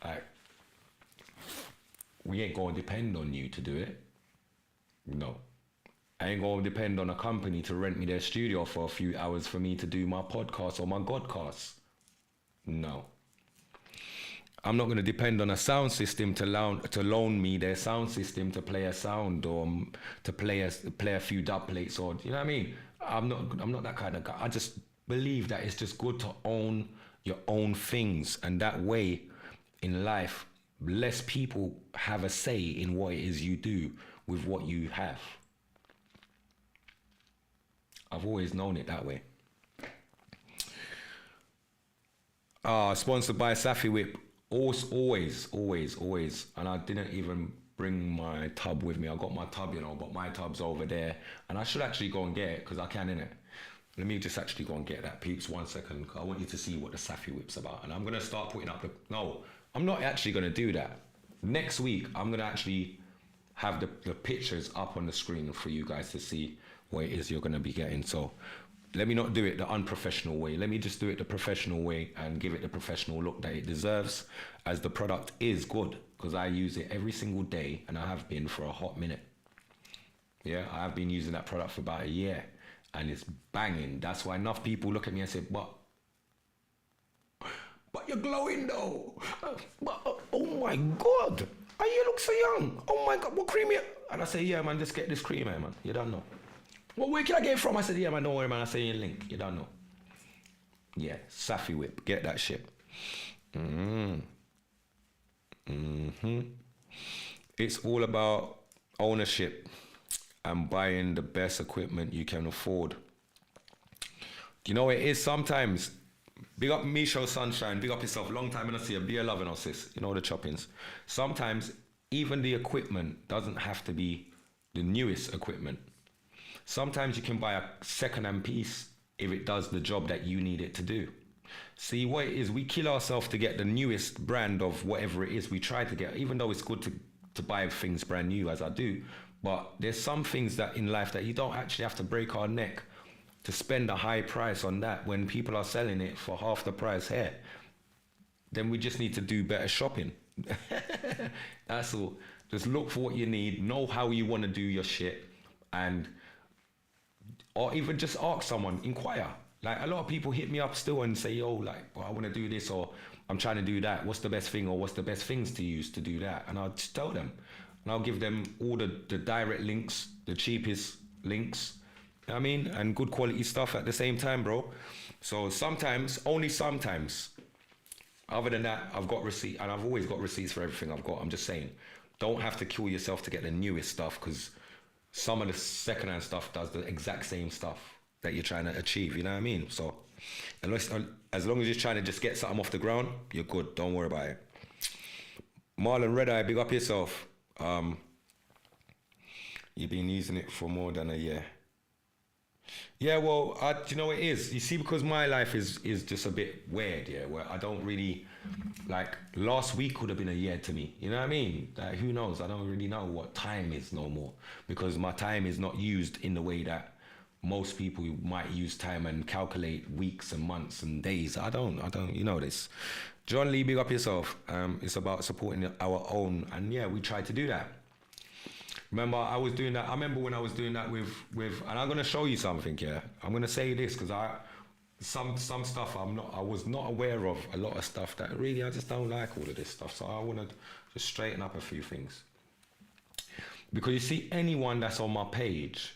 Like, we ain't gonna depend on you to do it. No. I ain't gonna depend on a company to rent me their studio for a few hours for me to do my podcast or my Godcast. No. I'm not gonna depend on a sound system to loan me their sound system to play a sound or to play a few dub plates, or you know what I mean? I'm not that kind of guy. I just believe that it's just good to own your own things, and that way in life less people have a say in what it is you do with what you have. I've always known it that way. Sponsored by Safi Whip. Always. And I didn't even bring my tub with me. I got my tub, you know, but my tub's over there, and I should actually go and get it because I can, innit? Let me just actually go and get that, peeps, 1 second. I want you to see what the Safi Whip's about. And I'm going to start putting up no, I'm not actually going to do that. Next week, I'm going to actually have the pictures up on the screen for you guys to see what it is you're going to be getting. So let me not do it the unprofessional way. Let me just do it the professional way and give it the professional look that it deserves, as the product is good, because I use it every single day, and I have been for a hot minute. Yeah, I have been using that product for about a year. And it's banging. That's why enough people look at me and say, but you're glowing though. Oh my God. You look so young. Oh my God, what cream you? And I say, yeah, man, just get this cream here, man. You don't know. Well, where can I get it from? I said, yeah, man, don't worry, man. I say, link. You don't know. Yeah, Safi Whip. Get that shit. It's all about ownership and buying the best equipment you can afford. You know, it is sometimes. Big up Misho Sunshine, big up yourself. Long time I don't see a beer loving us, sis. You know the choppings. Sometimes even the equipment doesn't have to be the newest equipment. Sometimes you can buy a second-hand piece if it does the job that you need it to do. See, what it is, we kill ourselves to get the newest brand of whatever it is we try to get, even though it's good to buy things brand new, as I do. But there's some things that in life that you don't actually have to break our neck to spend a high price on that when people are selling it for half the price here. Then we just need to do better shopping. That's all. Just look for what you need, know how you want to do your shit, or even just ask someone, inquire. Like, a lot of people hit me up still and say, yo, like, well, I want to do this, or I'm trying to do that. What's the best thing, or what's the best things to use to do that? And I'll just tell them. and I'll give them all the direct links, the cheapest links, you know what I mean, and good quality stuff at the same time, bro. So sometimes, only sometimes, other than that, I've got receipt, and I've always got receipts for everything I've got. I'm just saying, don't have to kill yourself to get the newest stuff, because some of the secondhand stuff does the exact same stuff that you're trying to achieve, you know what I mean? So as long as you're trying to just get something off the ground, you're good, don't worry about it. Marlon Red Eye, big up yourself. You've been using it for more than a year. Yeah, well, do you know what it is? You see, because my life is just a bit weird, yeah, where I don't really, like, last week could have been a year to me, you know what I mean? Like, who knows? I don't really know what time is no more, because my time is not used in the way that most people might use time and calculate weeks and months and days. I don't, you know this. John Lee, big up yourself. It's about supporting our own, and yeah, we try to do that. Remember, I was doing that. I remember when I was doing that with, and I'm gonna show you something. Yeah, I'm gonna say this because some stuff I was not aware of. A lot of stuff that really I just don't like all of this stuff. So I want to just straighten up a few things. Because you see, anyone that's on my page,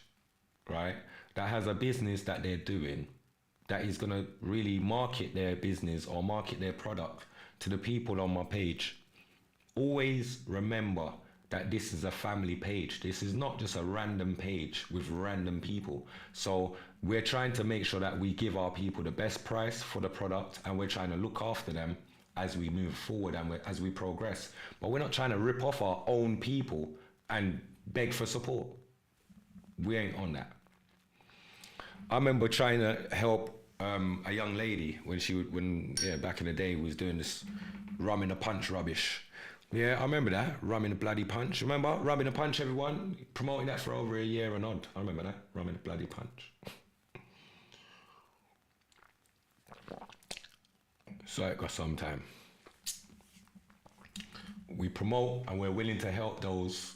right, that has a business that they're doing, that is gonna really market their business or market their product to the people on my page, always remember that this is a family page. This is not just a random page with random people. So we're trying to make sure that we give our people the best price for the product, and we're trying to look after them as we move forward and as we progress. But we're not trying to rip off our own people and beg for support. We ain't on that. I remember trying to help a young lady when back in the day, we was doing this rum in a punch rubbish. Yeah, I remember that, rum in a bloody punch. Remember, rum in a punch, everyone? Promoting that for over a year and odd. I remember that, rum in a bloody punch. So it got some time. We promote and we're willing to help those.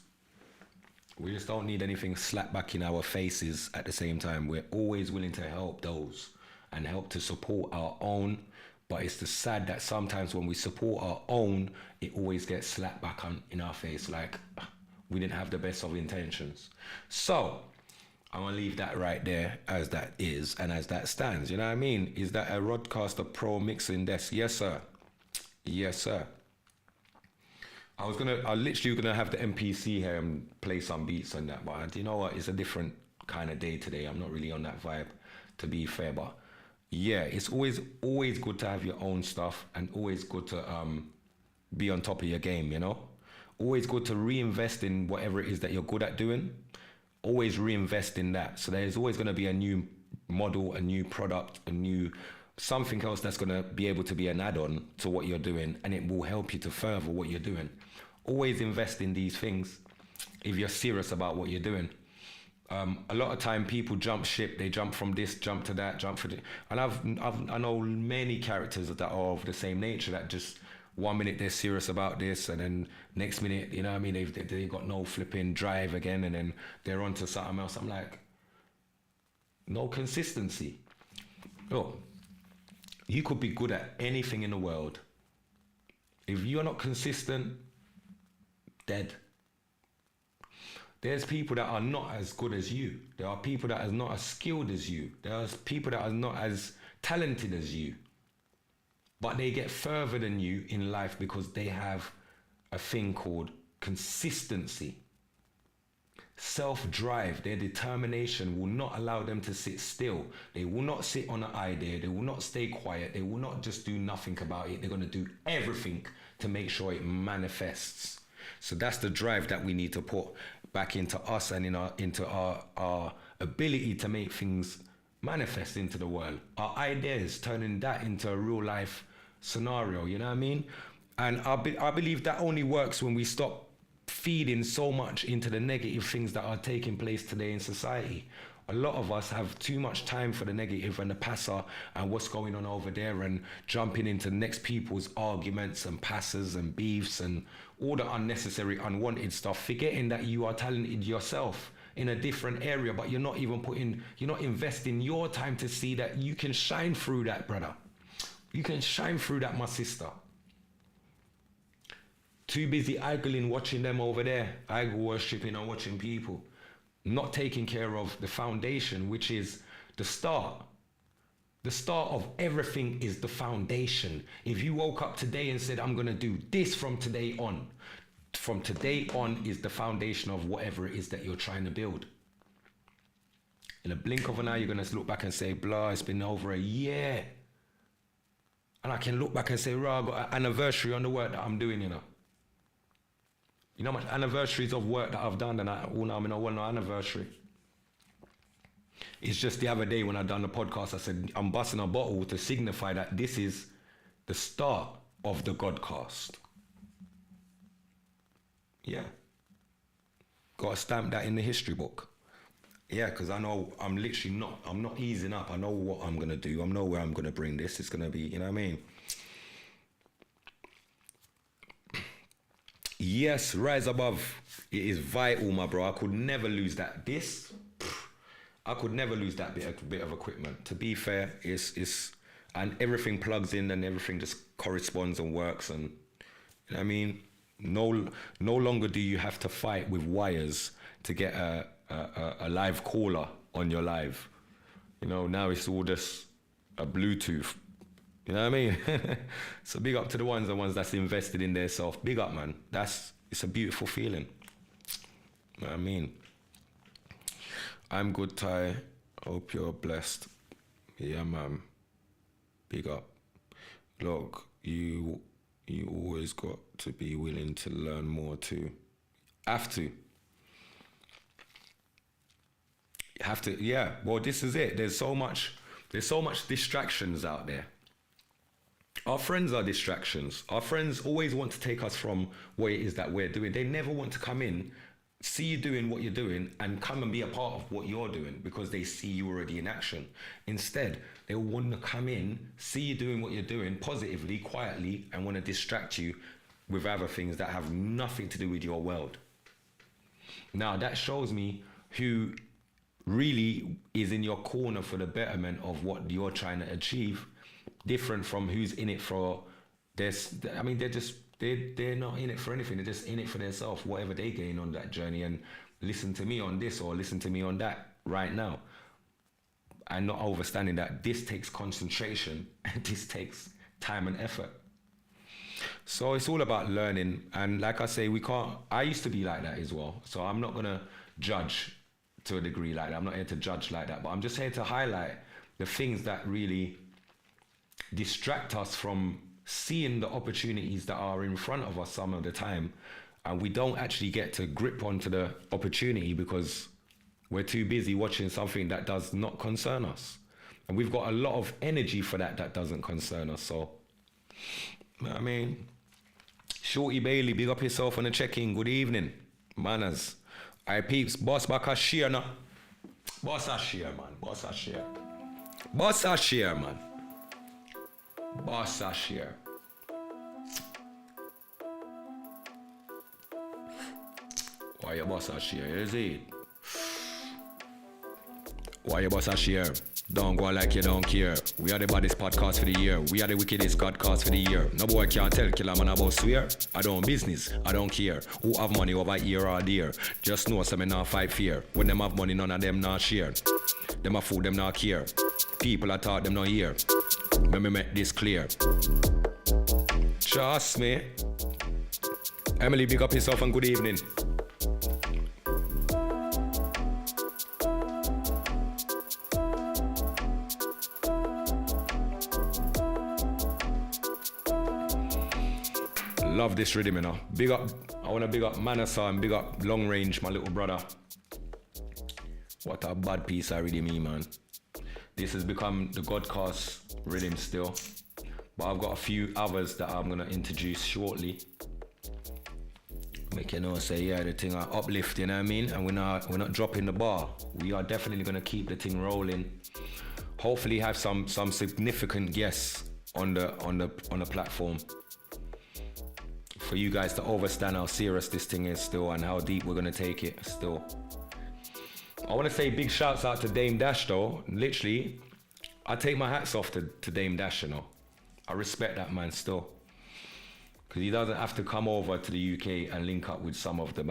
We just don't need anything slapped back in our faces at the same time. We're always willing to help those and help to support our own. But it's the sad that sometimes when we support our own, it always gets slapped back in our face, like we didn't have the best of intentions. So I'm gonna leave that right there as that is and as that stands. You know what I mean? Is that a Rodcaster Pro mixing desk? Yes, sir. Yes, sir. I literally gonna have the MPC here and play some beats on that, but you know what? It's a different kind of day today. I'm not really on that vibe, to be fair, but yeah, it's always good to have your own stuff, and always good to be on top of your game, you know? Always good to reinvest in whatever it is that you're good at doing. Always reinvest in that. So there's always going to be a new model, a new product, a new something else that's going to be able to be an add-on to what you're doing, and it will help you to further what you're doing. Always invest in these things if you're serious about what you're doing. A lot of time people jump ship, they jump from this, jump to that, jump for this. And I know many characters that are of the same nature, that just 1 minute they're serious about this, and then next minute, you know what I mean, they've got no flipping drive again, and then they're on to something else. I'm like, no consistency. Look, you could be good at anything in the world. If you're not consistent, dead. There's people that are not as good as you. There are people that are not as skilled as you. There's people that are not as talented as you. But they get further than you in life because they have a thing called consistency. Self-drive, their determination will not allow them to sit still. They will not sit on an idea. They will not stay quiet. They will not just do nothing about it. They're going to do everything to make sure it manifests. So that's the drive that we need to put back into us and into our ability to make things manifest into the world. Our ideas, turning that into a real life scenario, you know what I mean? And I believe that only works when we stop feeding so much into the negative things that are taking place today in society. A lot of us have too much time for the negative and the passer and what's going on over there, and jumping into next people's arguments and passes and beefs and all the unnecessary, unwanted stuff, forgetting that you are talented yourself in a different area, but you're not investing your time to see that you can shine through that, brother. You can shine through that, my sister. Too busy idling, watching them over there, idol worshipping and watching people, not taking care of the foundation, which is the start. The start of everything is the foundation. If you woke up today and said, I'm going to do this from today on is the foundation of whatever it is that you're trying to build. In a blink of an eye, you're going to look back and say, blah, it's been over a year. And I can look back and say, rah, I got an anniversary on the work that I'm doing, you know. You know how much anniversaries of work that I've done, and I want no anniversary. It's just the other day when I done the podcast, I said, I'm busting a bottle to signify that this is the start of the Godcast. Yeah. Got to stamp that in the history book. Yeah, because I know I'm not easing up. I know what I'm going to do. I know where I'm going to bring this. It's going to be, you know what I mean? Yes, rise above. It is vital, my bro. I could never lose that. I could never lose that bit of equipment. To be fair, it's and everything plugs in and everything just corresponds and works. And you know what I mean, no longer do you have to fight with wires to get a live caller on your live. You know, now it's all just a Bluetooth. You know what I mean? So big up to the ones that's invested in their self. Big up, man. It's a beautiful feeling. You know what I mean? I'm good, Ty. Hope you're blessed. Yeah, man. Big up. Look, you always got to be willing to learn more too. Have to. Have to, yeah. Well, this is it. There's so much distractions out there. Our friends are distractions. Our friends always want to take us from what it is that we're doing. They never want to come in, see you doing what you're doing, and come and be a part of what you're doing because they see you already in action. Instead, they want to come in, see you doing what you're doing positively, quietly, and want to distract you with other things that have nothing to do with your world. Now, that shows me who really is in your corner for the betterment of what you're trying to achieve, different from who's in it for this. I mean, they're not in it for anything. They're just in it for themselves, whatever they gain on that journey, and listen to me on this or listen to me on that right now. And not understanding that this takes concentration and this takes time and effort. So it's all about learning. And like I say, I used to be like that as well. So I'm not gonna judge to a degree like that. I'm not here to judge like that, but I'm just here to highlight the things that really distract us from seeing the opportunities that are in front of us some of the time, and we don't actually get to grip onto the opportunity because we're too busy watching something that does not concern us, and we've got a lot of energy for that doesn't concern us. So I mean, Shorty Bailey, big up yourself on the check-in. Good evening, manners. I peeps, boss back a share now. Boss a share, man. Boss a share. Boss a share, man. Boss a share. Why your boss a share? Is it? Why your boss a share? Don't go like you don't care. We are the baddest podcast for the year. We are the wickedest Godcast for the year. No boy can't tell killer man about swear. I don't business, I don't care. Who have money over here or there? Just know some not fight fear. When them have money, none of them not share. Them a fool, them not care. People I thought them not hear. Let me make this clear. Trust me. Emily, big up yourself and good evening. Love this rhythm, you know. Big up, I want to big up Manasa and big up Long Range, my little brother. What a bad piece of rhythm, man. This has become the Godcast rhythm still. But I've got a few others that I'm going to introduce shortly. Make you know, say, yeah, the thing are uplift, you know what I mean? And we're not dropping the bar. We are definitely going to keep the thing rolling. Hopefully have some significant guests on the platform, for you guys to understand how serious this thing is still and how deep we're going to take it still. I want to say big shouts out to Dame Dash though. Literally, I take my hats off to Dame Dash, you know. I respect that man still. Because he doesn't have to come over to the UK and link up with some of them,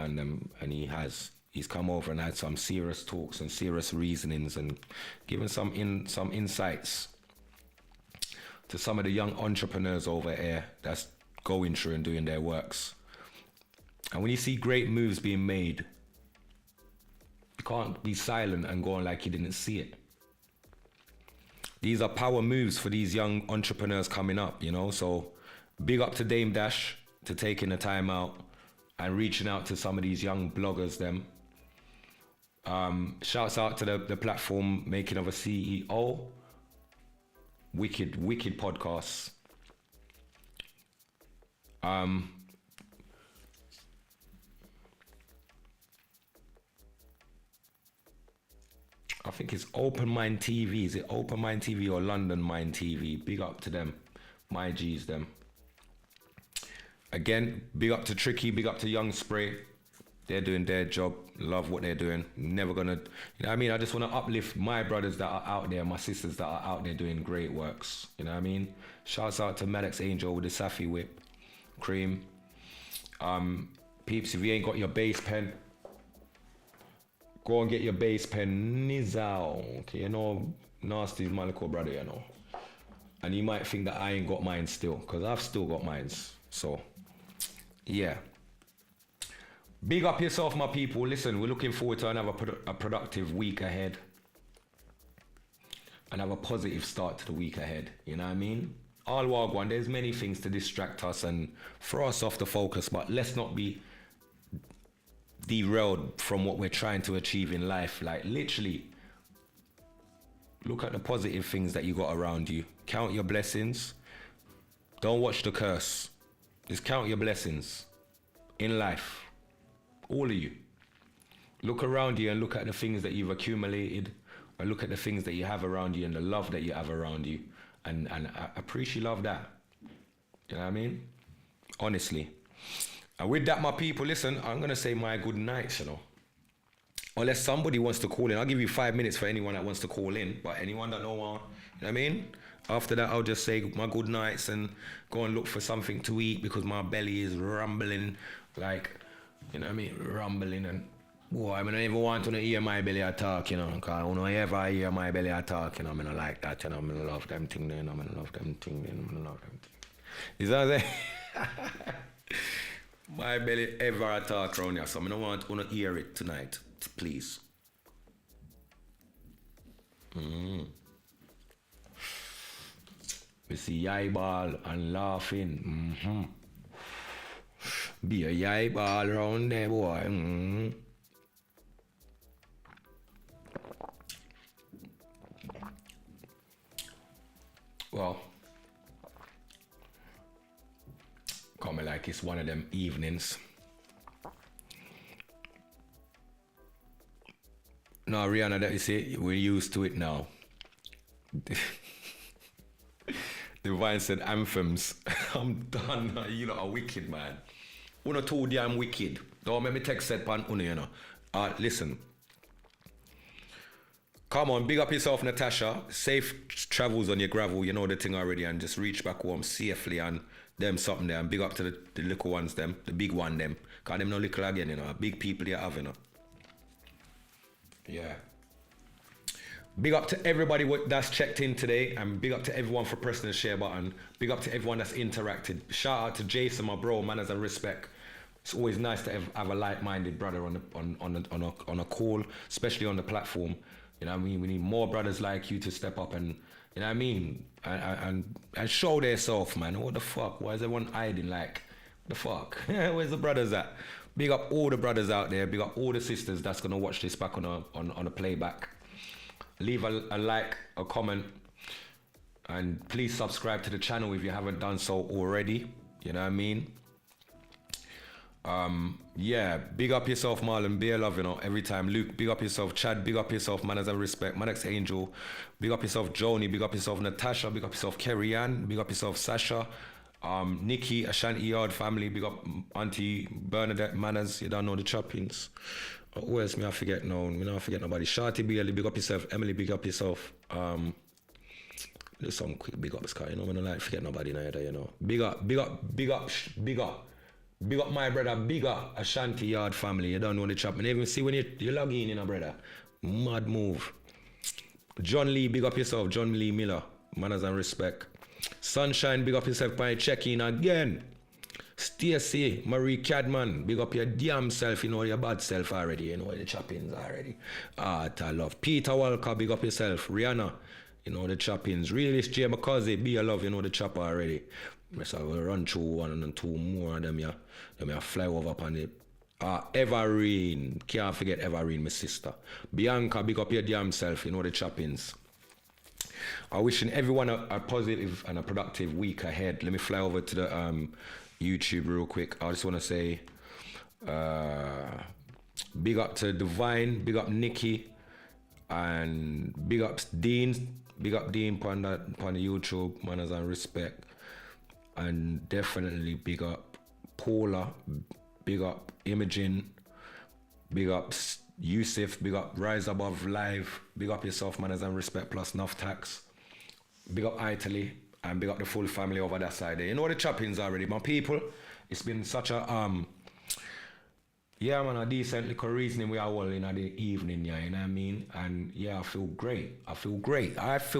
and he has. He's come over and had some serious talks and serious reasonings and given some insights to some of the young entrepreneurs over here that's going through and doing their works. And when you see great moves being made, you can't be silent and go on like you didn't see it. These are power moves for these young entrepreneurs coming up, you know. So big up to Dame Dash to taking the time out and reaching out to some of these young bloggers them. Shouts out to the platform Making of a CEO. Wicked podcasts. I think it's Open Mind TV. Is it Open Mind TV or London Mind TV? Big up to them. My G's them. Again, big up to Tricky, big up to Young Spray. They're doing their job. Love what they're doing. Never gonna, you know what I mean? I just want to uplift my brothers that are out there, my sisters that are out there doing great works. You know what I mean? Shouts out to Maddox Angel with the Safi whip. Cream. Peeps, if you ain't got your bass pen, go and get your bass pen. Nizao. Okay, you know, Nasty's my little brother, you know. And you might think that I ain't got mine still, because I've still got mine. So, yeah. Big up yourself, my people. Listen, we're looking forward to another a productive week ahead. And have a positive start to the week ahead. You know what I mean? All Wagwan, there's many things to distract us and throw us off the focus, but let's not be derailed from what we're trying to achieve in life. Like, literally, look at the positive things that you got around you. Count your blessings. Don't watch the curse. Just count your blessings in life. All of you. Look around you and look at the things that you've accumulated, or look at the things that you have around you and the love that you have around you, and appreciate love that. You know what I mean? Honestly. And with that, my people, listen, I'm gonna say my good nights, you know. Unless somebody wants to call in, I'll give you 5 minutes for anyone that wants to call in. But anyone that don't want, you know what I mean? After that, I'll just say my good nights and go and look for something to eat because my belly is rumbling, like, you know what I mean? Rumbling. And boy, I don't even want to hear my belly talk, you know, because I don't ever hear my belly talk, you know. I mean, I like that, you know. I mean, I love them thing then. I mean, I love them thing then. I mean, I love them thing. Is that what I'm saying? My belly ever talk around here, so I don't want to hear it tonight, please. We see yai ball and laughing. Be a yai ball around there, boy. Well, coming like it's one of them evenings. No, Rihanna, that you see, we're used to it now. Divine said anthems. I'm done. You lot are wicked, man. Uno too damn wicked. Don't make me text that pan uno, you know. Listen. Come on, big up yourself, Natasha. Safe travels on your gravel, you know the thing already, and just reach back home safely and them something there. And big up to the little ones, them, the big one, them. Cause them no little again, you know. Big people you have, you know. Yeah. Big up to everybody that's checked in today, and big up to everyone for pressing the share button. Big up to everyone that's interacted. Shout out to Jason, my bro, manners and respect. It's always nice to have a like-minded brother on a call, especially on the platform. You know what I mean? We need more brothers like you to step up and, you know what I mean? And show themselves, man. What the fuck? Why is everyone hiding? Like, what the fuck? Where's the brothers at? Big up all the brothers out there. Big up all the sisters that's gonna watch this back on a playback. Leave a like, a comment, and please subscribe to the channel if you haven't done so already. You know what I mean? Yeah, big up yourself, Marlon. Beer love, you know, every time. Luke, big up yourself. Chad, big up yourself. Manners and respect. Maddox Angel, big up yourself. Joni, big up yourself. Natasha, big up yourself. Kerry Ann, big up yourself. Sasha, Nikki, Ashanti Yard family, big up Auntie Bernadette, Manners. You don't know the choppings. Who else me I forget? No, me not forget nobody. Shorty Bailey, big up yourself. Emily, big up yourself. Do some quick big ups, cause you know I don't like forget nobody neither, you know. Big up my brother, big up Ashanti Yard family. You don't know the chop. And even see when you log in, you know, brother. Mad move. John Lee, big up yourself. John Lee Miller, manners and respect. Sunshine, big up yourself by checking again. Stacy, Marie Cadman, big up your damn self, you know your bad self already, you know the choppings already. I love. Peter Walker, big up yourself. Rihanna, you know the choppings. Realist J. McCausey, be a love, you know the chopper already. So I will run through one and two more of them, yeah. Them I fly over upon it. Everine, can't forget Everine, my sister. Bianca, big up your damn self, you know the choppings. I'm wishing everyone a positive and a productive week ahead. Let me fly over to the YouTube real quick. I just want to say big up to Divine, big up Nikki, and big up Dean. Big up Dean on the YouTube, manners and respect. And definitely big up Paula, big up Imogen, big up Yusuf, big up Rise Above Live, big up yourself, manners and respect plus enough tax. Big up Italy and big up the full family over that side there. You know the choppings already, my people. It's been such a a decent little reasoning we are all in the evening, yeah, you know what I mean? And yeah, I feel great. I feel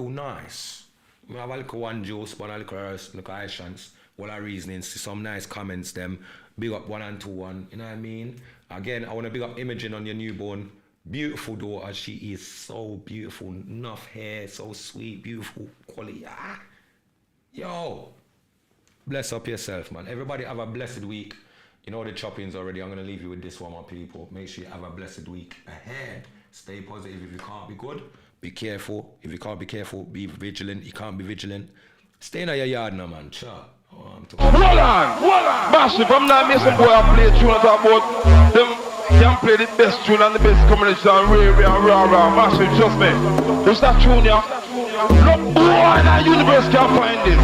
nice. I have a little one juice, but a little Asians. What are reasoning? See some nice comments them. Big up 1 and 2 1. You know what I mean? Again, I want to big up Imogen on your newborn. Beautiful daughter. She is so beautiful. Enough hair, so sweet, beautiful quality. Yo. Bless up yourself, man. Everybody have a blessed week. You know the choppings already. I'm going to leave you with this one, my people. Make sure you have a blessed week ahead. Stay positive. If you can't be good, be careful. If you can't be careful, be vigilant. You can't be vigilant. Stay in your yard now, man. Sure. Hold on. Massive, I'm not missing boy I play tune and talk about them can play the best tune and the best combination and rah. Massive, trust me. Who's that tune, yeah? No boy in the universe can find this.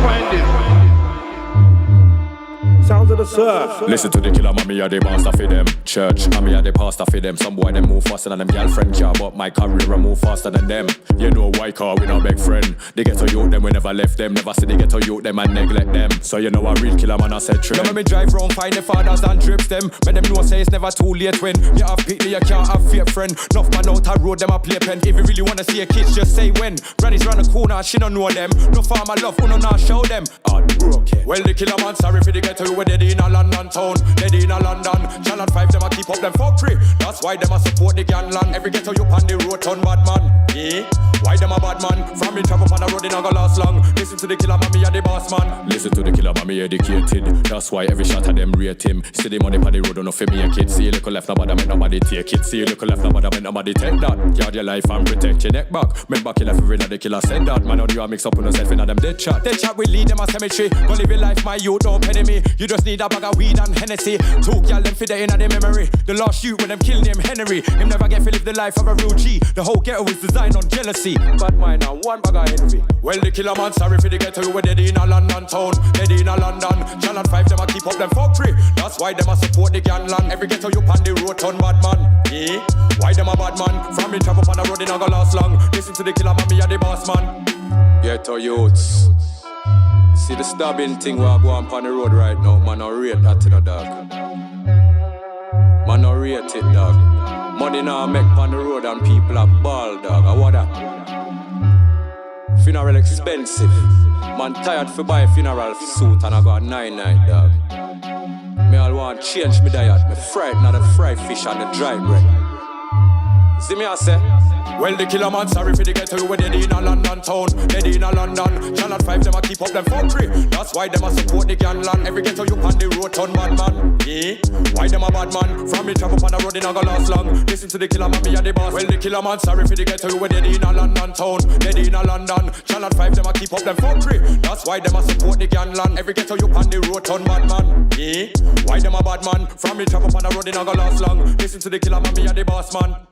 Sounds of the surf. Listen to the killer, mommy, are the pastor for them. Church, mommy, are the pastor for them. Some boy, them move faster than them girlfriend car, but my career move faster than them. You know why, car, we no big friend. They get to you, them, we never left them. Never say they get to you, them, and neglect them. So you know a real killer, man, I said trend. Remember me drive round, find the fathers and trips them. But them know say it's never too late when you have picnic, you can't have fake friend. Enough man out a road, them a play pen. If you really wanna see a kids, just say when. Granny's round the corner, she don't know them. No farmer love, who no not show them. Heartbroken. Well, the killer man, sorry for the get to you, they in a London town, they in a London. Channel 5, them a keep up them factory. That's why them a support the gangland. Every ghetto you pan the road, turn bad man. Yeah, why them a bad man? From me travel on the road, in a go last long. Listen to the killer, mommy, and the boss man. Listen to the killer, mommy, educated. That's why every shot of them rate him. See the money on the road, don't for me a kid. See you look left, nobody make nobody take it. See you look left, nobody make nobody take that. Guard your life and protect your neck back. Remember killer for real, the killer said that. Man, on you a mix up on yourself in them dead chat. Dead chat will lead them a cemetery. Go live your life, my youth, don't penny me. You just need a bag of weed and Hennessy. Two gal them fit in their memory. The last shoot when them killed him Henry. Him never get to live the life of a real G. The whole ghetto is designed on jealousy. Bad mind and one bag of envy. Well, the killer man, sorry for the ghetto. We're dead in a London town. Dead in a London. Channel 5, them a keep up them factory. That's why them a support the gangland. Every ghetto you pan the road, turn bad man. Yeah, why them a bad man? From me travel on the road, in a go last long. Listen to the killer, mommy, and the boss man. Ghetto youths. See the stabbing thing where I go on the road right now, man, I rate that to the dog. Man, I rate it, dog. Money now make on the road and people are ball, dog. I want that. Funeral expensive. Man tired for buy a funeral suit and I got 9 night, dog. Me all want change me diet. Me fried, not the fried fish and the dry bread. See me I say? Well, the killer man, sorry for the ghetto, we're dead in a London town, dead in a London. Channel 5, them a keep up them factory. That's why them a support the gangland. Every ghetto you pan the road, turn bad man. Yeah, why them a bad man? From me travel on the road, in a go last long. Listen to the killer, mommy, and the boss. Well, the killer man, sorry for the ghetto, we're dead in a London town, dead in a London. Channel 5, them a keep up them factory. That's why them a support the gangland. Every ghetto you pan the road, turn bad man. Yeah, why them a bad man? From me travel on the road, in a go last long. Listen to the killer, mommy, and the boss man.